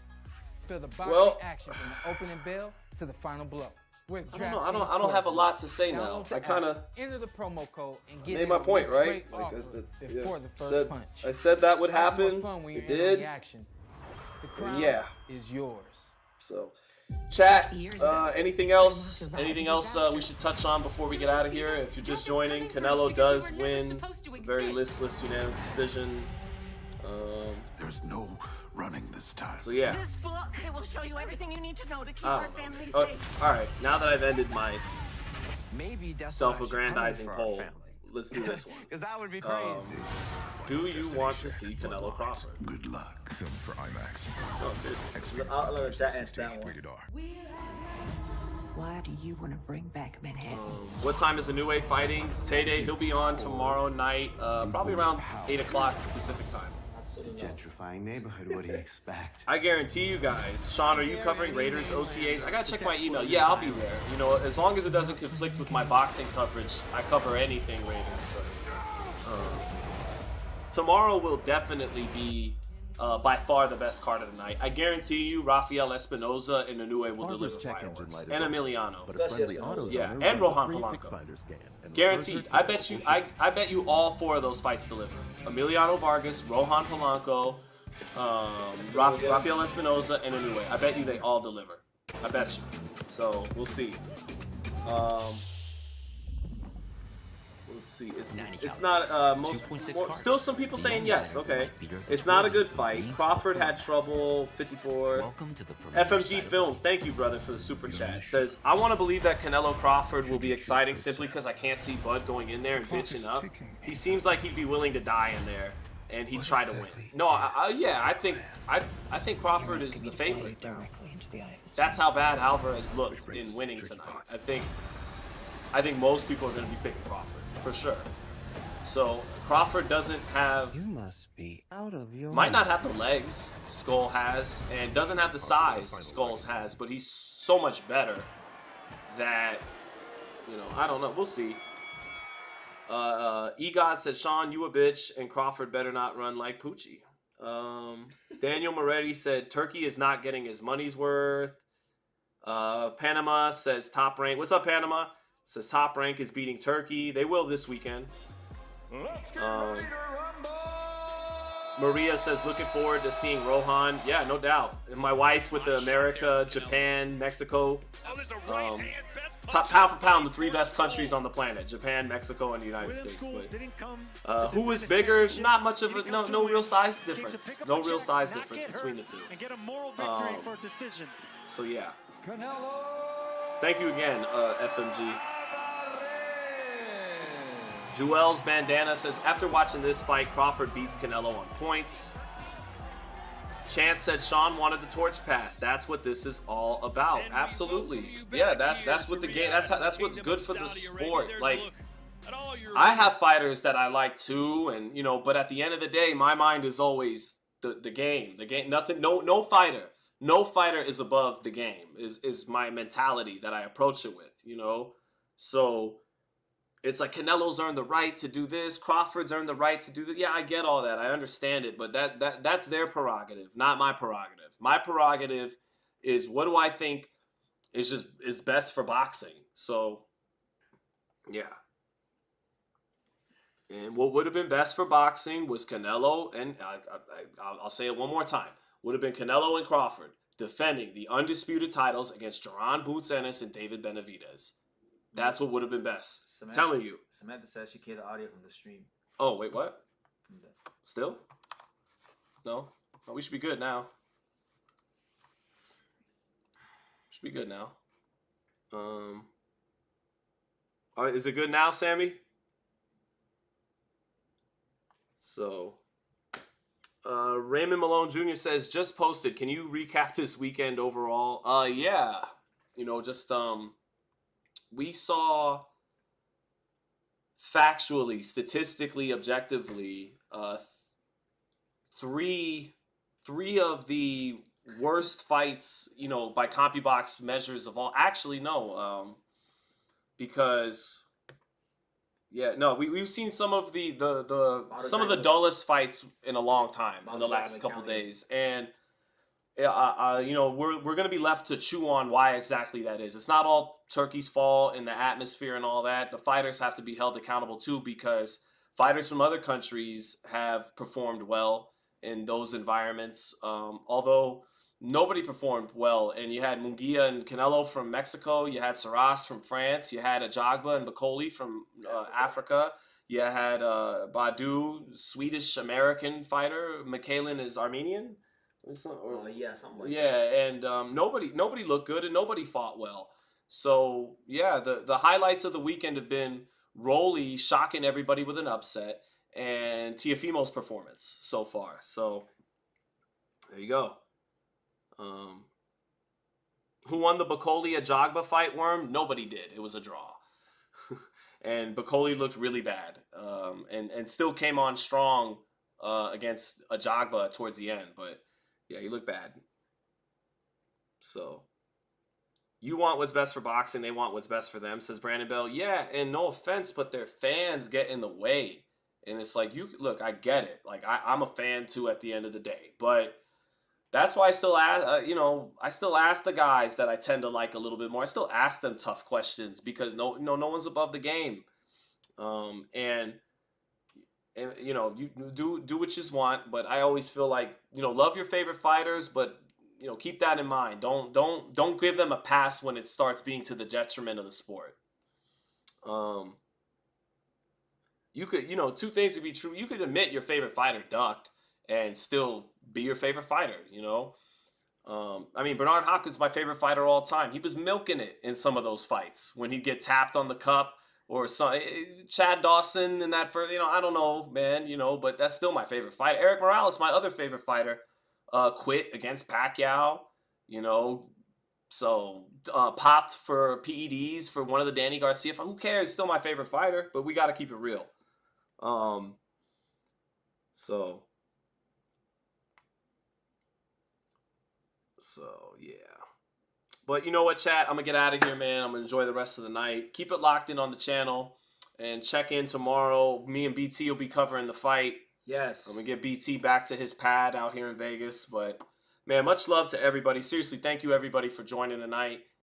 Speaker 10: Feel the boxing action from the opening bell to the final blow.
Speaker 1: I don't know. I don't have a lot to say now. I kind of
Speaker 10: enter the promo code and get
Speaker 1: made my point, right?
Speaker 10: Like before the first punch.
Speaker 1: I said that would happen. It did.
Speaker 10: The crown is yours.
Speaker 1: So. Chat, anything else? Anything else we should touch on before we get out of here? If you're just joining, Canelo does win. Very listless, unanimous decision.
Speaker 11: There's no running this time.
Speaker 1: So yeah.
Speaker 5: This book, it will show you everything you need to know to keep our family safe.
Speaker 1: All right, now that I've ended my self-aggrandizing poll, let's do this one.
Speaker 12: Because that would be crazy.
Speaker 1: Do you want to see Canelo Crawford?
Speaker 11: Good luck. Film for IMAX.
Speaker 1: No, seriously.
Speaker 2: I'll let that answer that one.
Speaker 13: Why do you want to bring back Manhattan?
Speaker 1: What time is Inoue fighting? Tay-Day, he'll be on tomorrow night, probably around 8 o'clock Pacific time.
Speaker 12: It's a gentrifying neighborhood. What do you expect?
Speaker 1: I guarantee you guys. Sean, are you covering Raiders OTAs? I gotta check my email. Yeah, I'll be there. You know, as long as it doesn't conflict with my boxing coverage, I cover anything Raiders. But tomorrow will definitely be by far the best card of the night. I guarantee you, Rafael Espinoza and Inoue will deliver fireworks. And Emiliano. Yeah, and Rohan Polanco. Guaranteed. I bet you all four of those fights deliver. Emiliano Vargas, Rohan Polanco, Rafael Espinoza, and Inoue. I bet you they all deliver. I bet you. So we'll see. Let's see. It's not still some people saying yes. Okay, it's not a good fight. Crawford had trouble. 54. FMG Films. Thank you, brother, for the super chat. Says I want to believe that Canelo Crawford will be exciting simply because I can't see Bud going in there and bitching up. He seems like he'd be willing to die in there and he'd try to win. No, yeah, I think Crawford is the favorite. That's how bad Alvarez looked in winning tonight. I think most people are going to be picking Crawford. For sure. So Crawford doesn't have.
Speaker 12: You must be out of your.
Speaker 1: Might not have the legs Scull has, and doesn't have the size Scull has, but he's so much better that, you know, I don't know. We'll see. EGOD said, Sean, you a bitch, and Crawford better not run like Poochie. Daniel Moretti said, Turkey is not getting his money's worth. Panama says, Top Rank. What's up, Panama? Says Top Rank is beating Turkey. They will this weekend. Maria says, looking forward to seeing Rohan. Yeah, no doubt. And my wife with the America, Japan, Mexico. Top pound for pound, the 3 best countries on the planet: Japan, Mexico, and the United States. But who is bigger? Not much of a no real size difference. No real size difference between the two. So yeah. Thank you again, FMG. Joel's Bandana says, after watching this fight, Crawford beats Canelo on points. Chance said Sean wanted the torch pass. That's what this is all about. Absolutely. Yeah, that's what the game. That's what's good for the sport. Like, I have fighters that I like too, and you know, but at the end of the day, my mind is always the game. The game. Nothing. No fighter. No fighter is above the game. Is my mentality that I approach it with. You know, so. It's like Canelo's earned the right to do this. Crawford's earned the right to do that. Yeah, I get all that. I understand it. But that's their prerogative, not my prerogative. My prerogative is what do I think is best for boxing. So, yeah. And what would have been best for boxing was Canelo, and I'll say it one more time. Would have been Canelo and Crawford defending the undisputed titles against Jaron Boots Ennis and David Benavidez. That's what would have been best. I'm telling you.
Speaker 2: Samantha says she cleared the audio from the stream.
Speaker 1: Oh, wait, what? Still? No? Oh, we should be good now. Should be good now. All right, is it good now, Sammy? So, Raymond Malone Jr. says, just posted. Can you recap this weekend overall? Yeah. You know, just, we saw factually, statistically, objectively, three of the worst fights, you know, by CompuBox measures of all. Actually, no, because we've seen some of the dullest fights in a long time in the last couple days, and. You know, we're going to be left to chew on why exactly that is. It's not all Turkey's fault and the atmosphere and all that. The fighters have to be held accountable too, because fighters from other countries have performed well in those environments. Although nobody performed well, and you had Munguia and Canelo from Mexico, you had Saras from France, you had Ajagba and Bakoli from Africa, you had Badu, Swedish-American fighter. Mikhailin is Armenian.
Speaker 2: Something like that.
Speaker 1: Yeah, and nobody looked good and nobody fought well. So yeah, the highlights of the weekend have been Rolly shocking everybody with an upset and Teofimo's performance so far. So there you go. Who won the Bakoli Ajagba fight, Worm? Nobody did. It was a draw. And Bakoli looked really bad, and still came on strong against Ajagba towards the end, but. Yeah, he looked bad. So, you want what's best for boxing, they want what's best for them, says Brandon Bell. Yeah, and no offense, but their fans get in the way. And it's like, look, I get it. Like, I'm a fan too at the end of the day. But that's why I still ask, I still ask the guys that I tend to like a little bit more. I still ask them tough questions because no one's above the game. And you know, you do what you want, but I always feel like, you know, love your favorite fighters, but you know, keep that in mind. Don't give them a pass when it starts being to the detriment of the sport. You could, you know, two things could be true. You could admit your favorite fighter ducked and still be your favorite fighter, you know. I mean, Bernard Hopkins, my favorite fighter all time. He was milking it in some of those fights when he'd get tapped on the cup. Or some Chad Dawson and that, for, you know, I don't know, man, you know, but that's still my favorite fighter. Eric Morales, my other favorite fighter, quit against Pacquiao, you know, so popped for PEDs for one of the Danny Garcia. Who cares? Still my favorite fighter, but we got to keep it real. So yeah. But you know what, chat? I'm going to get out of here, man. I'm going to enjoy the rest of the night. Keep it locked in on the channel. And check in tomorrow. Me and BT will be covering the fight.
Speaker 2: Yes.
Speaker 1: I'm going to get BT back to his pad out here in Vegas. But, man, much love to everybody. Seriously, thank you, everybody, for joining tonight.